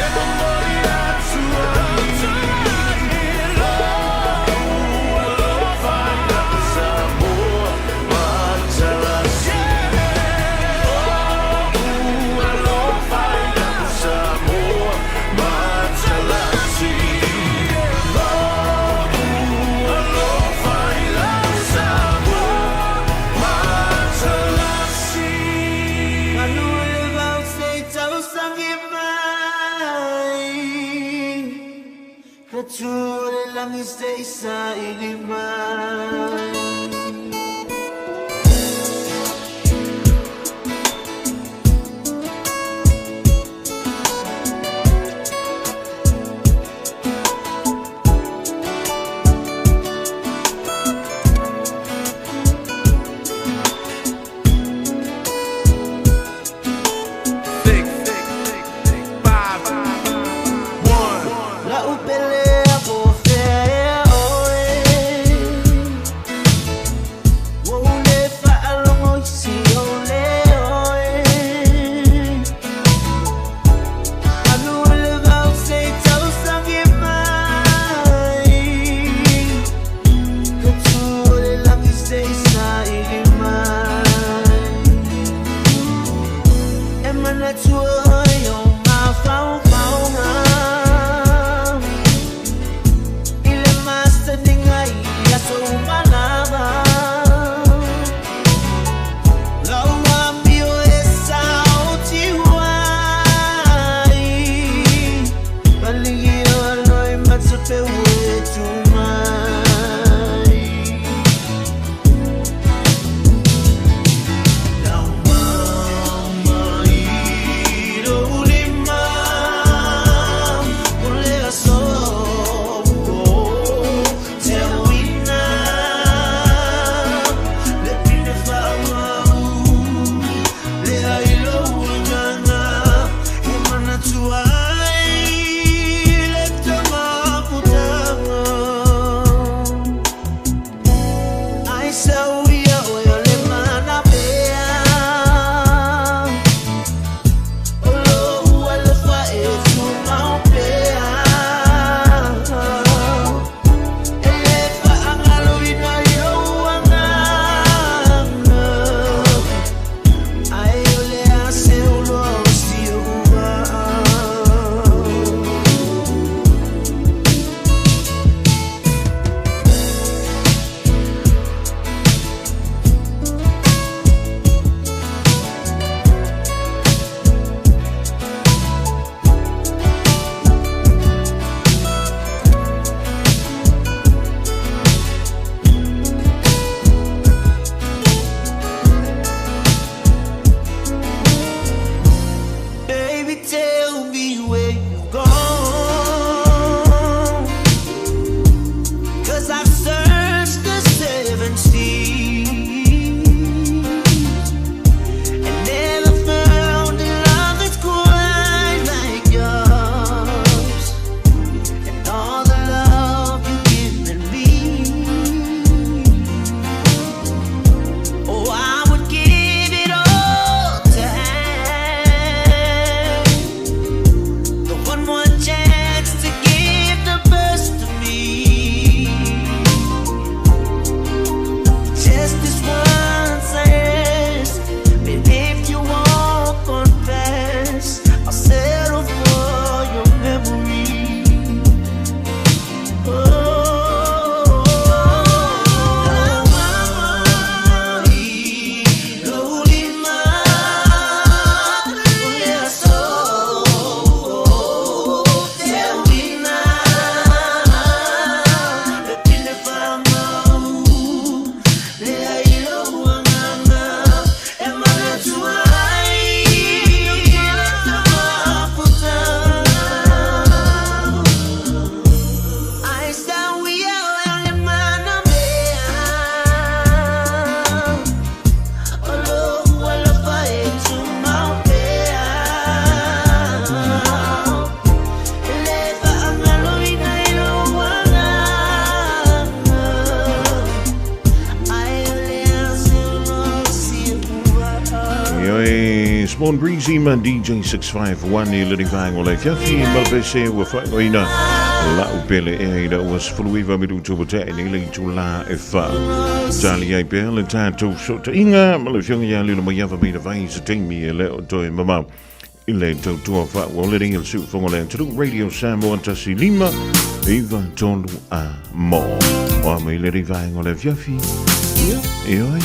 S17: e momoli atu ai alofa I la u Samoa matalasi alofa I la u Samoa matalasi alofa I la u Samoa matalasi Anu e vau sei tau sangi mai Kature langi sei sa ili mai La upele a po fea oe
S4: Small Breezy man DJ 651 i le rifang o le fiafi malpese wa whaikoina la upele e aida was fuluiva midu tubata e nile tu la e fa tali ai pe le tatou so ta inga ma le fionga ya lilo ma yafa mi vai se temi e le o toi mama i le tautua fa wa le ringa le su fonga le tu Radio Samoa tasi lima iva tolu a mo wa me le rifang o le fiafi e oi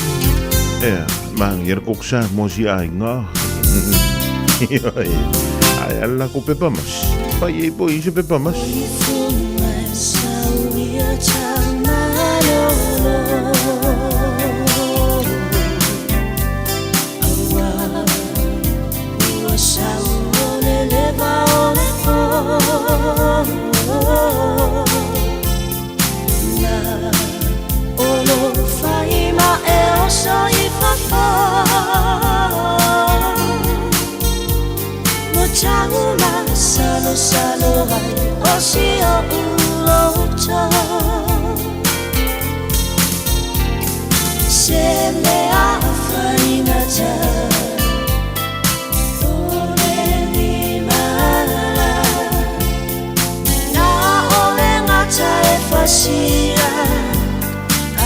S4: man yer koksa mosi ai nga ai alla ko pepa mas pai e poi se pepa mas
S7: Salo salo hai osio ulocha se me afarina cha ole ni mala na ole ngacha e fasia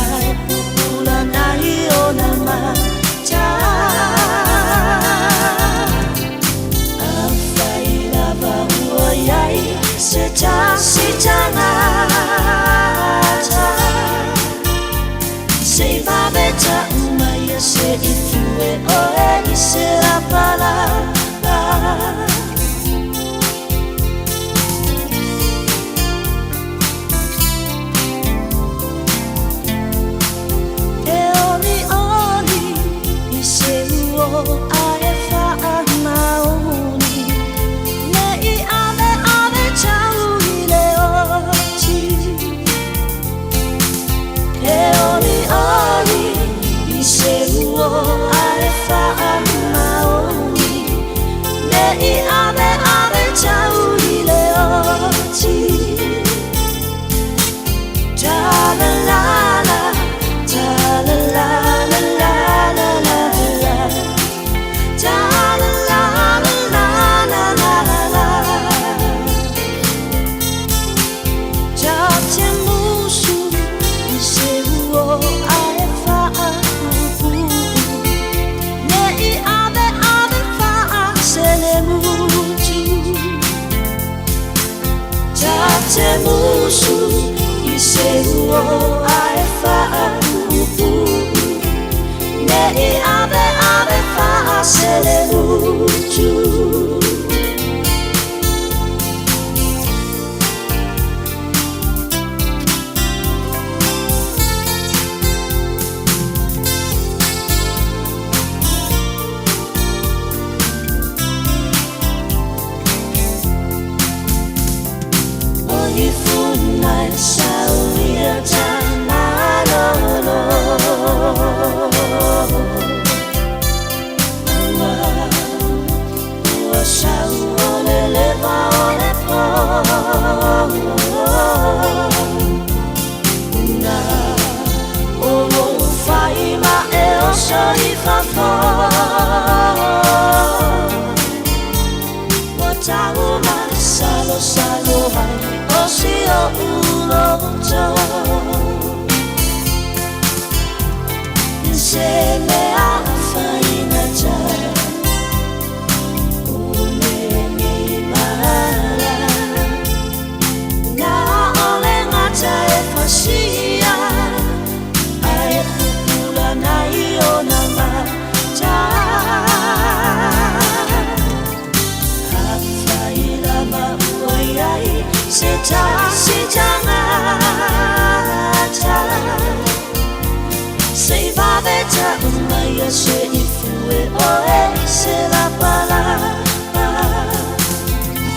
S7: ai pula na iona ma cha Sejak si janata Se babeta umaya se ifue oe ise la palabra Sehuo ai whaapupu Nei ave whaasele utu Salo salo hai osio uloto Se me afaina ja Ule ni mala Na ole ngata e fasia Ai kukula na iona mata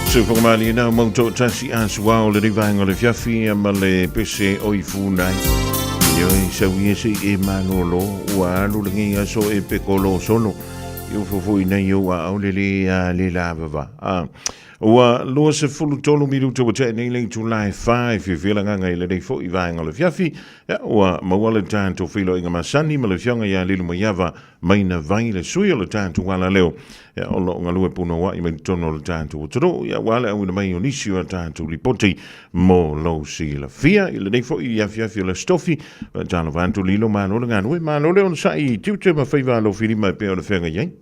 S4: Se whakamali nā mauto tasi asua o le rivaenga le fiafi ma le pese o I funai. Ioi sa wia se e manolo ua alu le ngia so e pekolo sono. Iu fufu ina iu a au le lava va. Ua loa se fulu tolu minuto wa te nei July 5 fila nganga I le dei fo I vaenga le fiafi. Ua mawale tanto filo inga masani ma le fianga ia lilu mayava maina vai le sui o le tanto wala leo. O lo ngalue puno wa I mai tono le tanto utoro. Ia wale au ina mai onisi o tanto lipoti mo lo si la fia. I le dei fo I fiafi le stofi. Tano vanto lilo mano le nganue. Mano leo sa I tiute ma faiva lo fili mai peo le fianga iai.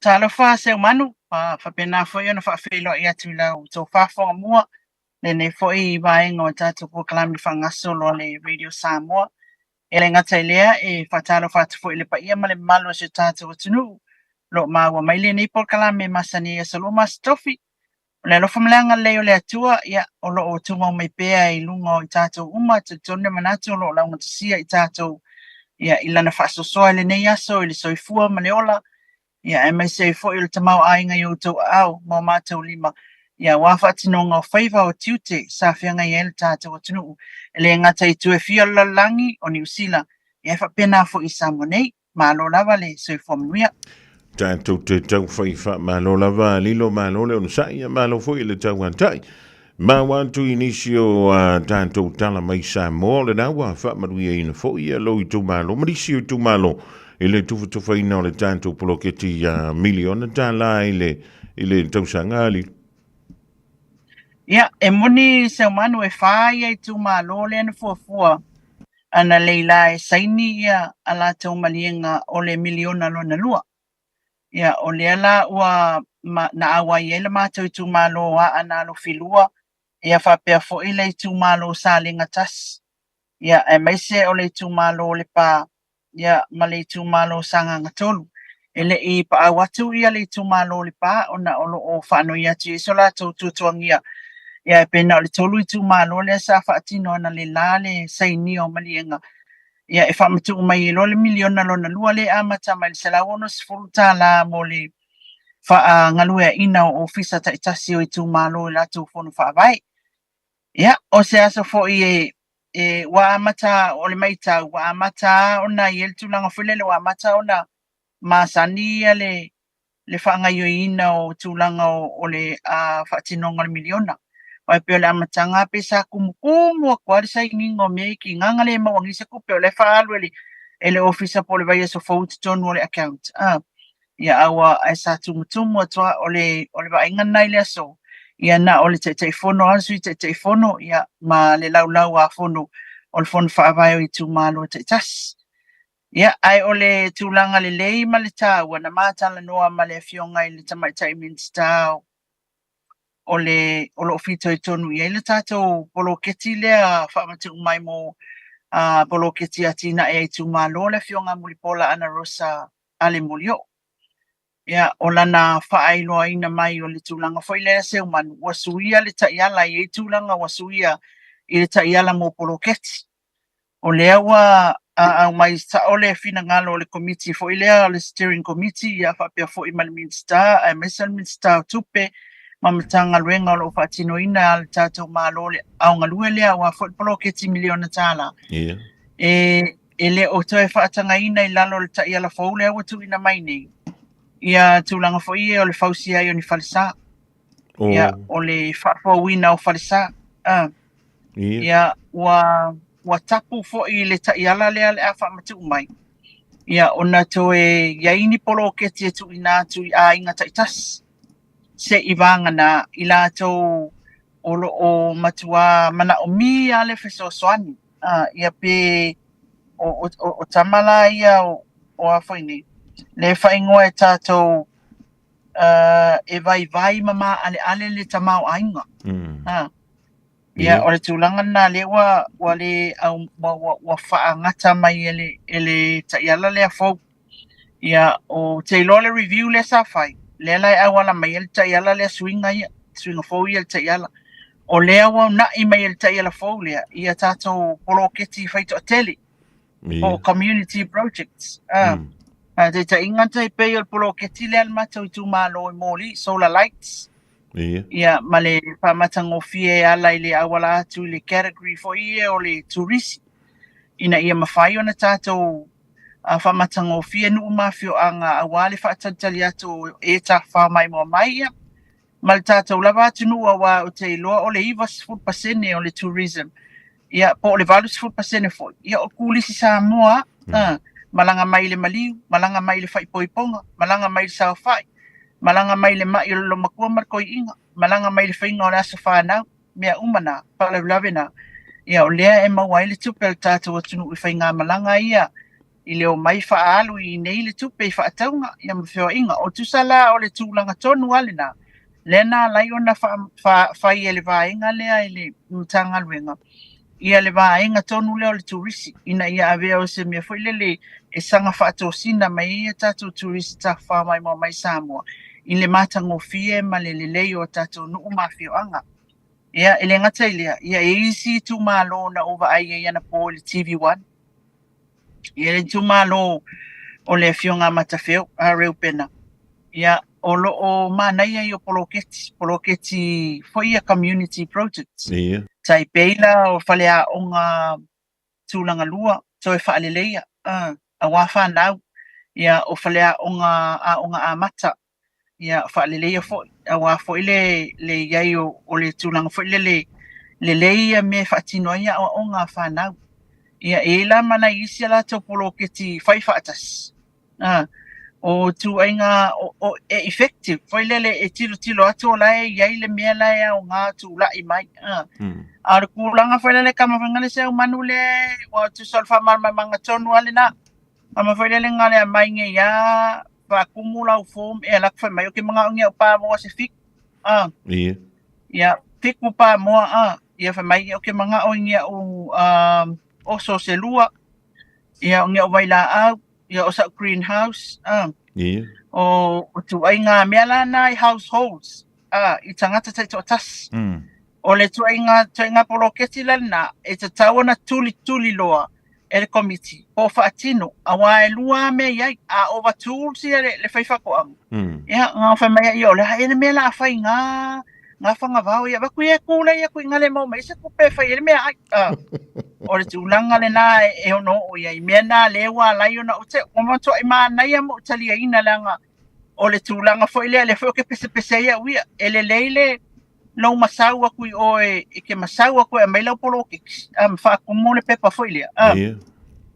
S10: Talofa se manu pa pena foi ona fa felo ia tu la so fa fo mo le ne foi vai ngo tatu ko kalami fanga solo le radio Samoa ele ngata lea e fa talo fa foi le pa ia male malo se tatu tunu lo ma wa mai le ne por kalami masani e solo mas tofi le lo famlanga le o le atua ia o lo o tunga mai pea I lungo tatu uma te tone manatu lo la ngata sia I tatu ia ilana fa so so le ne ia so le soifua maleola Ia e mai se fo il tamau ainga I utou au mo mātou lima. Ia wafa tinonga o whaiva o tiute sa whianga I el tātou atunu. Ele ngata I tue fia lalangi o New Zealand. Ia fa pena fo I Samonei. Malo lava le se fo mnuia.
S4: Tātou te tau whaifa malo lava lilo malo leo nusai ia malo fo I le tau antai. Ma wantu inisio tātou tala mai Samoa le nawa wha maruia ina fo ia lo I tu malo. Marisio tu malo. Ile tufu tufa ina o le tanto poloketi miliona tala ile tausanga ali.
S10: Ia, e moni se manu e whai ai tu malo le anu fuafua. Ana leila e saini ia ala tau malienga o le miliona lo na lua. Ia, o le ala ua na awa i ele mātou tu malo a ana lo filua. Ia whapea fo ile tu malo sa le ngatas. Ia, e maise o le tu malo le pa. Ia male tu malo sanga ngatolu ele I pa awatu ia le tu malo le pa ona olo o fano ia ti sola tu tuangia ia pena le tolu tu malo le sa fatino na le lale saini o malienga ia e famatu mai lo le miliona lo na lua le amata mai se la ono sfruta la mole fa ngalue ina o ofisa ta itasi o tu malo la tu fono fa vai ia o se aso fo e wa amata o le maita wa amata ona I el tulanga fulele wa amata ona masani le whanga ina o tulanga o le whatinonga le miliona. Wai peo le amatanga pe sa kumukumu a kuari sa ingingo me ki nganga le mawangi sa kupeo le whaalu ele ofisa po le vai so fauti tonu o le account. Ia awa ai sa tumutumu atua o le vainga nai le aso. Ia na o le te fono asu I te fono ia ma le lau a fono o le fono whaavai o I tu malo te tas. Ia ai o le tūlanga le lei ma le tāua na mātala noa ma le fionga I le tamaitai minstau o lo fito I tonu ia le tātou poloketi lea whaamatu mai mo poloketi atina e tu malo le fionga mulipola ana Rosa ale mulio. Ia o lana whaailoa ina mai o le tūlanga foi lea seu manu wasuia le taiala I tūlanga wasuia I le taiala mo poloketi. O lea wa au mai sa ole fina ngalo le committee foi lea le steering committee ia whapea foi ma le minister a minister tupe mamatanga luenga o whaatino ina al tātou malo le au ngalue lea wa foi poloketi miliona tala.
S4: Ia.
S10: E le o toi whaatanga ina I lalo le taiala fau lea watu ina mai nei. Ia tūlanga foi o le fausia I o ni falisa. Ia o le whaafauina o falisa. Ia wa tapu foi le taiala lea le a whaamatu mai. Ia ona toe iaini poloketi e tu ina tu I a inga taitas. Se ivanga na ila tau o matua mana o mi ale feso soani. Ia pe o tamala ia o afoini. Le whaingoa e tātou e vai mama ale le tamau ainga. Ia o le tūlanga nā le wa le au wa whaangata mai ele taiala lea fau. Ia o te ilo le review le sa whai. Le lai awala mai ele taiala lea swinga fau ia le taiala. O lea wa na I mai ele taiala fau lea. Ia tātou poloketi whaito a tele. O community projects. Te ta ingata I pei o poloketi lea le matau I tu malo I moli, solar lights. Ia ma le whamatango fie ala I le awala atu le category fo ie o le turisi. Ina ia mawhai o na tātou whamatango fie nu umawhio anga awale whaatantali atu e ta whamai mua mai ia. Ma le tātou lava atu nu awa o te iloa o le iwa 10% o le tourism. Ia po le valu 10% fo. Ia o kulisi sa mua. Malanga mai le maliu, malanga mai le whaipoiponga, malanga mai le sauwhai. Malanga mai le mai lo makua markoi inga. Malanga mai le whainga o le asa whanau. Mea umana, palaulawena. Ia o lea e mawai le tupe le tātou atunu I whainga malanga ia. I leo mai whaalu I nei le tupe I whaataunga. Ia mawhio inga. O tusala o le tūlanga tonu alena. Lena lai ona whai e le vaenga lea I le mutanga luenga. Ia le vaenga tonu leo le turisi. Ina ia avea o se mea whailele e sanga whaatosina mai ia tātou turisi ta whamai mo mai Samoa. I le matango fie ma le lelei o tātou nu umawhio anga. Ia ele ngata ilea. Ia e isi tu malo na ova ai e ana po le TV1. Ia le tu malo o le fionga matawheo a reu pena. Ia o lo o manai ai o poloketi foi a community projects.
S4: Ia.
S10: Tai peila o whalea o ngā tūlanga lua, toi whaaleleia, a wawhanau, ia o whalea o ngā amata, ia whaaleleia foi, a wafoi le iai o le tūlanga foi le leia me whaatinoia o ngā whanau. Ia e la mana isi ala tau poloketi whai whaatas. O tu ainga o e effective, foi lele e tilo atu o lai iai le mea lai o ngā tu lai mai. Ar kulanga foi lele kama whangale se o manu le o tu solfa marma manga tonu ale na. Kama foi lele ngale a mai nge ia pa kumula o form e lak foi mai o ke mga onge o pa moa se fik. Ia fik mo pa moa ia foi mai o ke mga onge o so se lua. Ia onge o waila au. Ia o sa greenhouse. O tu ai ngā mea lana I households. I tangata tai tō tas. O le tu ai ngā poloketi lana e te tawana tuli loa e le committee. Po whaatino. A wā e lua mea iai. A over tools ia le whaiwhako ang. Ia ngā whaimea i o le haere mea la whai ngā whangavau ia. Waku ia kūla ia kui ngale mau mai se kupe whai ele mea ai. O le tūlanga le nā e ono o iai. Mea nā lewa lai ona o te. O mato ai maa nai ama o talia ina langa. O le tūlanga fo ilea le fo ke pese ia uia. E le leile lau masau aku I oe. E ke masau aku e mai lau polo keks. Whaakumo le pepa fo ilea.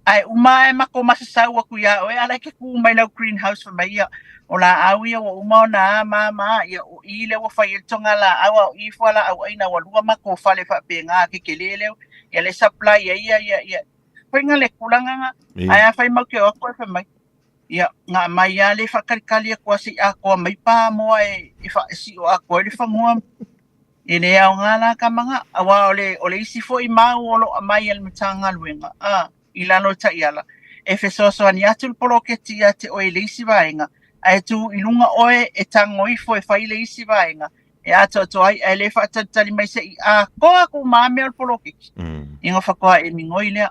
S10: Ai uma e mako masasau aku ia. Oe ala ke ku mai lau greenhouse fa mai ia. O la au ia o uma o na maa ia o I le wa whai il tonga la awa o I fuala au aina wa lua mako whale whape ngā ke ke leleo. Ia le supply ia. Whainga le kulanga nga. Ai a whai mau ke o koe wha mai. Ia ngā mai ia le whakarikali a kua si a kua mai pā moa e wha si o a koe le whangua Ele au ngala ka manga awa ole isi fo I mau olo amai al matanga luenga ilano ta iala e fesoso ani atul poloketi ate o ele isi vaenga ai tu ilunga oe e tango ifo e faile isi vaenga e ato to ai ele fa tali mai se a ko aku mame al poloketi inga fa ko e mingoile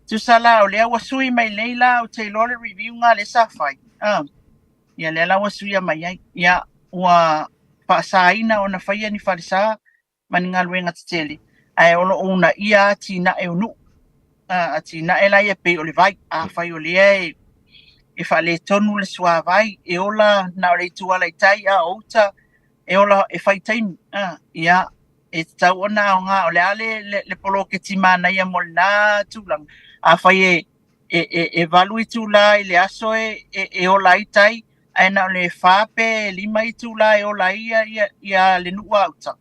S10: tu sala ole wa sui mai leila o te lole review nga le safai ya lela wa sui mai ya wa pasaina ona faia ni falisa maninga luenga tele ai olo una ia tina e unu tina ela ia pe ole vai fai ole e fale tonu le sua vai e ola na le tua le tai outa e ola e fai time ia e tau ona nga ole ale le polo ke timana ia molna tulang fai e valui tula ile aso e ola itai aina le fape lima itu la e ola ia le nua uta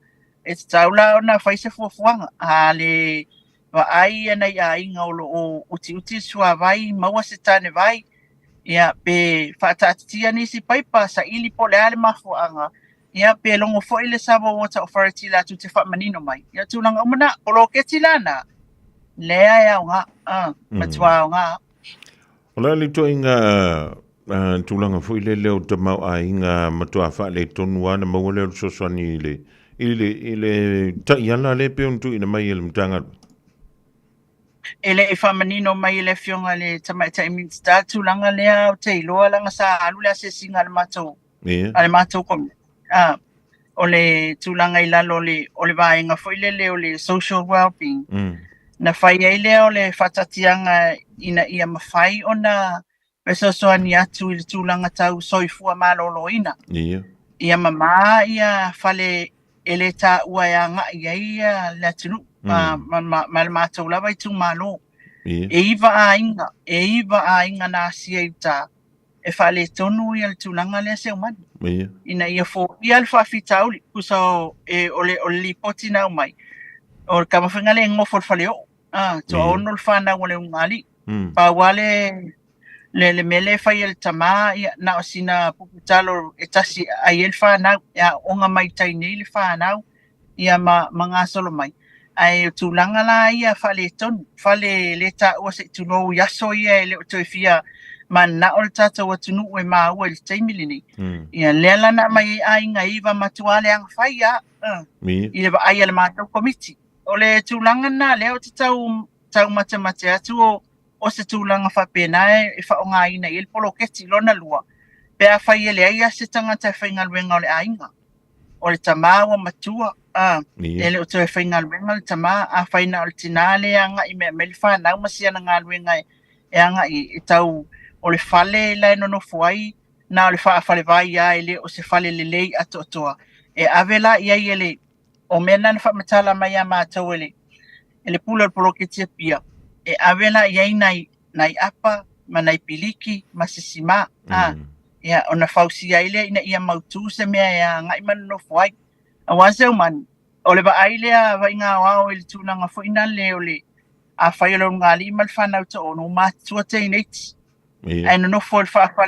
S10: e taula ona faise fofuanga le wa ai ana ia inga o uti sua vai maua se tane vai ia pe fatatia ni si paipa sa ili pole ale mafuanga ia pe longo fo ile sabo water authority la tu te fa manino mai ia tulanga umana poloketi lana lea ia nga matua nga
S4: ola li to inga tulanga fo ile leo te mau a inga matua fa le tonu ana mau leo sosani ile ta yana le pe untu ina mai ile mtanga
S10: ele e fa manino mai ile fionga le tamaita iminsta tulanga lea te loa langa sa alu le se singa le mato ale mato kom ole tulanga ila ole vaenga fo ile leo le social well-being na fai ile ole fatatianga ina ia mafai ona peso soani atu ile tulanga tau soifua maloloina ia mama ia fale ele ta uayanga ia la tunu ma tau lava itu malo e iva ainga na sieta e fale tonu ia tulanga le se umani ina ia fo ia alfa fitauli kuso ole lipoti na mai o kama fengale ngofo fale to onol fana wale ngali pa wale le mele fai el tama na osina puputalo etasi aiel fana ya onga mai taini le fana ia manga solo mai ai tulanga la ia fale leta o se tuno yaso ia le tofia man na ol tata wa tunu we ma wel taimilini ia lela na mai ai ngaiva matuale ang faia ia ba ai le mato komiti ole tulanga na le o tau mate atu o se tulanga fa pena e fa onga ina il poloketi lona lua pe a fa ile ia se tanga ta fainga wenga le ainga o le tama wa matua ele o te fainga wenga le tama a faina o tinale anga i me melfa na masia na ngalwenga e anga i tau o le fale la no fuai na o le fa le vai ia ele o se fale le lei atotoa e avela ia ele o mena na fa matala mai ama tawele ele pula o poloketi pia e avela ia nai apa manai piliki masisima ia ona fausia ile ina ia mautu se mea ia ngai man no foi awase man ole ba ile va inga wa ile tunanga fo ina le ole a failo ngali mal fana to ono ma tuate init ai no fo fa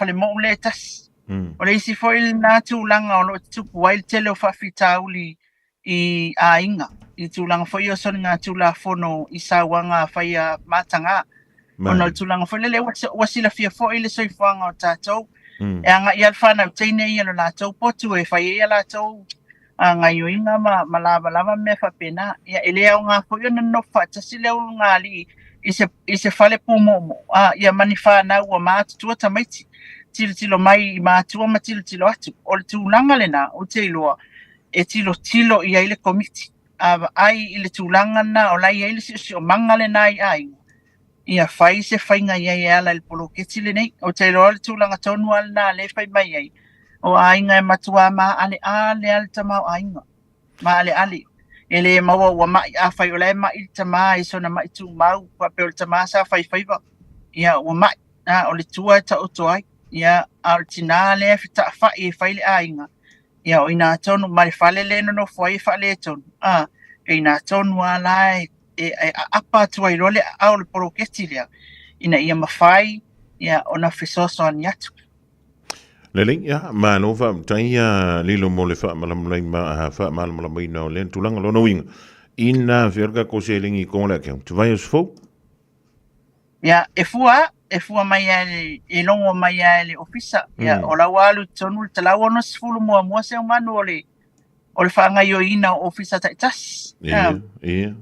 S10: le mo letas ole isi fo il na tulanga ono tu wild tele fa fitauli i a inga i tulanga fo yo son nga tula fono isa wanga faia matanga ono tulanga fo le wasila fia fo ile soi fanga o tato e anga ia fana tine ia la to potu e faia la to anga yo inga malava me fa pena ia ele nga fo yo no fa tsile ngali ise fale pumo ia manifa na wa mat tu tamaiti tilo mai ma tu ma tilo atu o tulanga le na o tilo e tilo ia ile komiti ai ile tulanga na o lai ile si o mangale nai ai ia fai se fainga ia ala il poloketi le nei o tilo le tulanga tonu al na le fai mai ai o ainga matua ma ale al tama ainga ma ale ele mawa wa mai a fai o le mai il tama iso na mai tu mau pa pe o tama sa fai va ia wa mai o le tua ta o toi ia altinale fita fa e fai le ainga ia o ina tonu mai fale le no foi fale tonu ina tonu ala e apa tu ai role au le poloketi le ina ia mafai ia ona fisoso aniatu
S4: Lele ya malo fa taya lilo mo le fa malam lai ma fa malam mai no len tulanga lo no wing. Ina verga ko selingi ko la ke. Tu vai os fo?
S10: Ya e fua mai ai e longo mai ai le ofisa ya o la walu tonu te la wono sfulu mo se manu o le fanga yo ina ofisa ta tas.
S4: Ia.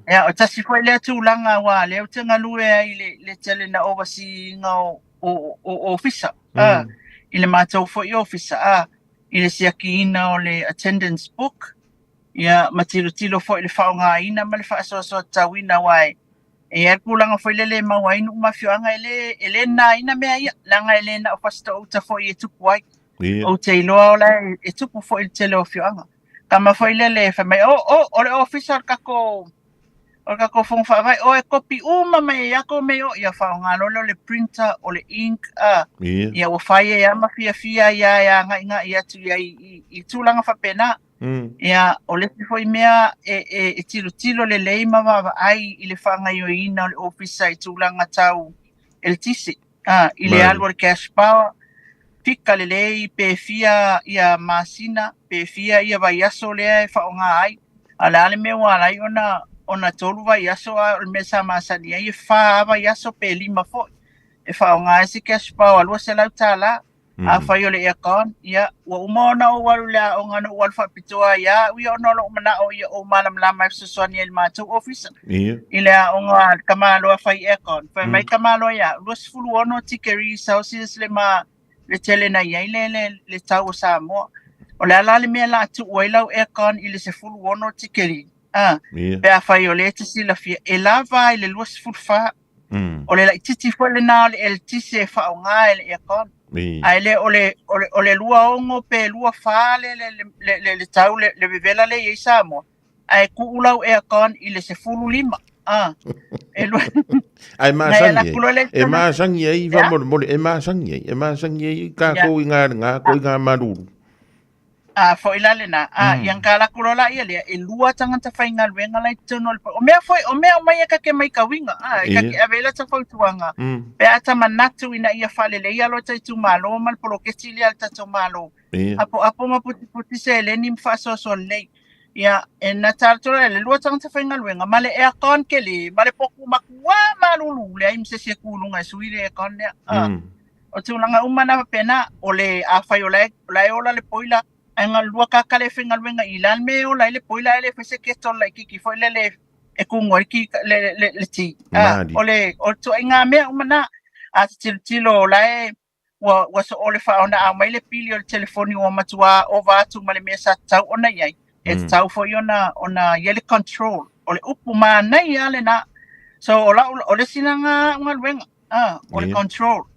S10: Ya o tasi foi le tulanga wa le tenga lue ai le tele na overseeing o ofisa. Ile matou foi ofisa ile siaki ina o le attendance book. Ya matilo foi le faunga ina ma le fa so tawina wai. E kulanga foi le mawai no mafioanga ele na ina me ia langa ele na fasta o ta foi e tupu ai. O te iloa la e tupu foi le tele o fioanga. Kama foi le fa mai o le officer kako fong fa vai o e copy uma mai ya ko me o ya faunga lo le printer o le ink ya o fai ya mafia ya nga ya tu ya I tulanga fa pena. Ya o le foi mea e tilo le leima ai I le fanga yo ina le officer I tulanga tau el tisi ile alwar cash power pika le lei pe fia ia masina pe fia ia vai aso le fa nga ai ala le me wala ona tolu vai aso al mesa masani ai fa vai aso pe lima fo e fa nga si cash power lo se la tala a fa yo le akon ia wa umona o walu la o ngano wal fa pitoa ia wi ono lo mana o ia o malam la mai so soni el mato officer ile o nga kamalo fa akon fa mai kamalo ia lo sfulu ono tikeri sausis le ma le tele na ia le tau sa mo o le ala le me la tu oila akon ile se fulu ono tikeri pe a fa yo le tsi la fi e lava ile lo sfulu fa o le titi fo le na el tisi fa o nga el akon ai le ole lua ongo pe lua fa le tau le vivela le isa mo ai ku ulau e kon ile se fulu lima e lua
S4: ai ma sangi ai va mo e ma sangi ka ko nga ko nga maduru
S10: fo ila le na yang kala kulola ia le e lua tanga ta fainga wenga lai tono o me mai ka ke mai ka winga ka ke avela ta fo tuanga pe ata manatu ina ia fale le ia lo tai tu malo mal polo ke tili alta to malo apo ma puti se le nim fa so le ia en natal to le lua tanga ta fainga wenga male e kon ke le male poku makua malulu le im se se kulunga suile e kon ne o tu langa umana pena o le afayola ola le poila anga lua kakale fingal wenga ilan me o la le poila le fese ke to la ki foi le e ku ngoi ki le ti ole o to inga me umana a tilo la wa so ole fa ona a mai le pili o telefoni o matua o va tu male mesa tau ona yai e tau foi ona yele control ole upuma na yale na so ola ole sinanga ngal wenga ole control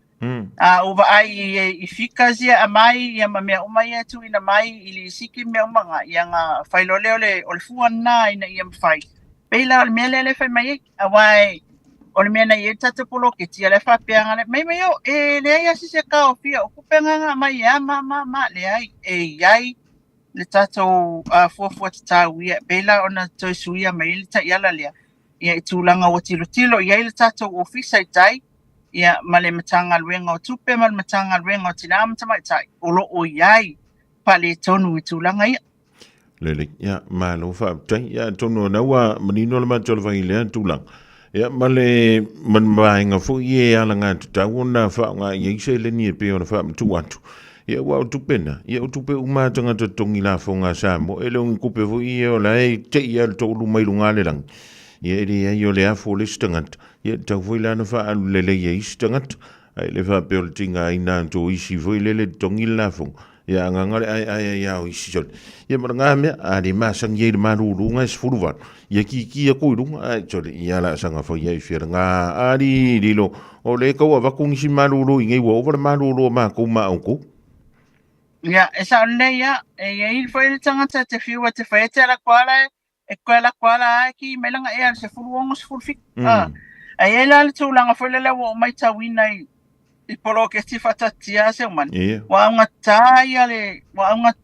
S10: over ai eficazia amai ia ma mea umai atu ina mai ili siki mea umanga ia nga failole ole fuana ina ia mfai peila ole mea lele fai mai awai ole mea na ia tata polo ke tia le fa peanga le mai mai o le ai asi se ka ofia o kupenga nga mai ia ma le ai iai le tato fuafua tatau ia peila ona toi suia mai le ta iala lea ia itulanga o tilo iai le tato ofisa itai ia male matanga luenga o tupe male matanga luenga o tinam tamai tai olo o iai pale tonu itulanga ia
S4: lele ya malo fa tai ya tonu na wa menino le matol va ile tulang ya male man mainga fu ye ala nga tawona fa nga ye se le ni pe ona fa tu watu ya wa tupena ya tupe uma tanga tongi la fo nga sa mo ele un kupe fu ye ola e te ya to lu mai lunga le lang ye ri yo le afo le stangat ye ta voila no fa le ye stangat ai le fa peltinga ina to isi voile le tongi la fo ya nganga ai ya isi jol ye manga me ari ma sang ye ma ru nga sfurva ye ki ko ru ai jol ya la sanga fo ye fer nga ari dilo o le ko va kung si ma ru ngai wo over ma ru ma ko ma ko
S10: ya esa le ya ye il foi le tanga te fiwa te fa te la kwala kwala ki melanga e se fulu se fulu fik ai ela le tulanga foi le wo mai tawina I polo ke ti fatatia se man wa nga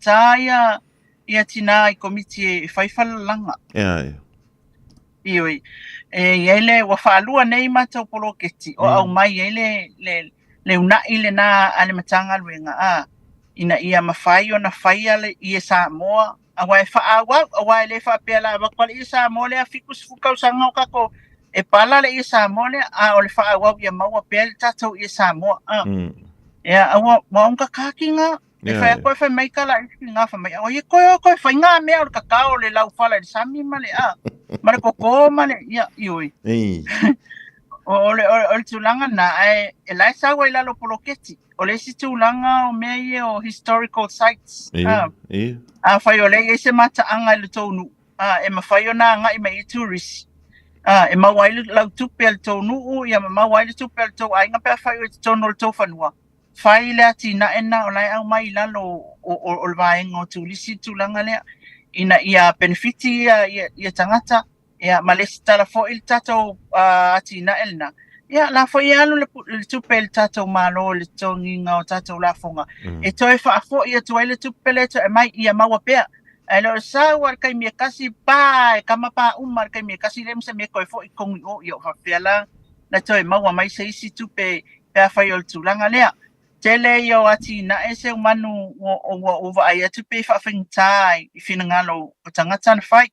S10: taya ia tina I komiti fai falanga ioi ele wa falua nei mata polo ke ti o au mai ele le una ile na ale matanga luenga ina ia mawhai o na whaia le ia Samoa, a wai whaawau, a wai le whapea la wakwa le ia Samoa le a fikus fukau sanga o kako e pala le ia Samoa le a o le whaawau ia maua pea le tatou ia Samoa. Ia, awa waunga kaki ngā, e whai a koe whai maika la isi ngā whai mai, o ia koe whai ngā mea o le kakao le lau whala le sami ma le a, ma le koko ma le ia ioi. O le tūlanga na e lai sawa i lalo poloketi. O le si tūlanga o mea i o historical sites. A whai o le e se mataanga i le tōnu. E ma whai o nā nga i mai i tourist. E ma wai lau tupe al tōnu u, ia ma wai le tupe al tō ainga pia whai o te tōnu le tō whanua. Whai lea tina e na o lai au mai lalo o le vaenga o tūlisi tūlanga lea. Ina ia benefiti ia tangata. Ia malesi tala fo il tatou atina elna. Ia la fo ia le tupe il tatou malo le tonginga o tatou la fonga. E toi fa fo ia toi le tupe le to e mai ia maua pea. E lo sa war kai me kasi pa kama pa umar kai me kasi lem se me ko fo i kongi o yo fa pela na toi maua mai se isi tupe pe fa yo tulanga lea. Tele yo atina e se manu o va ia tupe fa fintai i finangalo o tangata na fai.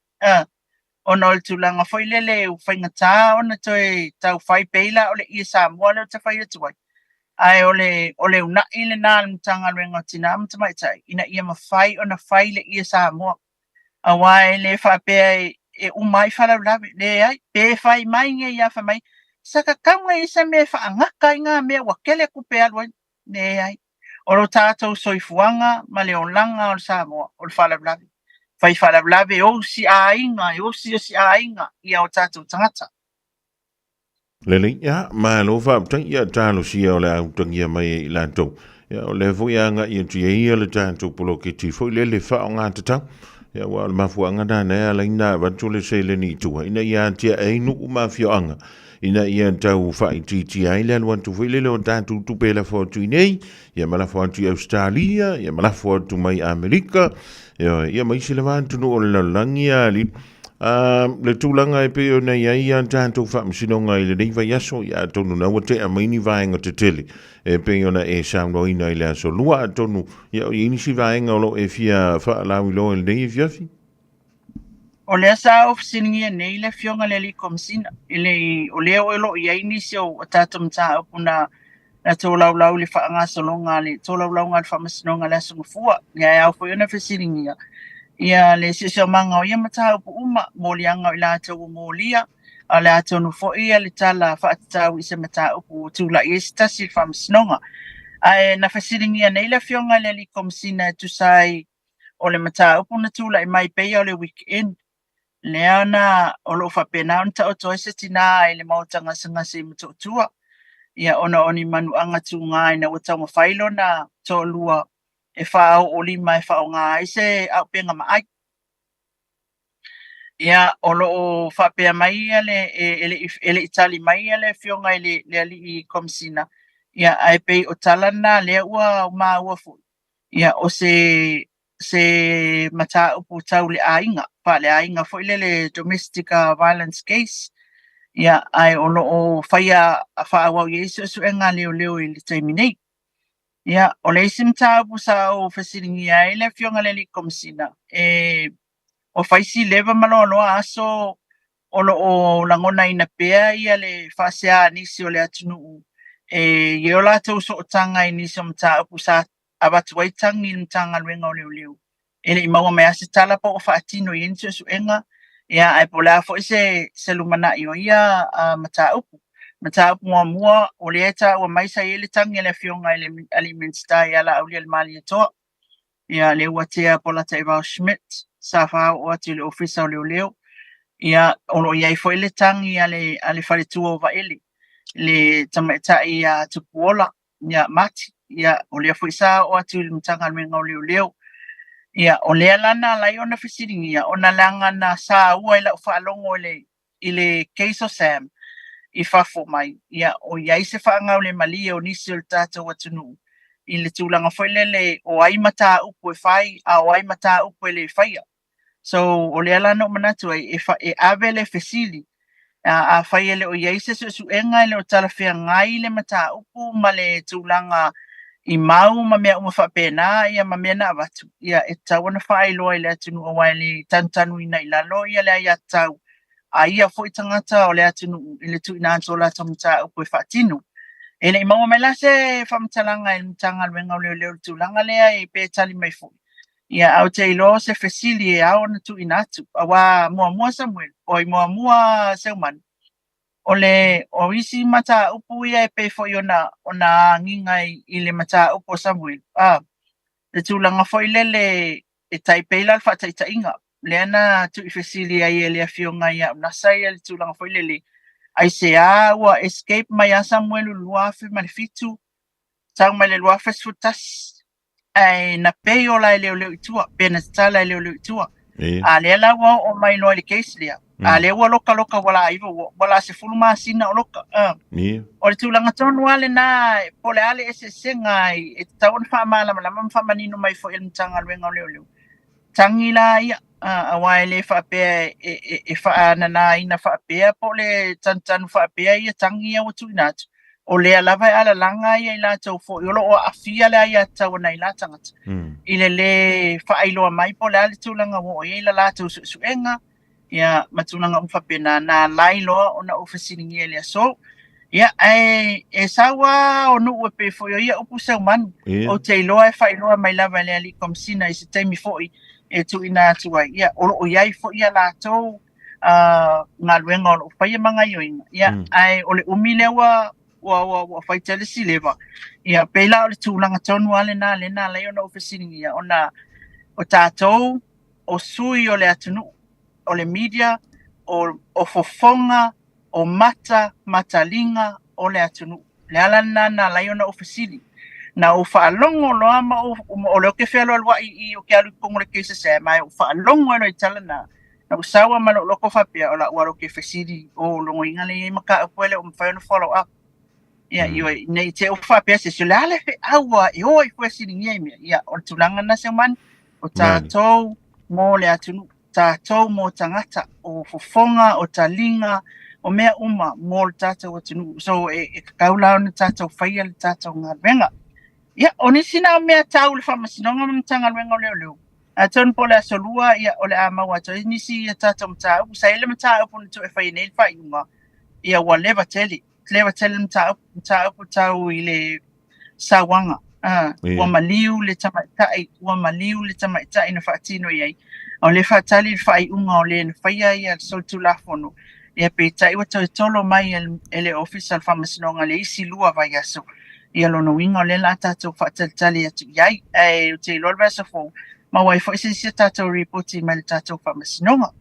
S10: Ono le tūlanga whai lele u whai ngatā, ona toi tau whai peila o le ia Samoa leo ta whai atuai. Ai o le una i le nā le mtanga renga tina amtamai tai, ina ia ma whai ona whai le ia Samoa. A wai le whai pēa e umai whalau lawe, le ai, pē whai mai nge ia whai mai, saka kaunga isa me wha angaka i ngā mea wakele kupe alwai, le ai. O lo tātou soifuanga, ma le o langa o le Samoa, o le whalau lawe. Fai whalawlawe o si ainga, o si ainga ia o tātou tangata.
S4: Lele, ia, ma lo whaaptang ia tālo si o le autang ia mai i lantou. Ia o le fwoi anga ia tia ia le tātou polo ke ti fwoi lele wha o ngā tatau. Ia wa le mafuanga nā nea la ina vantu le se le ni tua. Ina ia tia einu u mafio anga. Ina ia tau wha i titi ai le aluantu fwoi lele o tātou tupe la fwoi nei. Ia malafu atu Australia, ia malafu atu mai Amerika. Ia mai se le vantunu o le lalangi ali. Le tūlanga e peo nei ai an tātou whaamsinonga i le reiva yaso ia tonu na wate a maini vaenga te tele. E peo na e sauno ina i le aso lua a tonu. Ia o inisi vaenga o lo e fia whaalawi lo e le nei e fiafi.
S10: O lea sa ofisiningia nei le fionga le li komsina. O lea o elo ia inisi o tātou mta opuna na tōlaulau le whaanga solonga le tōlaulau ngā le whamasinonga le asunga fua. Ia e au fo iona fesiringia. Ia le sisio manga o ia matau pu uma molianga o la tau molia. A le atau no fo ia le tala whaatau i se matau pu tūla i estasi le whamasinonga. Ai na fesiringia nei le fionga le li komsina tu sai o le matau pu na tūla i mai peia o le weekend. Lea na o lo whapena on ta o toese tina i le mautanga sangase matotua. Ia ona oni manu anga tu ngai na watanga whailo na tō lua e whao o lima e whao ngā ise au penga maai. Ia olo o whapea mai ele itali mai ele fionga ele ali i komsina. Ia ai pei o talana lea ua maa ua fu. Ia o se mata upu tau le ainga. Pa le ainga fu le domestic violence case. Ia ai ono o whaia a whaawau i esu esu e ngā leo i le taimi nei. Ia o le isim tāpu sa o whasiringi ai le fionga le li komsina. O whaisi lewa malo loa aso olo o langona ina pea ia le whasea nisi o le atunu. Ie o la tau so o tanga i nisi o mtāpu sa abatu waitangi i mtanga luenga o leo. Ele i maua mea se talapa o whaatino i ensu esu enga. Ia ai po la fo se lumana i o ia mataupu. Mataupu mua o le eta o maisa i le tangi le fionga i le alimensta i ala aulia le mali e toa. Ia le uatea po la Taivao Schmidt, sa wha o atu le ofisa o leo. Ia ono ia i fo i le tangi ale wharetua o vaeli. Le tamaita i tupuola, ia mati. Ia o lea fo i sa o atu le mtanga luenga o leo. Ia o lea lana lai ona fisiringi ia ona langa na sa ua ila whaalongo i le case o Sam i whafo mai. Ia o iai se whaangau le malia o nisi o le tātou atunu. I le tūlanga whailele o ai mata upu e whai a o ai mata upu e le whaia. So o lea lana o manatu e ave le fesili a whaiele o iai se su enga le o talawhia ngai le mata upu ma le tūlanga I mau ma mea uma whapena ia ma mea na watu. Ia e tau ana whaeloa i lea tunu o wai le tantanu ina i lalo ia lea ia tau. A ia fo i tangata o lea tunu i le tu ina anto la tamata upo e whaatinu. E nei maua mai lase whamtalanga i mtanga luenga o leo leo tu langa lea i pe tali mai fo. Ia au te ilo se fesili e au na tu ina atu. Awa mua Samuel o i mua Seuman. Ole o isi mata upu ia e pe fo i ona nginga i le mata upo Samuel. Le tūlanga fo i lele e taipeila alfa taita inga. Leana tu i fesili ai e lea fionga ia unasai le tūlanga fo i lele. Ai se ua escape mai a Samuel luafe ma le fitu. Tau mai le luafe sutas. Ai na pei o lai leo itua. Pena tala leo itua. A lea la ua o mai loa le keisi lea. A le ua loka wala aiva wala se fulu maasina o loka. O le tūlanga tonu ale na pole ale ese senga e tau na wha malama lama wha manino mai fo ilm tanga luenga o leo. Tangi la ia a wai le whaapea e whaanana ina whaapea po le tantanu whaapea ia tangi ia watu inatu. O lea lava e ala langa ia i la tau fo iolo o afia lea ia tau na i la tangata. Ile le whaailoa mai po le ale tūlanga wo ia i la tau suenga. Ia matulanga umwhapena na lailoa o na ofisiningi e lea so. Ia e sawa o nu ue pe fo ia upu sau manu. O te iloa e whailoa mai lava lea li komsina i se teimi fo i. E tu ina atua ia o iai fo ia la tau ngā luenga o whaia manga ioinga. Ia ai o le umile wa whaitalisi lewa. Ia peila o le tūlanga tonu ale nā le nā leo na ofisiningi ia o tātou o sui o le atunu. O le media, o fofonga, o matalinga, o le atunu. Le ala na laiona ofisili. Na o whaalongo lo ama o leo ke whelo alwa i o ke alu kongo le keisa se mai o whaalongo alo i tala na usawa ma loko whapea o la uaro ke whesiri o longo inga le maka upuele o mwhaiona follow up. Ia ioi, nei te o whapea se si le ale whe aua e oi whesiri ngia mea. Ia o tulanga na se man o tātou mō le atunu. Tātou mō tangata o fofonga, o talinga, o mea uma mō le tātou atunu. So e kaulao na tātou whaia le tātou ngā ruenga. Ia, o nisi nā mea tāu le whamasinonga mtanga ruenga o leo. A tonu po le asolua, ia o le amau ato. Nisi ia tātou mtāu, sa ele mtāu po na tu e whai nei le whaiunga. Ia wa lewa tele. Lewa tele mtāu po tāu i le sawanga. Ua maliu le tamaitai, na whaatino iai. O le whaatali le whaiunga o le na whaia ia soltu lafono. Ia peitai wa tau tolo mai ele official whamasinonga le isi lua vai aso. Ia lono winga o le la tātou whaatalitali atu iai. E te ilolwa sa fō. Ma wai fo isi tātou reporti mai le tātou whamasinonga.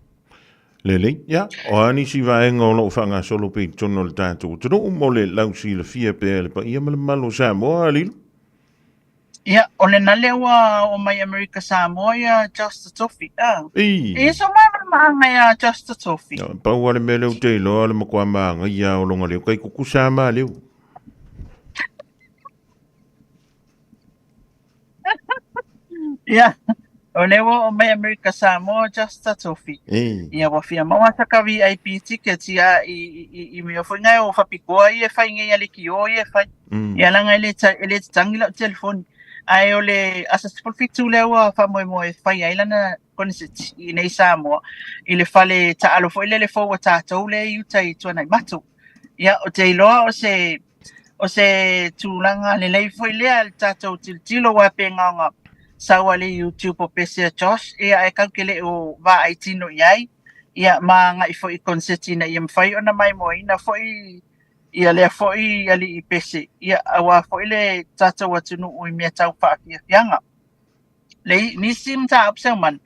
S4: Lele, ia. O ani si vaenga o lo whanga solo pe tono le tātou. Tono mo le lausi le fia pe le pa ia malo sa moa lilu.
S10: Ia, o le nalewa o mai Amerika Samoa ia Just Toffee. E so maanga ia Just Toffee.
S4: Pau ale me leo te ilo ale makua maanga ia o longa leo kai kuku sama leo.
S10: Ia, o lewa o mai Amerika Samoa Just Toffee. Ia wafia mawasaka VIP tickets ia i mea whaingai o whapikoa ia whaingai ia leki o ia whai. Ia langa ele tangila o telefoni. Ai o le asasipol fitu lewa whamoe whai ailana konisiti i nei Samoa. I le whale ta alo fo ile le fōua tātou le iutai tuanai matu. Ia o te iloa o se tūlanga le lei fo ilea le tātou tilo wa pengaonga sawa le YouTube o Pesea Josh. Ia e kaukele o wa aitino iai. Ia maa ngai fo i konseti na ia mwhai ona mai mo ina fo i ia lea foi ali i pese ia awa foi le tātou atunu ui mea tau whaakianga. Le nisi mta apsau man.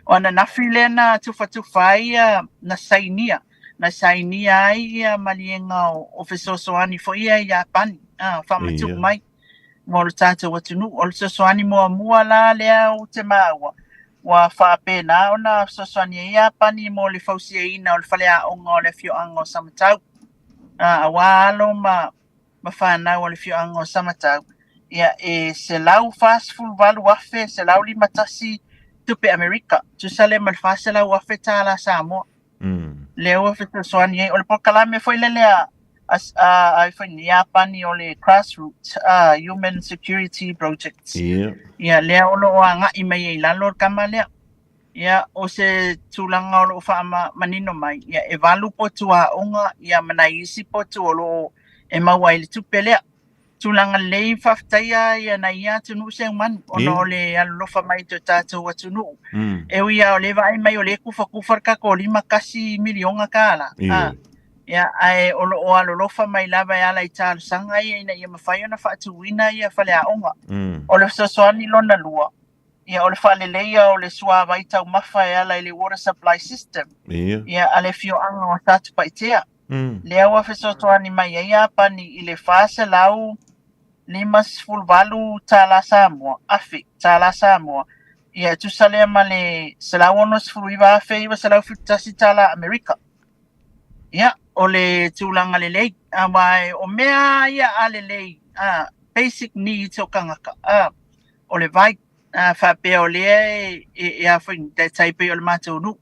S10: O na nafi le na tufa ia na sainia. Na sainia ia malienga o fesosoani foi ia ia pani. Whamatu mai. Mo le tātou atunu. O le sosoani mua la lea o te maua. Wa whaapena o na sosoani ia pani mo le fausia ina o le whalea onga o le fioanga o samatau. Awalo ma whanau o le fioanga o samatau. Ia e se lau fast food walu wafe, se lau li matasi tupe Amerika. Tu sale mal fa se lau wafe ta la Samoa. Leo wafe tu soani o le pokalame foi lelea ai whainia pani o le grassroots human security projects. Ia lea olo o anga I mai e lalo kama lea. Ia o se tūlanga o wha manino mai. Ia e walu potu a onga, ia mana isi potu o e maua I le tupe lea. Tūlanga lei whaftaia ia na ia tunu se man. Ono le alofa mai to tātou atunu. E ia o le vai mai o le kufa ka ko 5 milionga kala. Ia ai o alolofa mai lava e ala I tālu sanga ia ina ia mawhai ona whaatuina ia whale a onga. O le sosoani lona lua. Ia o le whaleleia o le sua vai tau mawha e ala I le water supply system. Ia ale fio anga o tātu paitea. Lea ua fesotoani mai ia pani I le whasa lau 5 tala Samoa. Afi, tala Samoa. Ia tusalea ma le salau ono sfuruiwa afe iwa salau futasi tala Amerika. Ia, o le tūlanga le lei. Awai, o mea ia ale lei. Basic needs o kangaka. O le vai. Whapea o lea e a whain. Te taipe o le mātou nu.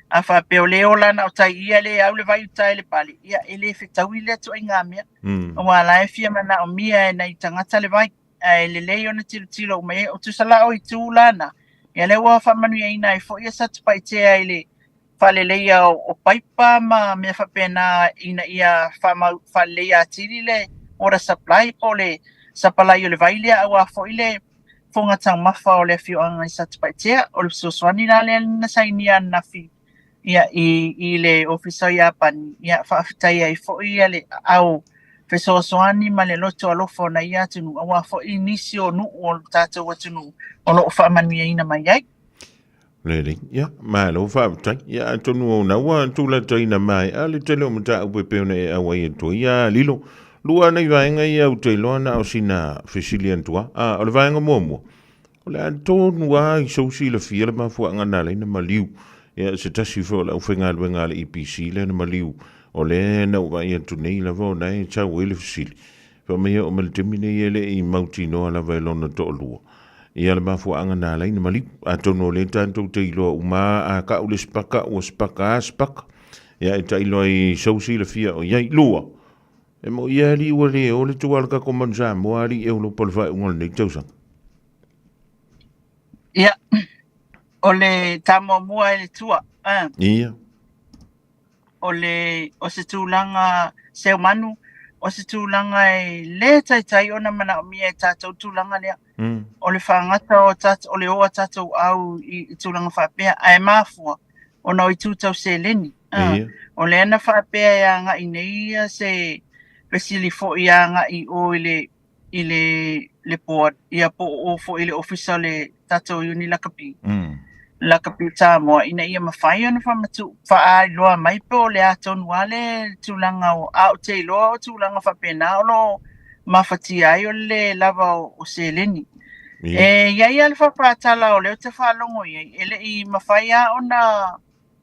S10: A whapea o lea o lana o tai ia le au le vai utai le pali. Ia, e le whetau I le atu inga mea. O wala e fia mana o mia e nei tangata le vai. E le lei o na tilo o mea. O tusala o I tūlana. Ia le ua whamanu ia ina e fo ia satu paitea I le whaleleia o paipa ma mea whapena ina ia whaleleia atiri le ora supply po le sapalai o le vailea au a fo ile fongatang mafa o le fioanga I satu paitea o le soswani na le na sainia nafi ia I le ofisa ia pani ia whaafitai ai fo ia le au fesosoani ma le loto alofo na ia tunu au a fo inisi o nu o tātou atunu o lo whaamanu ia ina mai ai.
S4: Lele, ya, ma lo fa tai, ya tonu na wa tu la tai na mai, ale tele o mata o pe na e awai to ya lilo. Lua nei vai nga ia o te lona o sina Fisilian tua. O le vai nga momo. O le tonu wa I so si le fia ma fu nga na le na maliu. Ya se tasi fo la fenga le nga le EPC le na maliu. O le na vai tu nei la vo na e cha wel fisili. Fa me o mel temine ele I mauti no la vai lona to lua. Ia le mafu anga na lai na mali a tono le tanto te ilo uma a ka ule spaka o spaka spaka ia e ta ilo I sausi le fia o iai lua e mo ia li ua le o le tuala ka komanza mo ali e ulo polva ungol nei tausang
S10: ia o le tamo mua le tua
S4: ia
S10: o se tūlanga seu manu o se tūlanga e le tai ona mana o mia e tātou tūlanga lea. O le whangata o le oa tātou au I tūlanga whapea ai mafua o na I tūtau se leni. O le ana whapea ia nga I neia se pesili fo ia nga I o I le board ia po o fo I le ofisa le tātou uni lakapi. Lakapi Samoa ina ia mawhai ana whamatu wha loa mai po le atonu wale tūlanga o au te loa o tūlanga whapena o lo mawhati ai o le lava o se leni. Ia ia le whapatala o leo te whalongo iai ele I mawhai a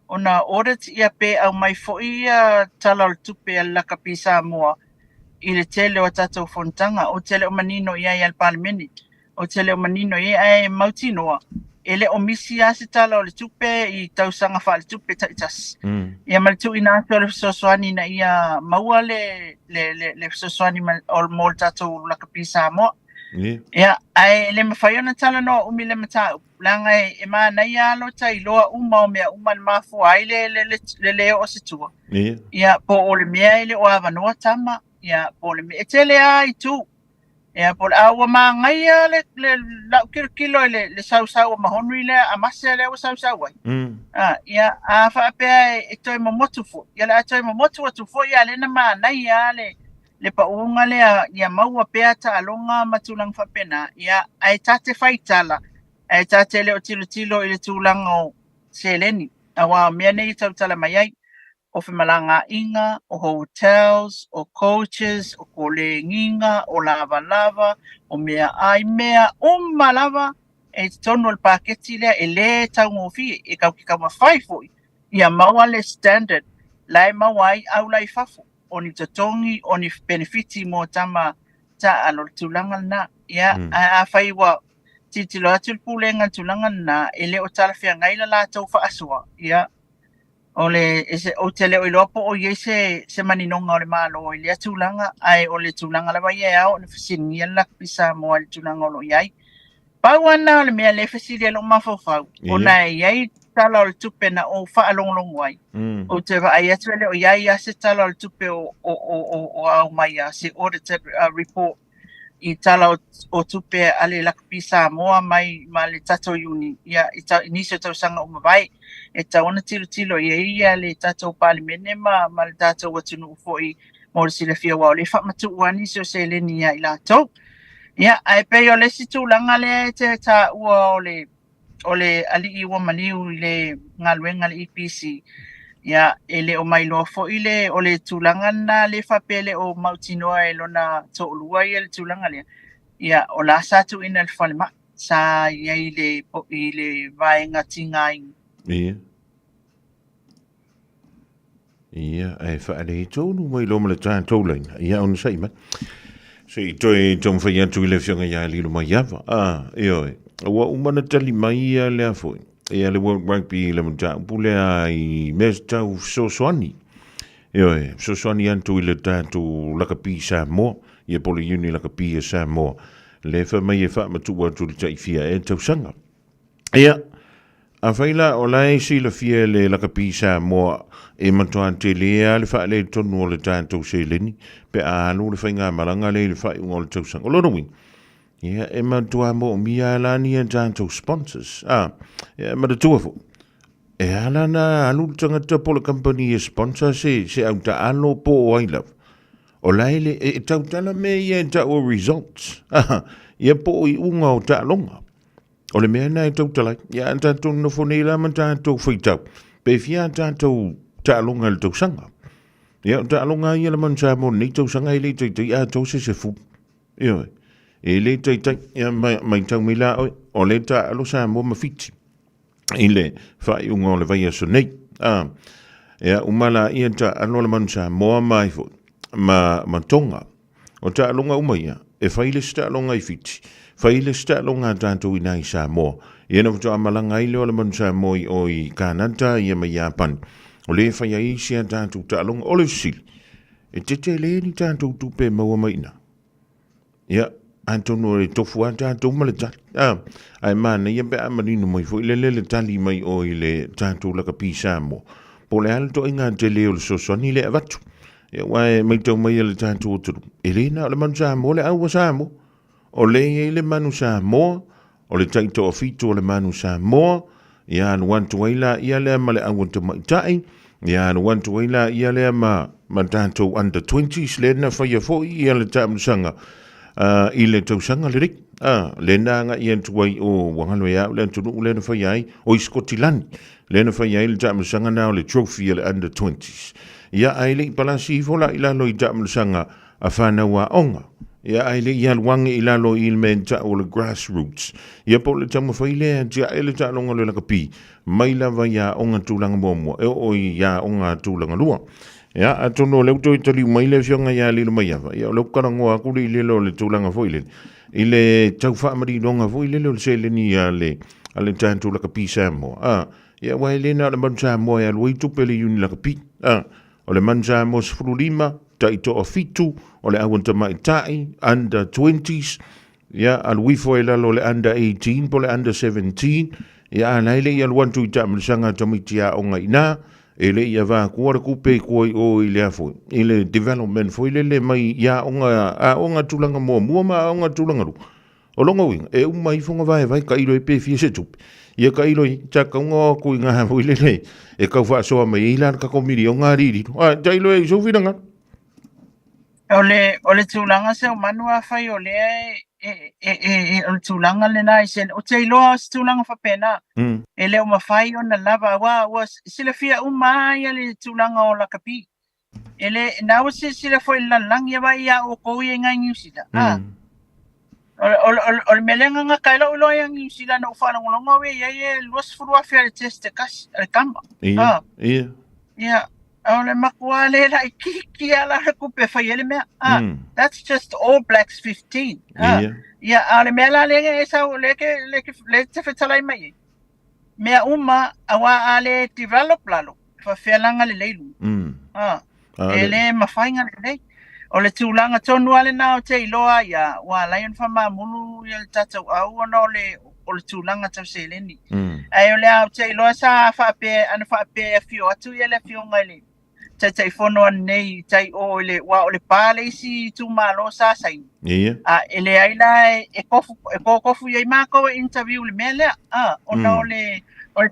S10: ona audit ia pe au mai fo ia tala o tupe a Lakapi Samoa I le tele o tātou fontanga o tele o manino ia I al parliameni o tele o manino ia ai mautinoa. Ele o misi ase tala o le tupe I tausanga wha le tupe taitas. Ia malitu ina atu o le sosoani na ia maua le sosoani o mol tātou Lakapi Samoa. Ia, ai le mawhai ona tala no umi le matau. Langa e mana ia alo tai loa uma o mea uma le mafu ai le leo o se tua. Ia, po o le mea ele o awanoa tama. Ia, po le mea tele ai tu. Ia, po le awa maa ngai a le lau kilo le sausau o mahonui le amase le o sausau ai. Ia, a whaapea e toi mamotu fo. Ia le a toi mamotu atu fo ia le na maa nai a le paunga le ia maua pea ta alonga matulang whapena. Ia, ai tate whaitala. Ai tate le o tilo I le tūlanga o Seleni. Awa mea nei tautala mai ai. O whimalanga inga, o hotels, o coaches, o kole nginga, o lava, o mea ai mea, lava, e tono le paketi lea, e le tau ngofi, e kau ki kau mawhai foi. Ia maua le standard, lai mawai au lai fafo. O ni tatongi, o ni benefiti mo tama ta alo tūlanga na. Ia, a whai wa titilo atu pulenga tūlanga na, e le o tala whia ngaila la tau wha asua. Ia, Ole ese o tele o lopo o yese se maninonga o le malo i le tulanga ai o le tulanga la vai au le fisini la pisa mo le tulanga lo yai. Pawana le mea le fisili lo mafofau. Ona yai tala o tupe na o fa along wai. O te va ai atu le o yai ase tala o tupe o au mai ase audited report I tala o tupe ale la pisa moa mai ma le tato uni ia ita inicio tau sanga o mawai e taona tilo ia le tato pali mene ma le tato watunu ufoi mo le sile fia wao le whamatu uani so se le ni ia ila tau ia ai pe o le situ langa le te ta ua o le ali iwa maliu le ngaluenga le EPC ia ele o mai loa fo ile o le tulanga na le fapele o mautinoa e lona to lua ia le tulanga le ia o la satu ina le falema sa ia ile vaenga tingai
S4: ia e fa ale tonu mai lo mala tan tolen ia on sai ma sei toi tom fa ia tu le fionga ia li lo mai ava io wa umana tali mai ia le afoi ia le World Rugby le mta pule ai mesta so soani io so soani antu ile tatu la capisa mo ia poli uni la capisa mo le fa mai fa matu wa tu tai fia e tau sanga ia a faila o lai si la fia le la capisa mo e matu ante le fa le tonu le tatu se leni pe a no le fainga malanga le fa un tau sanga lo no win ia e matua mo mia lani e tanto sponsors ia ma tua fo e ala na alu tanga te pole company sponsor se au ta alo po I love o laile e tau tala me ia ta o results ia po I unga o ta longa o le mea na e tau tala ia tanto no fonela ma tanto feitau pe fia tanto ta longa le tau sanga ia ta longa ia le mansa mo ni tau sanga ile te ia tau se fu ia e le tai ia mai tau mila o le ta alo sa mo mafiti ile fa unga le vai so nei ia umala ia ta alo le mansa mo mai fo ma tonga o ta longa umaia e fa ile sta longa I fiti fa ile sta longa tanto I nai sa mo ia no to amalanga ile le mansa mo I Canada ia mai Japan o le fa ia sia tanto ta longa o le sil e te le ni tanto tupe mo mai na ia Antonio le tofu anta to malata ai mana ia be amarino mai foi le tali mai o ile tanto la capisa mo po le alto inga te le o so soni le avatu ia wai mai to mai le tanto tu elena le manza mo le au sa mo o le manu sa mo o le taito o fito le manu sa mo ia no want to ila ia le male au to mai tai ia no want to ila ia le ma tanto under 20s le na fa ia foi ia le tam sanga ile tau sanga le rik le nanga I entuai o wangalo ia le tunu le na fai ai o Scotland le na fai ai le tam sanga na le trophy le under 20s ia ai le palasi fola ila lo I tam sanga a fana wa onga ia ai le ia wangi ila lo il menta o le grassroots ia po le tam fai le ja ele ta longa le kapi mai la va ia onga tulanga momo e o ia onga tulanga lua ia atono le to itali mai le fionga ia le mai ava ia lo karango aku le lo le tulanga foile ile tau fa mari longa foile le se le ni ale tanto la capisa mo ia wa le na le mansa mo ia lo itu pele uni la capi o le mansa mo frulima taito o fitu o le awanta mai tai under 20s ia al wifo ila lo le under 18 po le under 17 ia laile ia lo wantu tam sanga tomitia o ngaina ele ia va kuara kupe koi o ile afo ile development fo ile mai ia onga tulanga mo ma onga tulanga ru o longa wing e mai fonga vai ka ilo pe fi se tup ia ka ilo ta ka ngo ku nga fo ile e ka fa so mai ila ka ko miri onga ri ja ilo e so vinanga
S10: ole tulanga se manua fai ole o tulanga le nai sen o te loa tulanga fa pena ele o mafai ona lava wa sila fia ia le tulanga o la kapi ele na o sila foi la langia vai ia o ko ia ngai usida o melenga nga kaila o lo yang usida no fa longa we ia los furua fia le test kas kamba ia ole makuale la kiki ala kupe fa yele me that's just All Blacks 15 ya ale me la le esa le te fetala mai me uma awa ale develop lalo whawhialanga le leilu.
S4: Ah,
S10: Le mawhainga le lei. O le tūlanga tonu ale nao te iloa ia, wa laion whama mulu ia le tatau au ona o le tūlanga tau se leni. Ai o le au te iloa sa whape, ana whape a fio atu ia le fio ngai le. Tai whono nei, tai o le, wa o le pāle isi tū malo sa saini. Ele aila e kofu ia i mako e interview le mea lea. Ona o le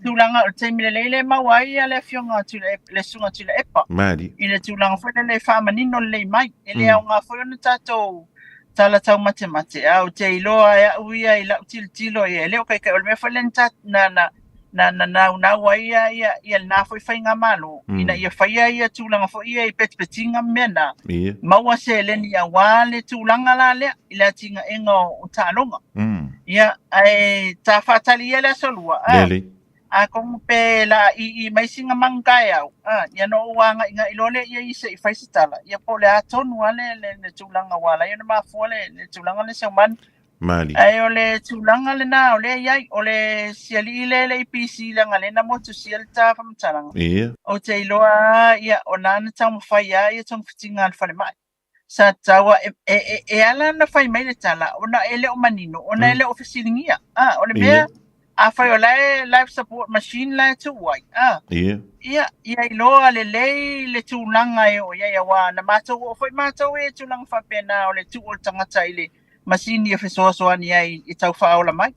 S10: tūlanga, o le teimile leile mawai ia le fionga le sunga tula epa.
S4: Mari.
S10: I le tūlanga whena le whamanino le mai. Ele au ngā whona tātou tala tau mate. Au te iloa e uia i lau tilo e leo kai o le mea whalen tat na wai ia na foi fai ngā malo. Ina ia whaia ia tūlanga fo ia i petpetinga mena. Maua se leni a wale tūlanga la lea i la tinga enga o tālonga. Ia ai tā whatali ia le solua.
S4: Lele.
S10: A kong pe la i mai singa mangai au. Ia no wanga inga ilole ia i se i whaisitala. Ia po le atonu ale le tūlanga wala. Ia na mafua le tūlanga le seumani.
S4: Mali.
S10: Ai o le tūlanga le nā o le iai. O le siali i le IPC langa le na motu siali tā whamtaranga. O te iloa ia o nāna tau mawhai ia tong whitinga al whare mai. Sa tawa e ala na whai mai le tala. Ona ele o manino. Ona ele o whisilingia. O le mea. A whai o life support machine lai tu wai. Ia iloa le tūlanga e o ia wā na mātou o whai mātou e tūlanga whapena o le tu o tangata i le masini e whesoasoani ai i tau whaola mai.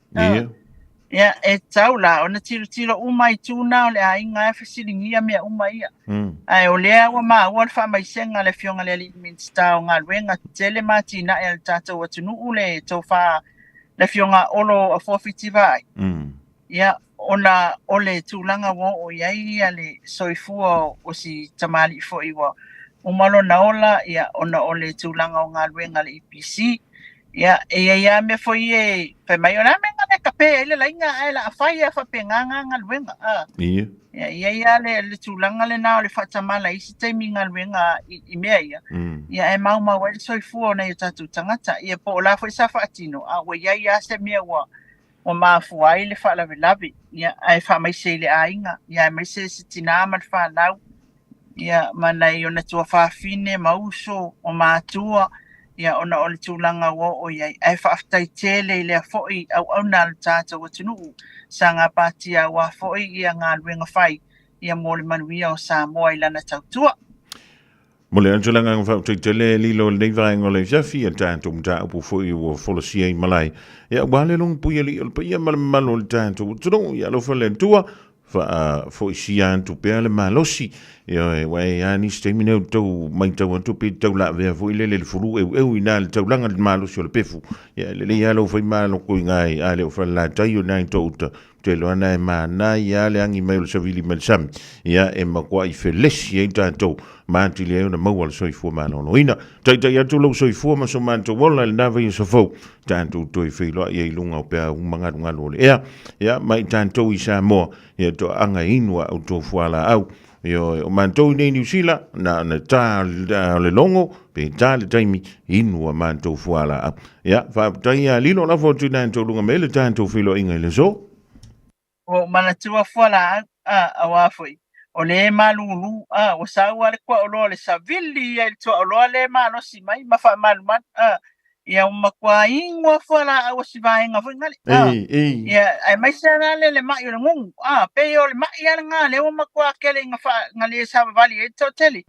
S10: Ia e tau la o na tiro umai tūna o le ainga e whesilingia mea umai ia. Ai o lea ua maa ua le whamaisenga le fionga le alignment tau ngā luenga tele mati na e le tātou atunu ule tau wha le fionga olo a forfeitiva ai. Ia ona o le tūlanga wo o iai ia le soifua o si tamali fo iwa. Umalo na ola ia ona o le tūlanga o ngā luenga le IPC. Ia ia me fo ie pe mai ona me ngane kape ele lainga ai la afai a fa penganga ngā luenga. Ia le tūlanga le nao le whatamala isi teimi ngā luenga i mea ia. Ia e mau wale soifua o nei o tatu tangata. Ia po o la fo isa whaatino. Wa ia se mea ua. O mafu ai le whaalawe. Ia ai whamaise le ainga. Ia ai maise se tina man whanau. Ia manai o na tua whawhine mauso o mātua. Ia ona o le tūlanga wo o iai. Ai whaaftai tele i lea foi au na le tātou atunuu. Sa ngā pātia wa foi ia ngā luenga whai. Ia mō le manuia o Samoa i lana tautua.
S4: Mole anjulanga ngā tele lilo le neivanga le fiafi a tātou mta upu fui o folosia i malai. Ia wale long puia li olpa ia malo le tātou. Turongo ia lo fale tua fa foi siantu pe le malosi. Ia wai ani stemina tau mai tau antu pe tau la vea foi le fulu eu ina le tau langa le malosi o le pefu. Ia le ia lo foi malo ko ngai ale o fale la tai o nai touta. Te loa na e mana ia le angi mai o le savili mai sami. Ia e makua i felesi e tātou. Māti leo na maua le soifua mānono ina. Tai atu lau soifua ma so mātou wala le nawa i sa fau. Tātou toi whailoa i lunga o pēr umangatu ngalo le. Ia mai tātou i Samoa. Ia to anga inua au tō fuala au. Ia o mātou nei New Zealand na tā le longo. Pe tā le taimi inua mātou fuala au. Ia whaapatai a lilo la fo tu tātou lunga me le tātou whailoa inga i le so.
S10: O manatua fuala a wafoi. O le malulu o saua le kwa olo le savili ia le tua olo le malo si mai mafa maluman ia o makua ingua fuala o si vaenga foi ngale ia ai mai sana le mai o le ngungu pe o le mai ia ngale o makua kele ngale sa vali e toteli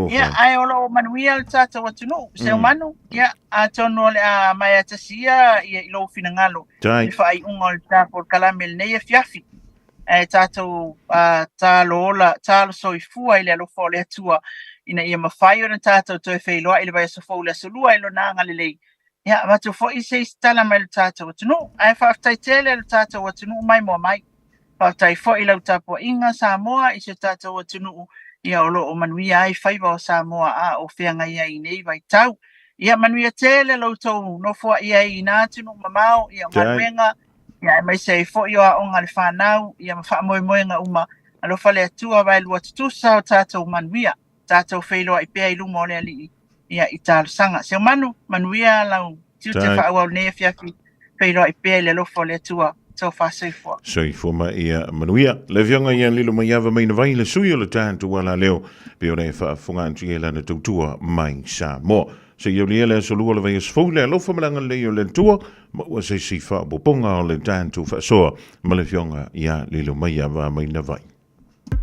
S10: ia ai olo manuia le tata watunu se manu ia a tono le mai atasia ia ilo finangalo i fai unga le tapo kalamel nei fiafi e tātou tālo soifua i le alofa o le atua ina ia mawhai o na tātou toi whailoa i le vai asofau le asolua i lo nanga le lei. Ia, matu fo i se istala mai le tātou atunu. Ai whaaftai tele le tātou atunu mai mua mai. Whaaftai fo i lau tāpua inga Samoa i se tātou atunu ia olo o manuia ai whaiva o Samoa o whianga ia i nei vai tau. Ia manuia tele lau tau no fua ia i nā tunu mamao ia manuenga. Ia mai se fo i o onga le whanau, ia mawha moe nga uma, alo whale atua vai lua tutusa o tātou manuia, tātou whailoa i pēa i lumo le ali ia i tālo sanga. Se o manuia lau tiute whaau au nea fiafi, whailoa i pēa i le lofa le atua, tau whasoifua.
S4: Soifua mai ia manuia. Le vionga ia lilo mai ava mai na vai le sui o le tātu wala leo. Peo nei whaafunga antu ia lana tautua mai Samoa. Se iau lia le solua le vai asfou le alofa malanga le o le tua. Ma ua se si whaaboponga o le tātu whaasoa. Ma le vionga ia lilo mai ava mai na vai.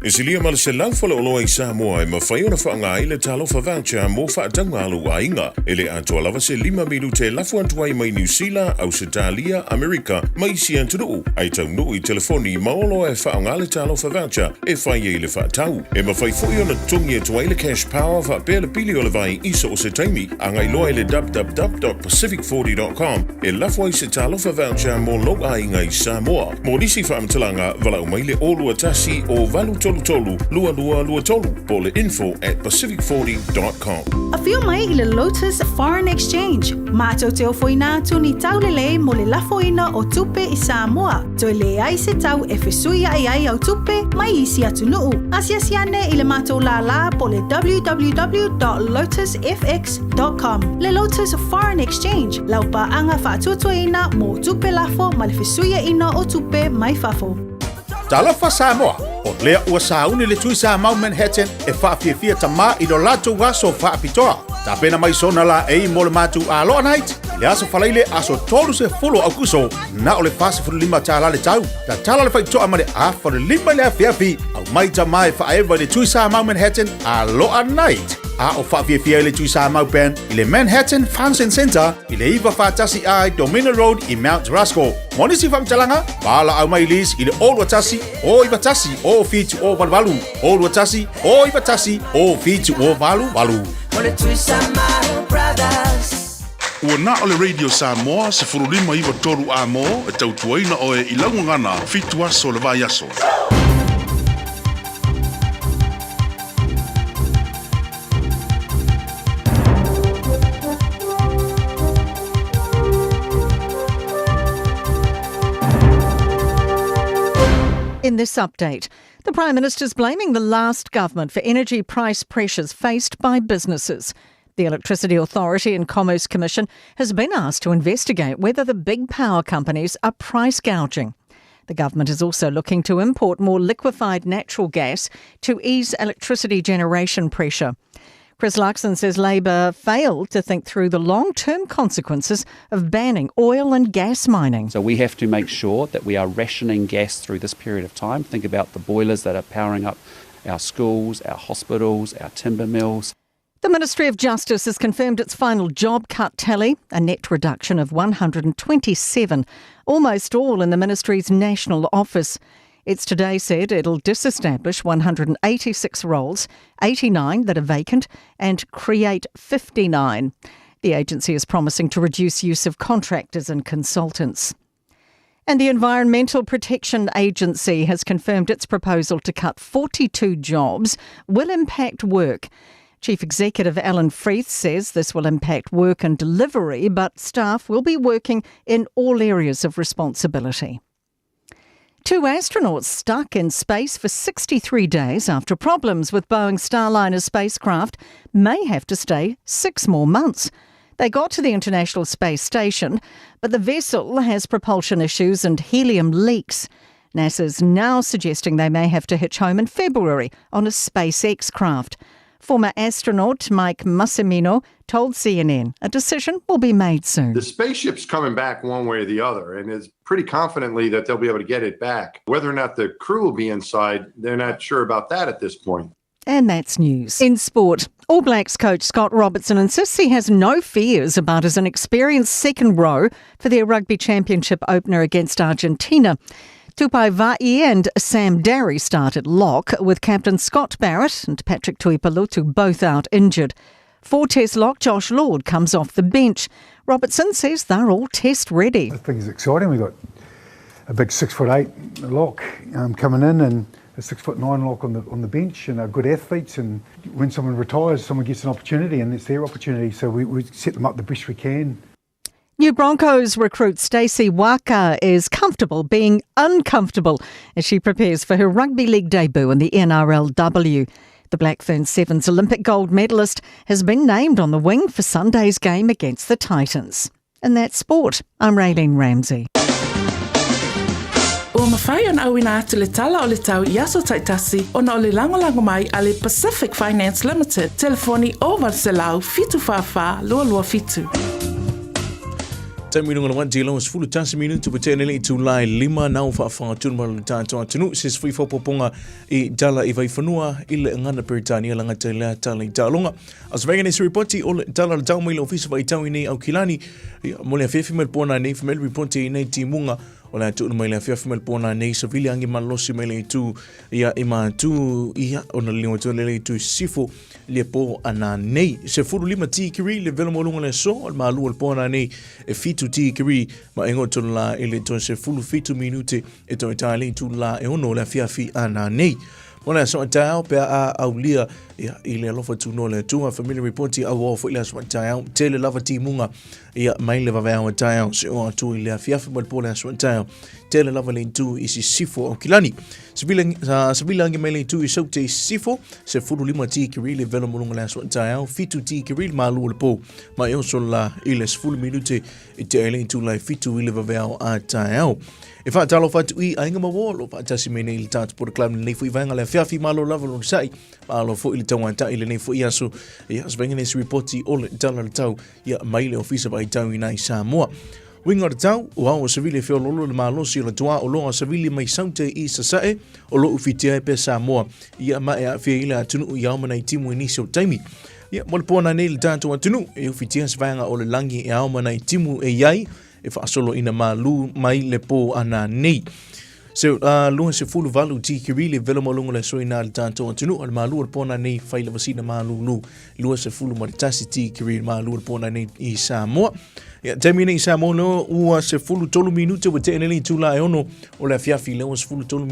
S4: E silia ma le se laufala o loa I Samoa e mawhai o na whaanga I le talofa voucher mō whaatanga alu a inga. E le atua lava se 5 milu te lafu antuai mai New Zealand, Australia, Amerika, mai si antunuu. Ai tau nuu I telefoni maolo e whaanga le talofa voucher e whai e le whaatau. E mawhai fui o na tungi e tuai le cash power whaapea le pili o le vai iso o se taimi. Angai loa le www.pacific40.com e lafu ai se talofa voucher mō loa a inga I Samoa. Mō nisi whaamtalanga vala umai le olua tasi o valu tolu lua tolu po le info@pacific40.com.
S11: A fio mai I le Lotus Foreign Exchange. Mātou te ofoina tuni tau lele mo le lafoina o tupe I Samoa. Toi le ai se tau e fesuia ai au tupe mai isi atu nuu. Asiasiane I le mātou la po le www.lotusfx.com. Le Lotus Foreign Exchange. Laupa anga whaatuatuaina mo tupe lafo ma le fesuia ina o tupe mai fafo.
S21: Talofa Samoa, o lea ua sauni le tui sa mau Manhattan e whaafia tama I do lato waso whaapitoa. Ta pena mai sona la e mo le matu a loa night, le aso whalaile aso tolu se folo au kuso, na o le fasa furu 5 tala le tau. Ta tala le whaitoa ma le a furu 5 le afiafi, au mai tama e whaewa le tui sa mau Manhattan a loa night. A o whaafia le tui sa mau pen, I le Manhattan Function Center, I le iwa whaatasi ai Domina Road I Mount Rushmore. Monisi whamtalanga, wala au mai lis I le Old Watasi, o iwa tasi, o fitu o valvalu. Old Watasi, o iwa tasi, o fitu o valu.
S17: Ole tui sa mau brothers.
S2: Ua na o le Radio Samoa se furulima iwa toru a mo e tautuaina o e ilangungana fitu aso le vai aso.
S13: In this update, the Prime Minister's blaming the last government for energy price pressures faced by businesses. The Electricity Authority and Commerce Commission has been asked to investigate whether the big power companies are price gouging. The government is also looking to import more liquefied natural gas to ease electricity generation pressure. Chris Luxon says Labor failed to think through the long-term consequences of banning oil and gas mining.
S14: So we have to make sure that we are rationing gas through this period of time. Think about the boilers that are powering up our schools, our hospitals, our timber mills.
S13: The Ministry of Justice has confirmed its final job cut tally, a net reduction of 127, almost all in the ministry's national office. It's today said it'll disestablish 186 roles, 89 that are vacant, and create 59. The agency is promising to reduce use of contractors and consultants. And the Environmental Protection Agency has confirmed its proposal to cut 42 jobs will impact work. Chief Executive Alan Freeth says this will impact work and delivery, but staff will be working in all areas of responsibility. 2 astronauts stuck in space for 63 days after problems with Boeing Starliner spacecraft may have to stay 6 more months. They got to the International Space Station, but the vessel has propulsion issues and helium leaks. NASA's now suggesting they may have to hitch home in February on a SpaceX craft. Former astronaut Mike Massimino told CNN a decision will be made soon.
S24: The spaceship's coming back one way or the other, and is pretty confidently that they'll be able to get it back. Whether or not the crew will be inside, they're not sure about that at this point.
S13: And that's news. In sport, All Blacks coach Scott Robertson insists he has no fears about his inexperienced second row for their Rugby Championship opener against Argentina. Tupai Va'i and Sam Darry started lock, with captain Scott Barrett and Patrick Tuipalutu both out injured. For Test lock, Josh Lord comes off the bench. Robertson says they're all test ready.
S25: I think it's exciting. We've got a big 6'8" lock coming in, and a 6'9" lock on the bench, and good athletes. And when someone retires, someone gets an opportunity, and it's their opportunity. So we set them up the best we can.
S13: New Broncos recruit Stacey Waka is comfortable being uncomfortable as she prepares for her rugby league debut in the NRLW. The Black Ferns Sevens Olympic gold medalist has been named on the wing for Sunday's game against the Titans. And that's sport. I'm Raylene Ramsey.
S3: Ua mawhai ona awina atu le tala o le tau i aso taitasi ona o le lango mai a le Pacific Finance Limited. Telefoni o Valselau fitu whawha lua fitu.
S1: Taimi nunga wan tilo was fulu tansi minutu pa tēnei i tūlai lima nau whaafanga malu tātua tunu ses fui whapoponga I tala I vai whanua I le ngana Peritania langa te lea tala I tālonga. As vegane se reporti o le tala le tau maila ofisa vai tau I nei au kilani mo le awhiawhimel pōna nei whamel reporti I nei timunga o le atu mai le awhiawhimel pōna nei sa vili angi malosi mai le tū ia I ma tū ia o na lima tū le tū sifo le pō ana nei. Se furu lima ti kiri le vela molunga le so o le maalu le pōna nei e fitu ti kiri ma engo tōna la ele tōna se fulu fitu minute e tōna tāle tū la e ono le awhiawhi ana nei. Ona so tau pe a aulia ia I le alofa tu no le tunga family reporti a wo fo ile so tau tele lava ti munga ia mai le vava o tau se o tu ile fiafa mal pole so tau tele lava le tu isi sifo o kilani sibila ngi mele tu iso te sifo se fulu lima ti ki really velo mulunga le so tau fitu ti ki really malu le po ma eu so la ile fulu minute I tele tu la fitu ile vava o tau e fa talo fa tu I ainga mawolo fa tasi mene il tatu por club nei fu vanga le fiafi malo lava lo sai malo fo il tau anta ile nei fu iaso ia svengene se reporti o le tala le tau ia mai le ofisa vai tau I nai Samoa winga le tau o civile fe lolo le malo si le tua o lo civile mai saute I sasae o lo ufitia pe Samoa ia mai a fe ile atunu ia mana timu inisio taimi ia mo le pona nei le tatu atunu e ufitia svanga o le langi e au mana timu e yai e fa solo ina malu mai le po ana nei so lunga se fulu valu ti ki really velo malunga le soina le tanto tunu al malu le pona nei fai le vasina malu lu lunga se fulu maritasi ti ki really malu le pona nei I Samoa ya termine I Samoa no ua se fulu tolu minute o te neli tula e ono o le fiafi le se fulu tolu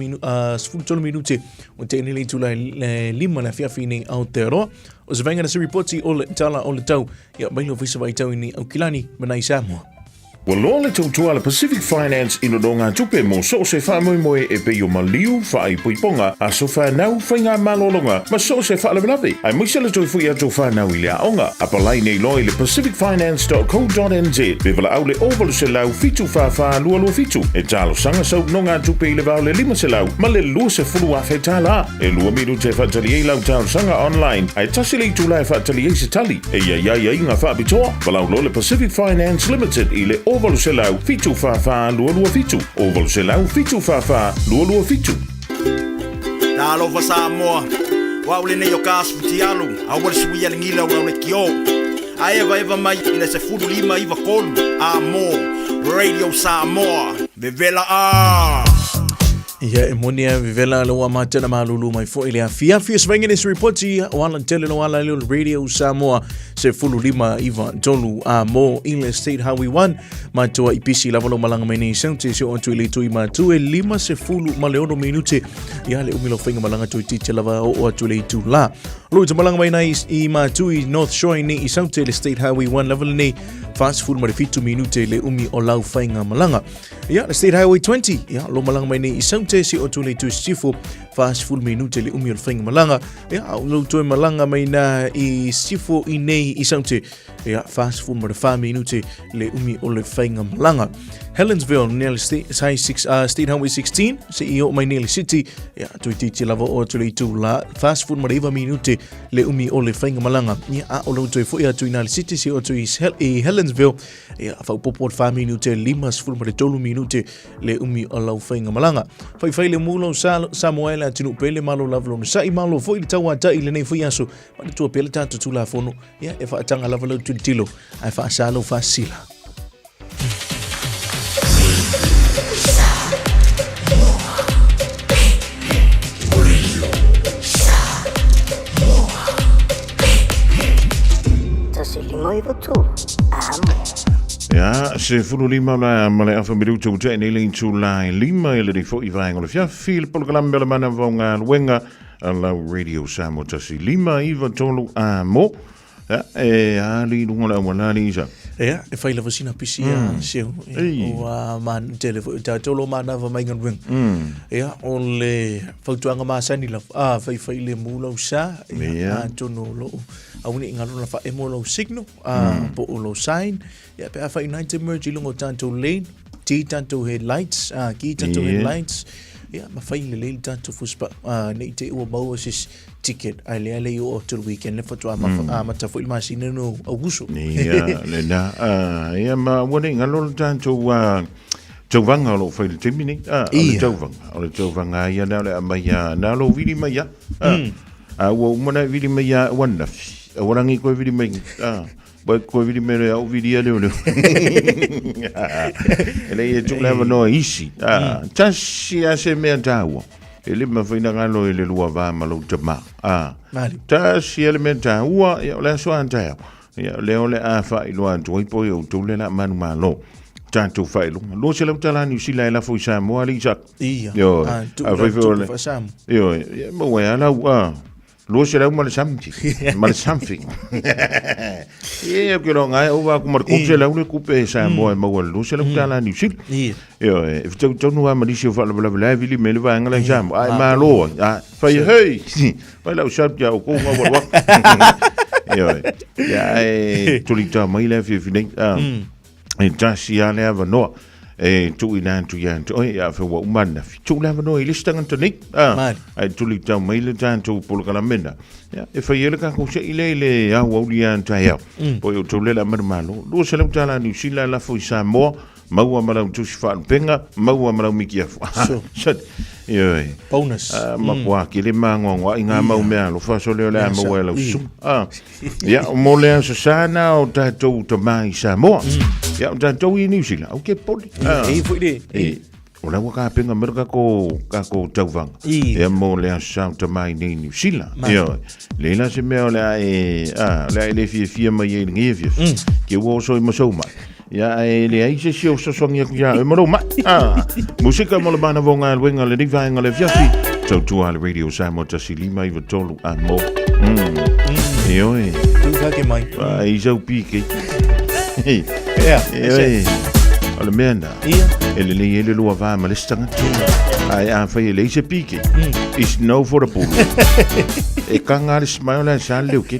S1: minute o te neli tula le lima le fiafi nei Aotearoa o se venga na se reporti o le tala o le tau ya bailo visa vai tau ni au kilani mana I Samoa.
S4: Well, lo le tautua le Pacific Finance ino do ngā tupe mo so se wha moe e pe o maliu wha ai puiponga a so wha nau whai ngā malolonga ma so se wha lewelawe. Ai muisa le toi fui ato wha nau I le aonga. A palai nei loi le pacificfinance.co.nz be wala au le ovalu se lau fitu wha lua fitu. E talo sanga sau no ngā tupe I le vau le lima se lau ma le lua se fulu a whai tala. E lua miru te whatali e lau tau sanga online. Ai tasi le tula e whatali e se tali. E ia inga wha abitoa. Walau lo le Pacific Finance Limited I le ovalu se lau fitu wha lua fitu. Ovalu se lau fitu wha lua fitu.
S12: Nalo fa Samoa. Wa ule nei o kasu ti alu. A wale sui ale ngila wa ule kio. A eva mai ina se fulu lima iwa kolu. Amo Radio Samoa. Vevela a.
S1: Ia e monia vivela lo wa matana malulu mai fo ile afia svengene se reporti wala tele no wala le Radio Samoa se fulu lima iva tolu a mo ile state highway 1 matua ipisi lavalo malanga mai nei sente se on tu ile tu ima tu e lima se fulu maleono minute ia le umilo finga malanga tu tite lava o tu ile tu la lo tu malanga mai nei I ma tu I North Shore nei I sente le state highway 1 level nei fast food ma fitu minute le umi o lau finga malanga ia le state highway 20 ia lo malanga mai nei I sente si o tu le tu sifo fast food minute le umi o finga malanga ia lo tu malanga mai na I sifo I nei I sente ia fast food ma 5 minute le umi o le finga malanga Helensville nearly state highway 16 CEO mai nearly city ia tu titi lava o tu le tu la fast food ma 5 minute le umi o le finga malanga ia o lo tu fo ia tu nearly city si o tu Helensville ia fa popo 5 minute limas food ma 2 minute le umi o la finga malanga fai le mulo Samuel atinu pele malo lavlo no sai malo fo ile tawa ta ile nei fo yaso ma tu pele tanto tu la fono ia e fa tanga lavlo tu tilo ai fa salo fa sila
S4: Ja, se fulu lima la male afa miru tu te ni lin tu la lima ile di fo I vai ngolo fia fil pol kalam bela mana vonga wenga la Radio Samoa tasi lima iva tolu amo ja e ali lunga wala ni sa
S1: e fai la vasina pisia se o man telefo ta tolo mana va mai ngan wen ole fautuanga ma sani la fai le mulo sa tono lo auni ngalo la fa emolo signo po lo sign ya pe fa united merge lungo tanto lane Ti tanto headlights, ki tanto headlights. Ya, mafai le tanto fuspa nei te ua mau sis ticket ai le o to weekend le fatua ma ta foi ma sineno augusto.
S4: Ya, le na ya ma wone ngalo tanto Jovanga lo fai le timini o Jovanga ya na le mai ya na lo vidi mai ya wo mona vidi mai ya wanda warangi ko vidi mai ba ko vidi mai o vidi ya le ele tu leva no isi tashi ase me tawo ele ma fai na ngalo ele lua va ma lo tama tashi ele me tawo ya le so anta ya le ole a fa ilo anto ipo yo tu le na manu malo tanto failo lo se lo tala ni sila la foi Samoa ali sa yo a foi yo mo wa la lo se lo mal something yo que nga o va como se la une coupe Samoa mo lo se lo tala ni sil yo to no ma di se fa la vili me le va ngala jam ai ma lo fa hey fa la sharp ja ko nga wa yo ya tulita mai la fi e tasi ale ava no e tu ina tu ya tu ya fe wa umana tu lava no ile stanga toni ai tu li tau mai le tanto polo kalamena ya e fa yele ka ko se ile ya wa ulia ta ya po yo tu le la mermalo lo se le tala ni sila la fo Samoa maua mala tu fa penga maua mala mikia so yo
S1: bonus
S4: ma kwa ki le mango inga mau me lo fa so le la mo wela su ya mo le so sana o ta to mai Samoa ya ta to i New Zealand o ke poli
S1: e foi de
S4: o la ka penga merka ko tauwang ya mo le sa to mai ni New Zealand yo le la se me o la le fi mai e ngi ke wo so mo so ma ya le ai se so songia ya mo ma música mo le bana vonga wenga le diva nga le fiasi so tu al radio Samoa tasilima i tolu amo yo
S1: tu ka ke mai
S4: ai so pike
S1: ja
S4: alle menda ele le lo va ma le stanga tu ai a fa le se pike is no for the pool e kanga le smile la sa le ke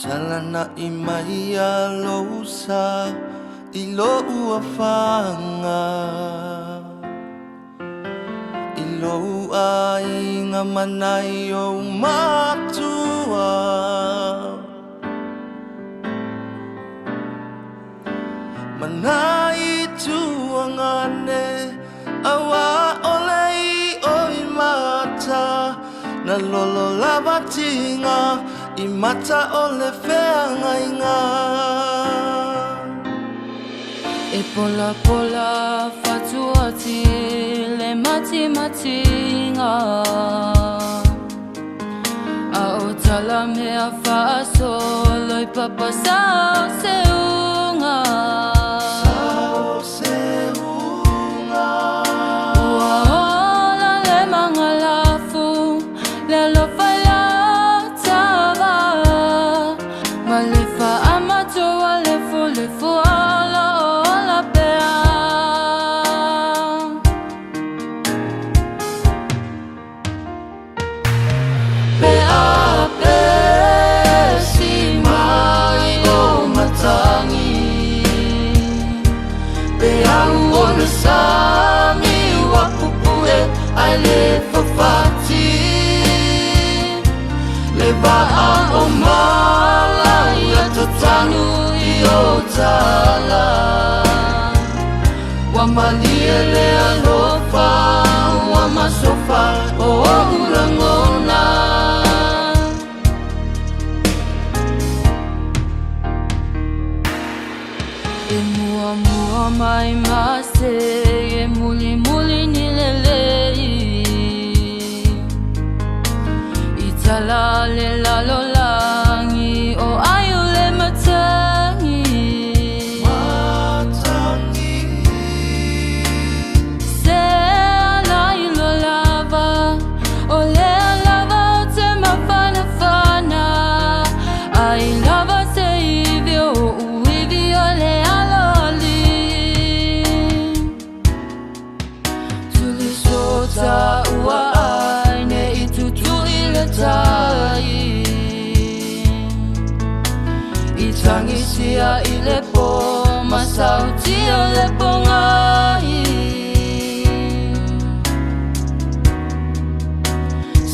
S17: Talana imaya losa ilo uafanga ilo ai ngamanai o matua manai tuangane awa olei oi mata na lolo lavatinga I mata o le whea ngainga
S7: E pola pola whatuati le mati matinga A o tala mea whaaso loi papa sao se unga
S17: Sao se unga
S7: Ua ola le mangalafu le lofa
S17: Sami wakupue ai le fafati le va'a o mala ia tatanu I o tala wa malia le alofa wa masofa o urangona
S7: E mua mua mai mase e muli muli ni lelei I tala le lalolangi o ayu le matangi
S17: Matangi
S7: Se ala ilo lava o le lava o te mawhana whana Ai lava se iwi o uiwi o le Ta ua ai ne I tutu I le tai I tangi sia I le po Masauti o le po ngai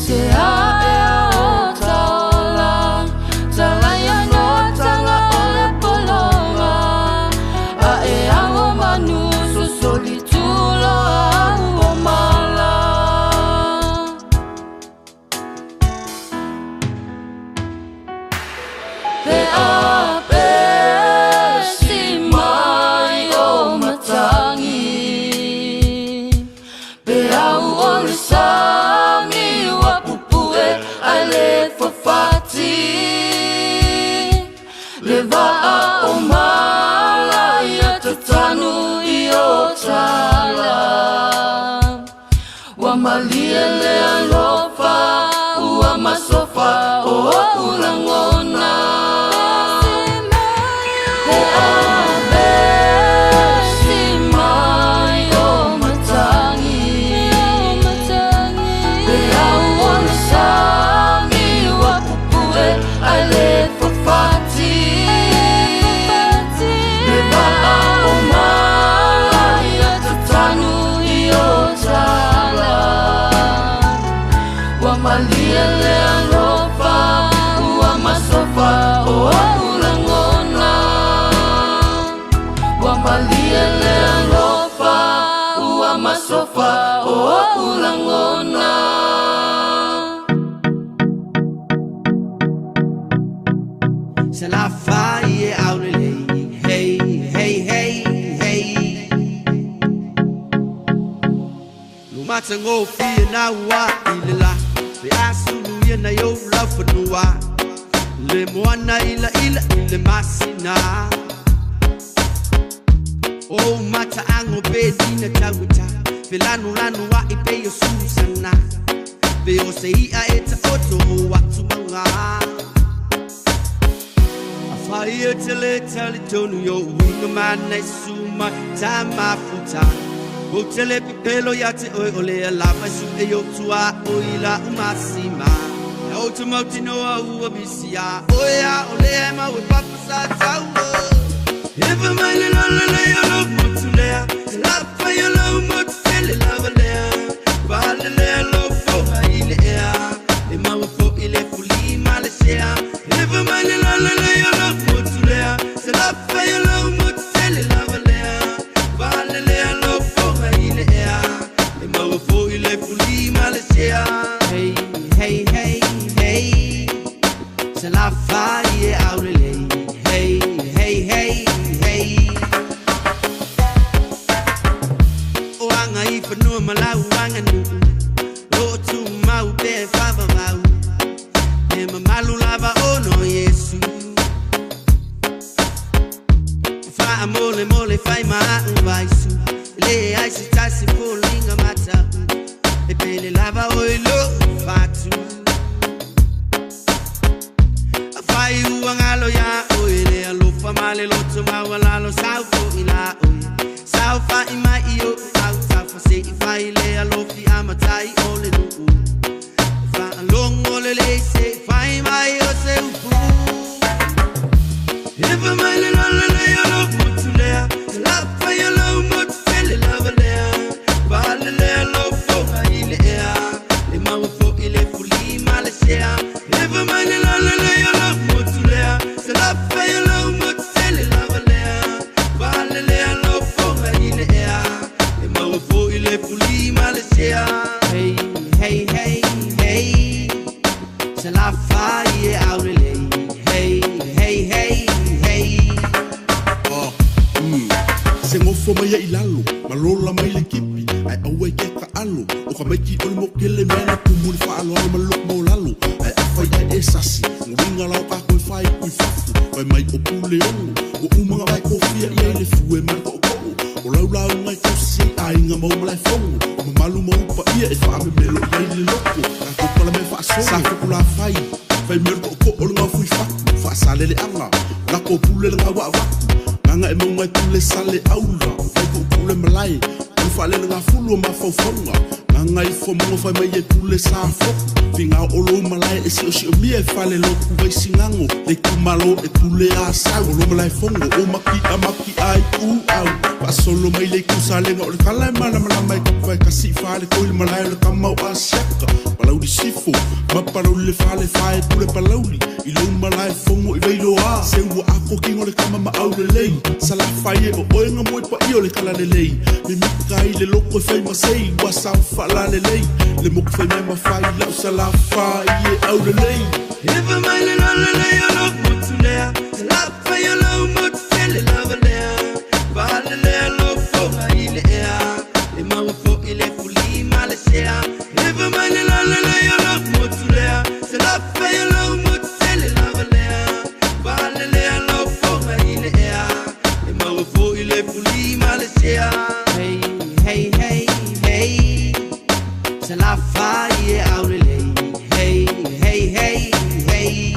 S7: Se a e a o taola Talaya no tanga o le polonga A e a o manu so solitulo a o mala Pe a pesi mai o matangi Pe au o le sami wa pupue ai le fafati Le va'a o mala ia tatanu I o tala Wa malia le alofa Ua masofa o ulangona He a besi mai o matangi He au o le sami wa pupue ai le fafati Le va'a o mala ia tatanu I o tala Wa malia le alofa Ua masofa o ulangona Wa malia le alofa Ua masofa o ulangona
S15: Se la fai e aurele Hey, hey, hey, hey Lumata ngo fia na wa ilila Pe asulu ye na yo la fanua Le moana ila le masina Oh mata ango be dina tawita Pe lanu wa I pe yo susana Pe o se ia eta oto watu manga Fire tele tonu yo winga mana suma tama futa Hotele pipelo ya te oi ole la fa su e yo tua oila umasima o te mautino a ua misia oia o lea ma we papa sa tau Eva mai le lala le alo mutulea la fa yo lo mutele lava lea va le le alo fo ile ea e ma fo ile fuli malesea Eva mai le lala le alo mutulea la fa yo lo mutele lava lea va le le alo fo ile ea e ma fo ile fuli malesea hey hey hey hey se la fa ye aurele hey hey hey no malau wanganu lo tu mau be fava mau e malu lava ono yesu fa amole mole fai ma vai su le ai si tasi polinga mata e pele lava oilo fatu fai uangalo ya oile alo fa male lo tu mau lalo sau fo ila sau fa ima io se fai le alofi amatai ole nu fa long ole le se fai mai o se upu if mai le la le alof mutulea la fai lo mutele la valea va le alof fo ile ea e ma fo ile fuli malesea if mai le la le alof mutulea la fai lo mutele la valea va le alof fo ile ea ile puli malesea hey hey hey hey se la faie aurele hey hey hey hey
S2: oh se ngofo mai ai lalo malola mai le kipi ai awe ke ka alo o ka meki o mo kele mena ku mul fa alo malo mo lalo ai afai ai esasi nginga la ka ko fai ku fafu vai mai o pule o uma vai ko fia ia le fue mar ko o lau ngai ko si ai nga mo mai fongo o malu mo pa ia e fa me melo ia le loko ka ko pala me fa so sa ko la fai mer ko o nga fui fa sale le anga la ko pule le nga wa nga e mo mai pule sale aula fa ko pule malai ko fa le nga fulu ma fa fonga nga i fo mo fa mai e pule sa fo finga o lo malai e si o mi e fa le loko vai singango le ku malo e pule a sa o lo malai fongo o maki ai u au pa solo mai le ku sale nga o le kala mana mai ku vai kasi fa le ko le malai le kamau a shaka palau di sifo ma palau le fa le fa e pule palau i lo malai fongo i vai lo a se u a ko kingo le kama ma au le lei sala fa ye o nga mo pa i o le kala le lei mi kai le loko e fai ma sei wa sa fa la le lei le mo fai ma fai la sala fa ye au le lei
S15: Eva mai le la le alo mutulea la fa yo lo mutele la valea va le alo fo ile ea e ma fo ile fuli malesea Eva mai le la le alo mutulea la fa yo lo mutele la valea va le alo fo ile ea e ma fo ile fuli malesea hey hey hey hey se la fa ye aurele hey hey hey hey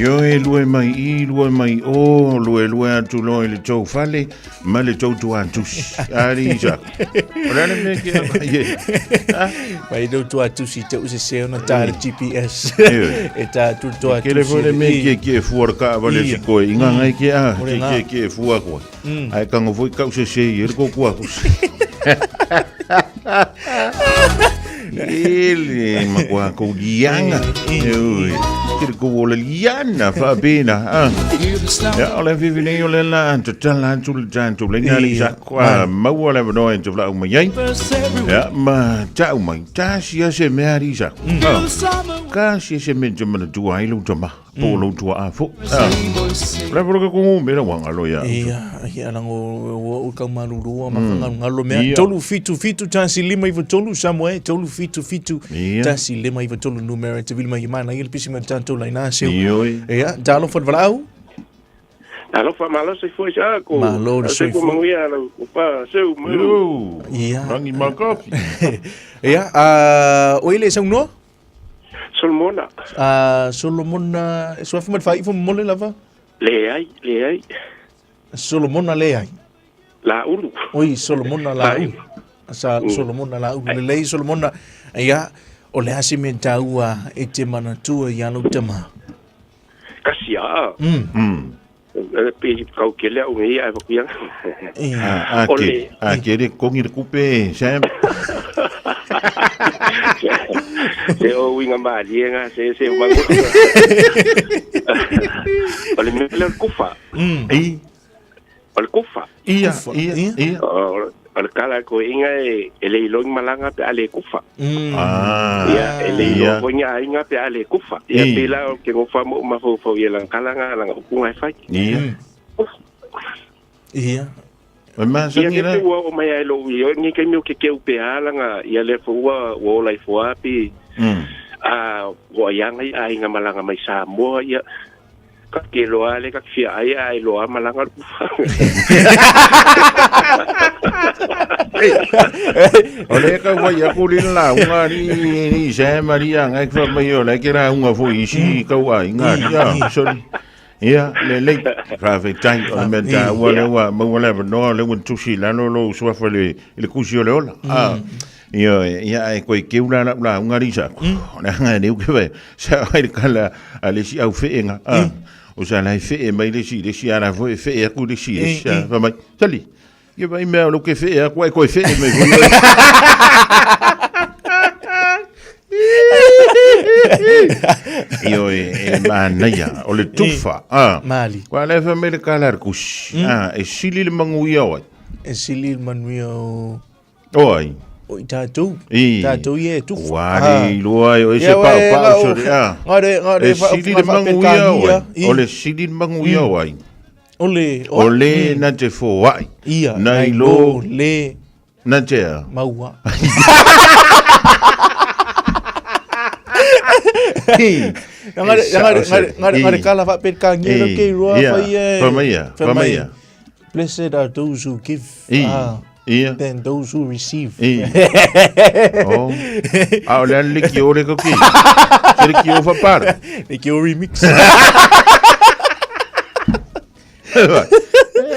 S4: Yo e lue mai o lue atu loi le tau fale ma le tau tu antusi. Ari sa. Ora le me ke ye.
S1: Mai do tu atusi te use se ona ta GPS. E ta tu atusi.
S4: Ke le vole me ke fuar ka vale si ko inga ngai ke a ke fuar ko. Ai kango foi ka use se ir ko ko. Ele makwa ko gianga. Kiri ko wole liana fa bena. Ya ole vivi ne ole la to tala to janto le ngali sa kwa ma wole no en to la ma yai. Ya ma ta ma ta si se me ari sa. Ka si se me jama tu ai lu jama. Polo tu a fo. La pro ko me la wanga lo ya.
S1: Ia lango o ka maruru ma ngalo me tolu fitu tansi lima ivo tolu samwe tolu fitu tansi lima ivo tolu numero te vilma yimana il pisima tanto la inasio. Ia dalo fo valau.
S16: Alo fa malo se foi já com
S1: malo se
S16: foi como ia o pa seu meu.
S1: Ia.
S4: Rangi makop.
S1: Ia o ile são no?
S16: Solomona.
S1: Solomona so fa fai fo mole lava.
S16: Le ai.
S1: Solomona le ai.
S16: La ulu.
S1: Oi, Solomona la ulu. Sa Solomona la ulu. Le Solomona ia o le asimenta ua e te mana tua ia no tama.
S16: Kasia. Pe kau ke le o ia va kuia.
S4: Kere kongi de kupe, Sam.
S16: Se o winga ma lienga se mango. Ole me le kufa. Ole kufa.
S4: Ia.
S16: Ole kala ko inga ele ilong malanga pe ale kufa. Ia ele ilong inga pe ale kufa. Ia pela ke ngo fa mo ma fo ia lang kala nga ku ngai fai.
S1: Ia.
S4: Ma
S16: ia ke o mai ai lo yo ni ke mi ke upe ala nga ia le fo wo lai fo api wo yang ai nga malanga mai sa mo ia ka ke lo ale ka fia ai lo malanga
S4: ole ka wa ya kulin la nga ni sa maria nga fa mai yo la ke ra nga fo isi ka wa nga ya sorry. Ia le private time o menta wala wala no le won tushi la no lo so fa le kusi le ola ia ai ko ke una la unha risa na nga ne ke ve sa ai kala ale si au feinga o sa la fe mai le si ara vo fe ku le si va mai tali ye vai me lo ke fe ko fe me Io manaya o le tufa
S1: mali
S4: kwa le famile kalar kus e sili le manguia o
S1: e sili le manguia
S4: oi
S1: o tatu ye tu
S4: wari loai o se pa so ngare sili le manguia o le sili le manguia o le na te fo wai na lo
S1: le
S4: na te
S1: maua ngare kala va per kangero ke roa
S4: famia
S1: blessed are those who give then those who receive
S4: le liki ore ko ki liki o fa par
S1: liki o remix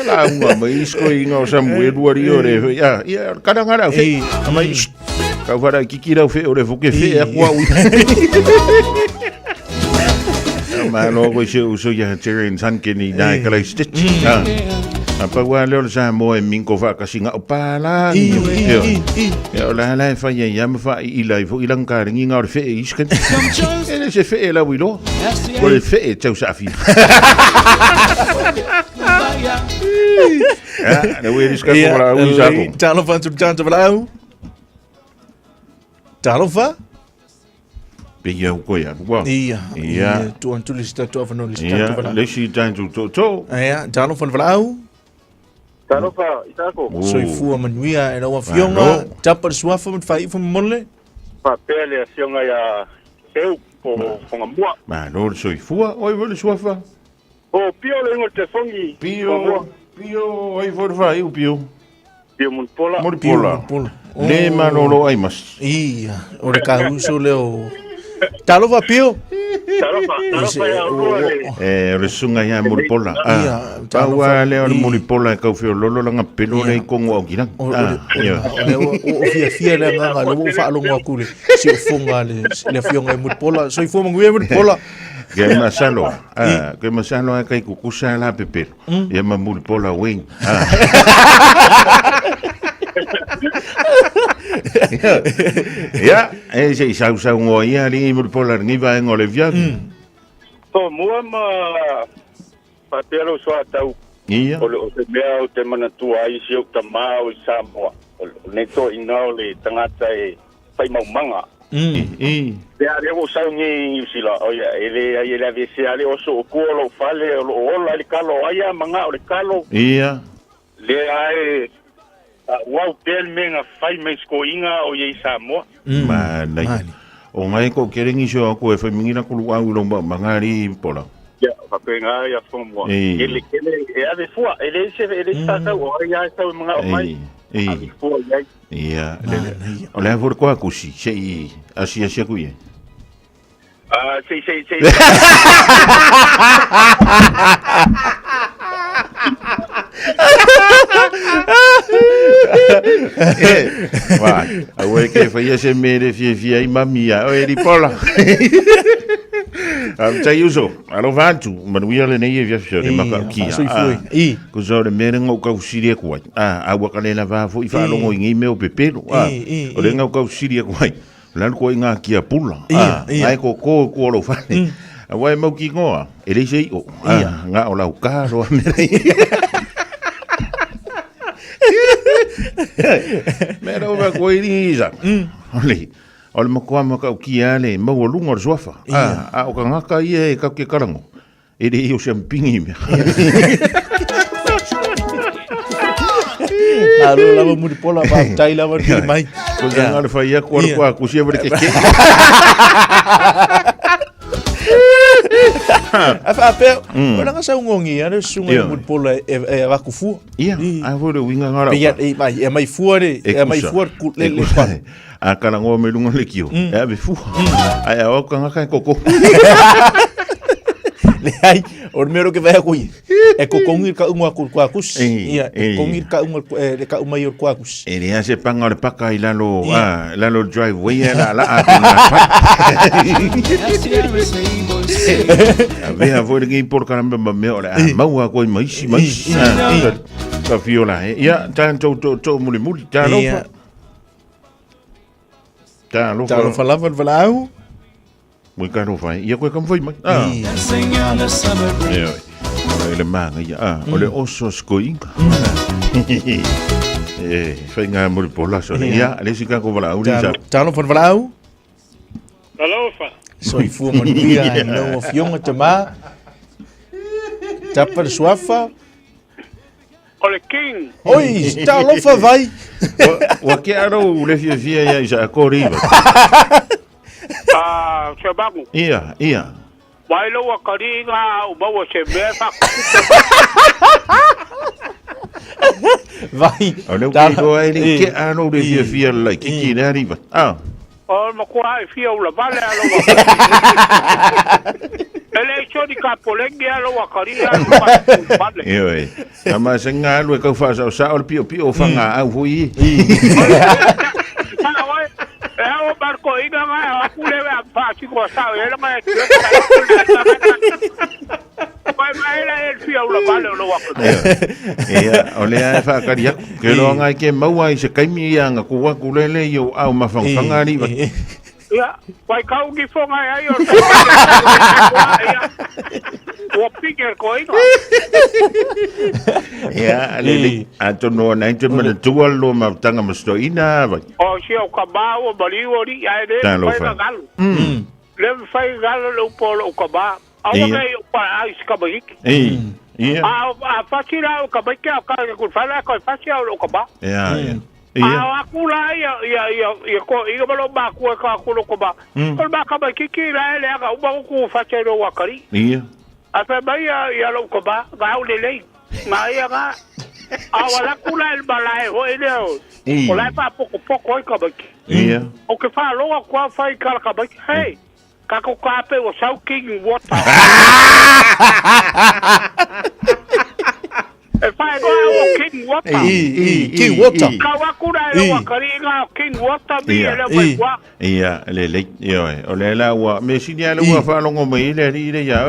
S4: la uma mai sko inga o samuel wari ore ya kada ngara fe mai ka vara kikira fe ore fuke fe kwa ma no ko so ya cherin san ke ni dai kala stitch apa wa le sa mo e min ko fa ka singa o pala ya la fa ya ma fa i la fo ilang ka ringi nga fe isken ele se fe la wilo ko le fe tau sa fi ne we iska ko la u sa ko
S1: talo fa tu tanto blau talo fa
S4: pe ia ko ia ko
S1: ia tu antu lista tu fa no lista tu
S4: le si tanto to
S1: ia talo fa blau
S16: talo fa itako
S1: so fu manuia e no fionga tapa suafa fai fu mole
S16: pa pele fionga ya eu po ngambua
S4: ma no so fu oi vole suafa
S16: o pio le ngo te fongi
S4: pio oi for fai u pio
S16: mun pola
S4: le manolo ai mas
S1: ia o le ka uso leo Talofa pio.
S4: Le sunga ia mulipola. Taua leo le mulipola e kau fio lolo langa pelo le kongo au kina.
S1: O fia le nganga lo fa lo ngakule. Si funga le fionga mulipola, so ifo manguia mulipola.
S4: Ke masalo. Ke masalo ai kai kukusa la pepelo. Ia ma mulipola wing. Ya, se sa ngo ia li mulipola ni va en olivia.
S5: So mua ma papelo so atau.
S4: Ia.
S5: O te mea o te mana tua i si o ta mau i Samoa. Ne to ina le tangata e pai mau manga. Te are o sa ngi sila o ya ele ave se ale o so ko lo fale o ola le kalo aya manga o le kalo.
S4: Ia.
S5: Le ai wow tel menga fai me sko inga o ye Samoa.
S4: Mana. O ngai ko kerengi so ko e fa mingira ko lu au lo mangari pola.
S5: Ya, papenga ya fomo. Ele e ave fua, ele sa o ya sa manga o mai.
S4: Ia, o le vor ko akusi, sei asia kuie.
S5: Sei.
S4: Vai, awe ke fai se mere fia mamia, o eri pola. Tai uso, alo vantu, manuia le nei via fiore maka kia. Ko so le mere ngau ka usiri ko ai. Awa ka le na va fo I fa longo ngi me o pepelo. O le ngau ka usiri ko ai. Lan ko inga kia pula. Ai ko lo fa. Awa mau ki ngoa. Ele sei o. Nga o lau ka ro mere. Mera o ko iriza. Oli. O le makoa maka o kia le mau lunga o soafa. O ka ngaka ia e ka ke karango. E re o champingi mea.
S1: Alo lava mulipola ba tai lava ki mai.
S4: Ko nga le fai a ko ko kusia vere ke.
S1: Afa pe, ora nga sa ngongi ana sunga mulipola e va ku fu.
S4: Ia, a vore winga ngara.
S1: Ia e mai fuare, e mai fuare ku le pa.
S4: A kana ngo me lunga le kio. E be fu. Ai o ka nga koko.
S1: Le ai, o mero que vai a kui. E ko kongir ka unga ku kus. Ia, kongir ka unga le ka uma yor kus.
S4: E le ase panga le paka I lalo, lalo driveway la la. Ve a vore ngi por caramba me ora. Mau a ko mai. Ka fiola. Ia, tanto to muli talo.
S1: Talo falava valau.
S4: Mui karo fai, ia koe kam fai mai. Le manga ia, o le oso skoinga. Fai ngā muri pola so ia, le sika ko valau.
S1: Talo fan valau.
S5: Talo fa.
S1: So I fu manuia no of jonge te ma. Tapa de swafa.
S5: Ole king.
S1: Oi, talo fa vai.
S4: Wa ke aro le fia ia isa ko riva.
S5: Chabangu.
S4: Ia.
S5: Vai lo wakaringa o bawa se mefa.
S1: Vai.
S4: Ole ko ai ni ke ano de fia la ki na riva.
S5: O ma ko ai fia ula vale alo. Ele chodi ka polengi alo wakaringa.
S4: Ia. Ama senga lo ka fa sa o pio fanga au hui.
S5: O barco ina mai a pule a pa chico sa ele mai mai la el fia ula vale lo wa.
S4: Ia, ole a fa karia ke lo ngai ke mau ai se kaimi ia nga ku wa ku lele yo au mafanga ri.
S5: Ia, vai kau ki fonga ai o. O pique ko ina.
S4: Ia, le ato no na inte me tu lo ma tanga masto ina vai.
S5: O si o kaba o bali o ri ai de vai na galo. Le fai galo lo polo o kaba. Au mai o pa ai skabik.
S4: Ia.
S5: A fatira o kabik ka ku fala ko fatira o kaba.
S4: Ia.
S5: Aku la ia ko ia balo ba ku ka ku lo kaba. Ko ba kaba kiki la ele ga u ba ku fatira o wakari.
S4: Ia.
S5: Ape bai ia lo kaba ga u le mai ga awala kula el balai ho ele o la pa poco o kaba.
S4: Ia.
S5: O que fa lo ko fa ka kaba. Hey.
S6: Kako kape o sau king water. E whae goa o king water.
S1: King water.
S6: Kawakura e wa karinga o king water mi e le wai wa.
S4: Ia, le, o le la ua, me sini ala ua whalongo mai le ri ya,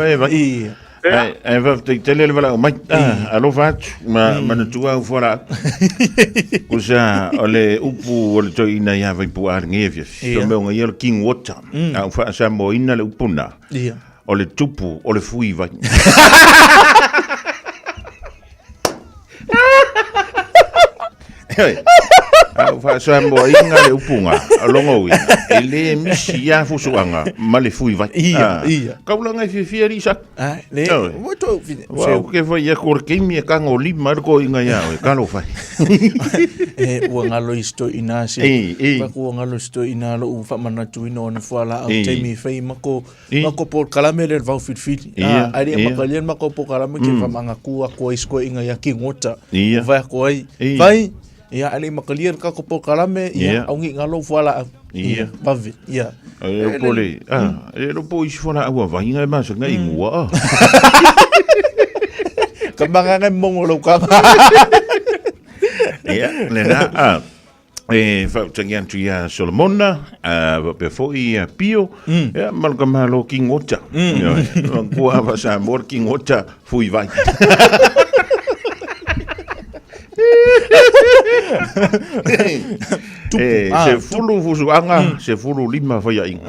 S4: ai va te le vala mai alo fat ma na tua u fora usa ole upu ole to ina ya vai pu ar ngevia so me nga yer king water au fa sa mo ina le upuna ole tupu ole fui vai au fa sa mo ina le upunga alongo wi ele misi ya fusuanga male fui vai kaula ngai fi ri sak
S1: le moto
S4: so ke foi ya kor ke mi ka ngoli marko inga ya we kalo fai
S1: o ngalo isto ina se pa ko ngalo isto ina lo u fa mana tu ino on foala au te mi fei mako por kalamele va fit ari makalien mako por kalame ke fa manga ku ko isko inga ya kingota va ko vai ia ali makalier ka ko kalame ia au ngi ngalo foala ia pave ia
S4: e pole e lo po is fola au va inga ma so ngai ngua
S1: ka manga ngai mongo lo ka
S4: ia le na e fa tangian tu ya Solomona pe foi pio ia mal ka malo king ota ia ko ava sa mor king ota fui vai se fulu fusuanga se fulu lima fa ya inga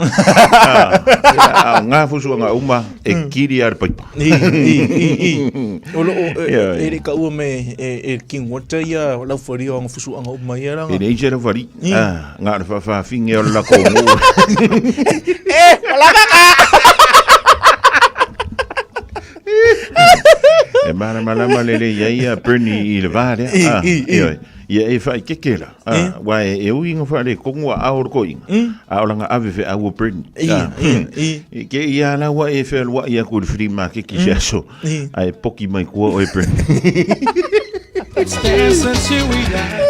S4: nga fusuanga uma e kiri ar pai
S1: olo e ka u me e king water ya la forio nga fusuanga uma ya nga
S4: e jera vari nga fa finge la ko e mala lele ia Bernie i le vale ia e fai kekela wa e uinga fa le kongo a or ko inga a olanga ave fe a wo Bernie ke ia la wa e fe wa ia ko free market ki so ai poki mai ko o Bernie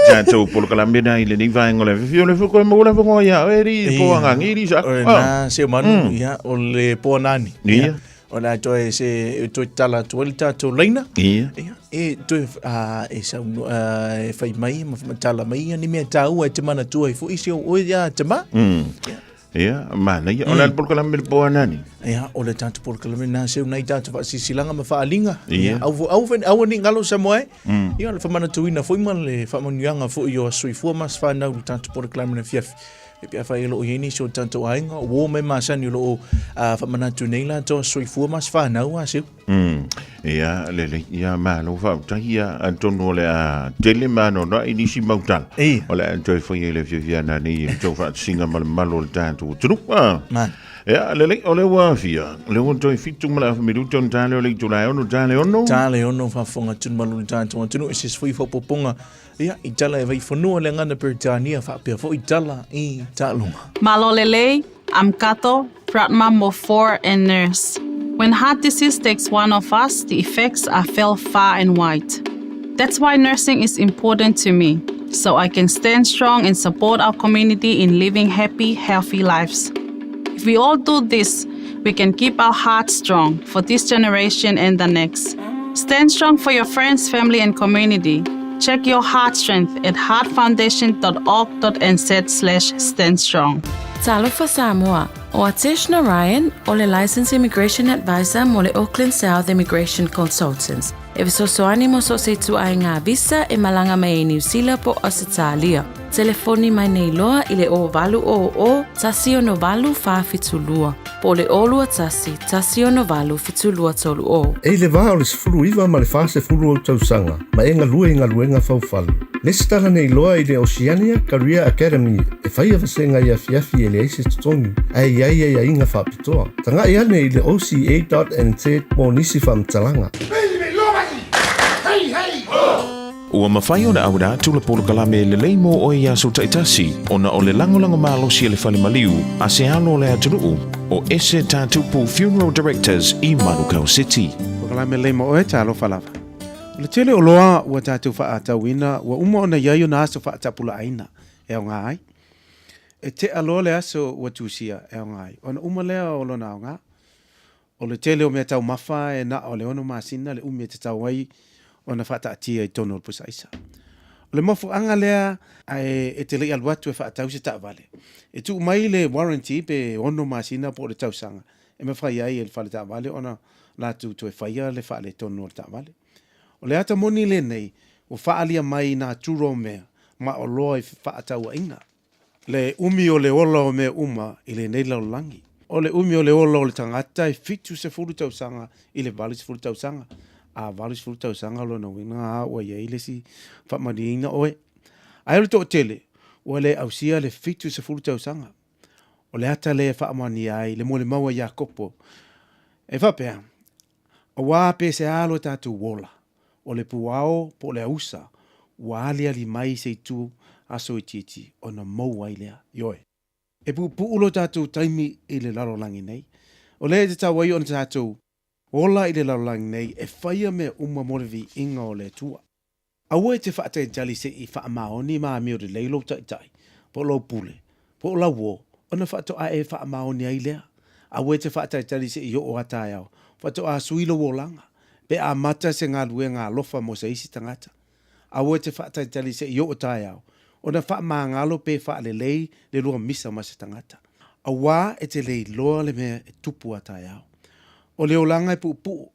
S4: Janto por kalambena ile ni va ngole fio le ko mo la ko ya eri po anga ngiri sa
S1: na se manu ya o le po nani ona to se to tala to lta to leina e to e sa e fai mai ma tala mai ni me tau e te mana tu e fo isi o ya te ma
S4: ia mana ia ona por kala mel po nani
S1: ia ole tanto por kala na se una ita to si silanga ma fa alinga au ni ngalo sa moe ia le fa mana tu ina foi man le fa manuanga fo yo sui fo mas fa na tanto por kala na fiaf e pia fai lo yeni so tanto ainga wo me masani lo fa mana tu neila to sui fu mas fa na wa se
S4: ia le ia ma lo fa tahia antono le a telemano no inisi mautal ole anto foi le via na ni to fa singa malo tanto tu man ia le ole wa fia le won to fitu mala fa miru ton tale le tu la ono tale ono
S1: fa fonga tun malo tanto tu no sis foi fo poponga ia itala e vai fonua le ngana Britania fa pia fo itala I talunga.
S19: Malolele, I'm Kato, Pratma Mo 4 and nurse. When heart disease takes one of us, the effects are felt far and wide. That's why nursing is important to me, so I can stand strong and support our community in living happy, healthy lives. If we all do this, we can keep our hearts strong for this generation and the next. Stand strong for your friends, family, and community. Check your heart strength at heartfoundation.org.nz/standstrong.
S20: Talofa Samoa, o Atishna Ryan, o le Licensed Immigration Advisor mo le Auckland South Immigration Consultants. E visosoani mo so se tu ai ngā visa e malanga mai e New Zealand po Australia. Telefoni mai nei loa I le o valu o tasi no valu fa fitulua. Po le olua tasi no valu fitulua tolu o.
S22: E le vā o le sifuru iwa ma le fa se furu o tausanga, ma e ngaluenga faufalu. Le stala nei loa I le Oceania Career Academy e whaia vasenga I a fiafi e le eise tutongi, ai ia inga whapitoa. Tanga ia nei le OCA.NZ mo nisi whamtalanga.
S4: Ua mawhai o na aura tula polo kalame le leimo o ia so taitasi o na o le langolanga malo si le whale maliu a se alo le atunuu o ese tātupu Funeral Directors I Manukau City.
S23: O kalame leimo o e talo falava. O le tele o loa ua tātu wha atawina ua uma o na iaio na aso wha atapula aina e o ngā ai. e te aloa le aso ua tusia e o ngai. Ona uma lea o lona o ngā. O le tele o mea tau mawha e na o le ono masina le umi e te tau ai o na whata atia i tono o pusa isa. O le mofu anga lea e te lei aluatu e whata se ta vale. E tu mai le warranty pe ono masina po le tau sanga. E me whai ai e le whale ta vale ona la tu e whaia le whale tono o le ta vale. O le ata moni le nei o whaalia mai nā turo mea ma o loa i whaatau a inga. Le umi o le ola o mea uma i le nei lau langi. O le umi o le ola o le tangata e fitu se furu tau sanga i le valis furu tau sanga. A valis furu tau sanga lo na wina a ua ia ile si whamani ina oe. Ai o le tō tele, o le ausia le fitu se furu tau sanga. O le ata le whamani ai, le mole maua ia kopo. E whapea, o wā pe se alo tātou wola. O le puao po le ausa, wa alia li mai se tu aso i titi o na mau ai lea, yoe. E pu ulo tātou taimi i le lalolangi nei. O le te tawai o na tātou, ola i le lalolangi nei, e whaia me uma morevi inga o le tua. Aua e te whaatai jali se i wha maoni maa mi o le leilo tai, po lau pule, po lau wo, o na whaato a e wha maoni ai lea. Aua e te whaatai jali se i o atai au, whaato a suilo wo langa, pe a mata se ngā lue ngā lofa mo se isi tangata. Aua e te whaatai jali se i o atai au, o na wha maa ngalo pe wha le lei le lua misa ma se tangata. A wā e te lei loa le mea e tupu atai au. O le olanga e pu,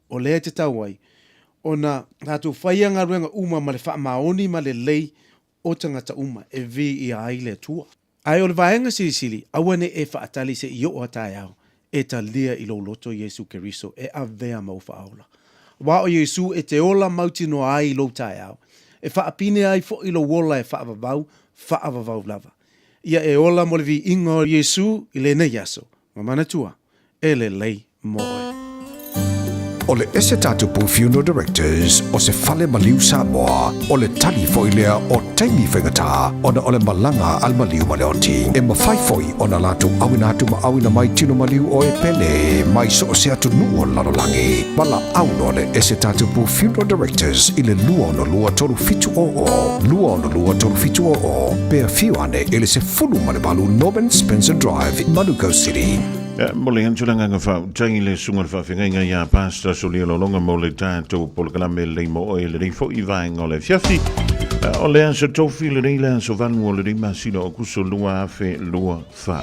S23: o le te tauai, o na tātou whaia ngā ruenga uma ma le wha maoni ma le lei o tangata uma e vi i ai le tua. Ai o le vaenga sili, awane e wha atali se i o atai au, e ta lia i lo loto Yesu Keriso e a vea mau wha aula. Wā o Yesu e te ola mauti no ai lo tai au, e whaapine ai fo i lo wola e whaavavau lava. Ia e ola mo le vi ingo Yesu i le nei aso, ma manatua, e le lei moe.
S8: O le ese tatu pu funeral directors o se fale maliu Samoa o le tali foilea o taimi whengata o na o le malanga al maliu maleoti e mawhaifoi o na latu awina atu ma awina mai tino maliu o e pele mai so o se atu nuo lalolangi mala auno le ese tatu pu funeral directors i le lua no lua toru fitu o pea fiuane ele se fulu malebalu Norman Spencer Drive in Manuka City.
S4: Mole hanchulanga nga fa tangi le sunga fa finga ya pasta soli lo longa mole tanto pol kalame le mo e le fo i vainga le fiafi o le anso tofi le le so van mo le masino o kuso lua fe lua fa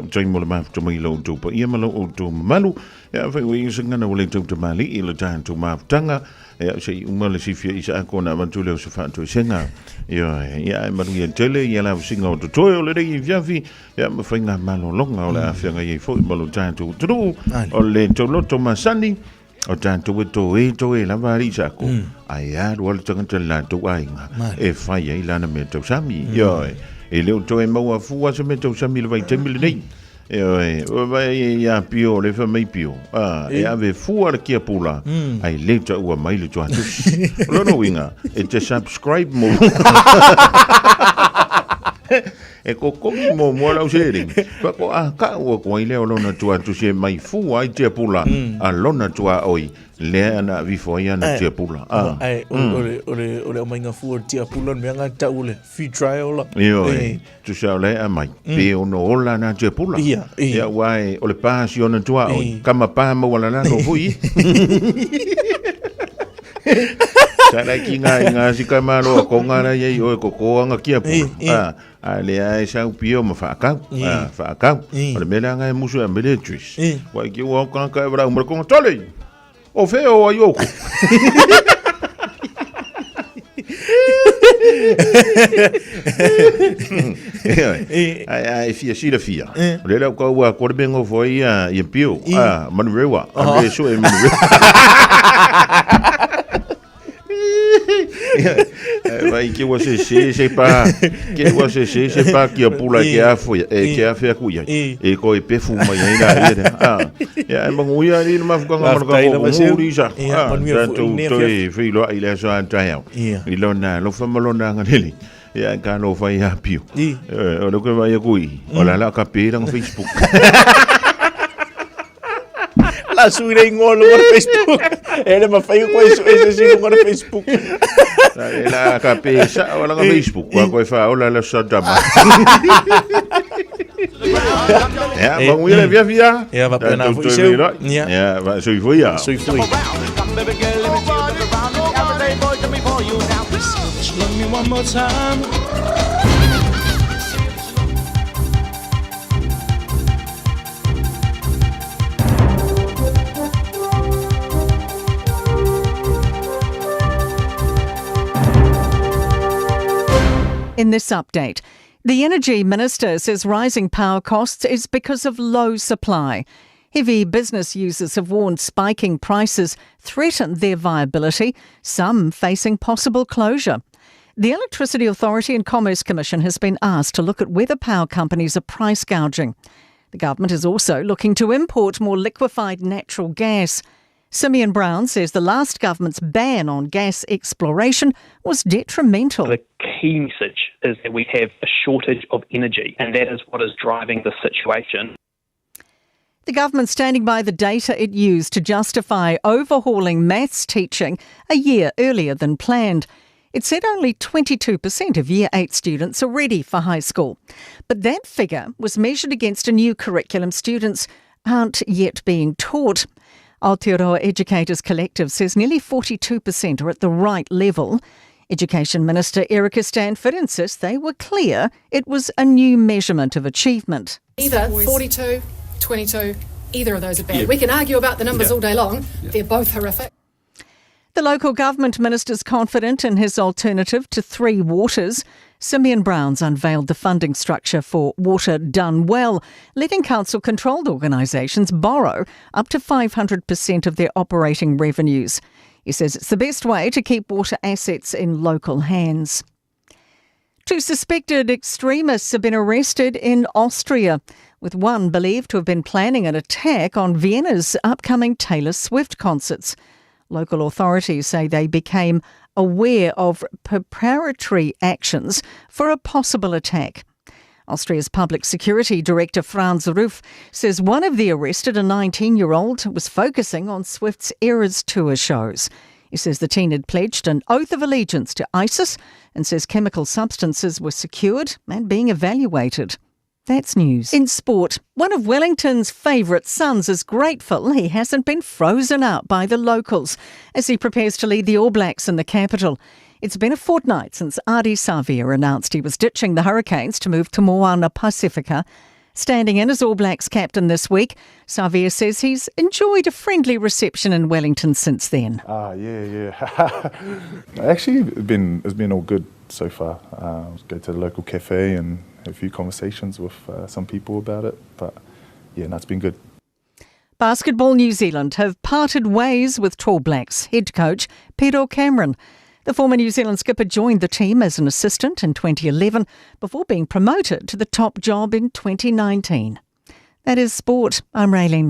S4: tangi mole ma to mai lo to pa ia malo o to malu ya fa we singa na le to mali i le tanto ma tanga ya sei uma le sifia isa ko na mantule o so fa to senga ya ma ri tele ya la singa o to le ri fiafi ya ma fainga malo longa o la fianga ye fo malo tanto tru o le to loto masani o tanto to e la vari sako ai ro le tanga la to ainga e fai ai la na me to sami yo e le to e mau fu se me to sami le vai te mil nei o vai ya pio le fa mai pio e ave fu ar kia pula ai le to ua mai le to atu lo no winga e te subscribe mo e ko mo la usering pa ko ka o ko ile o lona tua tu se mai fu ai te pula a lona tua oi le ana vi fo ia na te pula
S1: ai o mainga fu te pula me nga ta ule free trial la
S4: tu sa le a mai pe ono ola na te pula ia wai o le passion tua oi kama pa mo wala na no hui Sara ki nga si ka malo ko nga ye o ko nga kia pu ale ai sa pio ma fa ka o le mela nga musu a mele twis wa ki wo ka ka bra mo ko tole o fe o ayo ai fia si la fia le la ko wa ko bengo foi ia pio manrewa ande so e vai que você se pa que a pula que a foi que a fe cuia e ko e pe fuma ainda ya mangu ya ni ma fuka ngam ko uri ja tanto toi filo ile so antaya ilona lo famalona nganeli ya ka no vai a pio o lo que vai kui o la capira no Facebook
S1: la subiré ngolo no Facebook ele ma fai ko ese si no Facebook
S4: la capesa o la Facebook ko fa o la sadama Ja, maar moet je even via?
S1: Ja, wat ben nou voor
S4: zo?
S1: jou?
S4: Ja, wat zo voor jou?
S1: Zo voor jou. Love me one more time.
S13: In this update, the Energy Minister says rising power costs is because of low supply. Heavy business users have warned spiking prices threaten their viability, some facing possible closure. The Electricity Authority and Commerce Commission has been asked to look at whether power companies are price gouging. The government is also looking to import more liquefied natural gas. Simeon Brown says the last government's ban on gas exploration was detrimental.
S9: The key message is that we have a shortage of energy, and that is what is driving the situation.
S13: The government standing by the data it used to justify overhauling maths teaching a year earlier than planned. It said only 22% of Year 8 students are ready for high school. But that figure was measured against a new curriculum students aren't yet being taught. Aotearoa Educators Collective says nearly 42% are at the right level. Education Minister Erica Stanford insists they were clear it was a new measurement of achievement.
S10: Either 42, 22, either of those are bad. We can argue about the numbers all day long. They're both horrific.
S13: The local government minister's confident in his alternative to Three Waters. Simeon Brown's unveiled the funding structure for Water Done Well, letting council-controlled organisations borrow up to 500% of their operating revenues. He says it's the best way to keep water assets in local hands. Two suspected extremists have been arrested in Austria, with one believed to have been planning an attack on Vienna's upcoming Taylor Swift concerts. Local authorities say they became aware of preparatory actions for a possible attack. Austria's Public Security Director Franz Ruf says one of the arrested, a 19-year-old, was focusing on Swift's Eras Tour shows. He says the teen had pledged an oath of allegiance to ISIS and says chemical substances were secured and being evaluated. That's news. In sport, one of Wellington's favourite sons is grateful he hasn't been frozen out by the locals as he prepares to lead the All Blacks in the capital. It's been a fortnight since Ardie Savea announced he was ditching the Hurricanes to move to Moana Pacifica. Standing in as All Blacks captain this week, Savea says he's enjoyed a friendly reception in Wellington since then.
S11: Yeah. Actually, it's been all good so far. Go to the local cafe and have a few conversations with some people about it. But yeah, it's been good.
S13: Basketball New Zealand have parted ways with Tall Blacks head coach Pero Cameron. The former New Zealand skipper joined the team as an assistant in 2011 before being promoted to the top job in 2019. That is sport. I'm Raylene.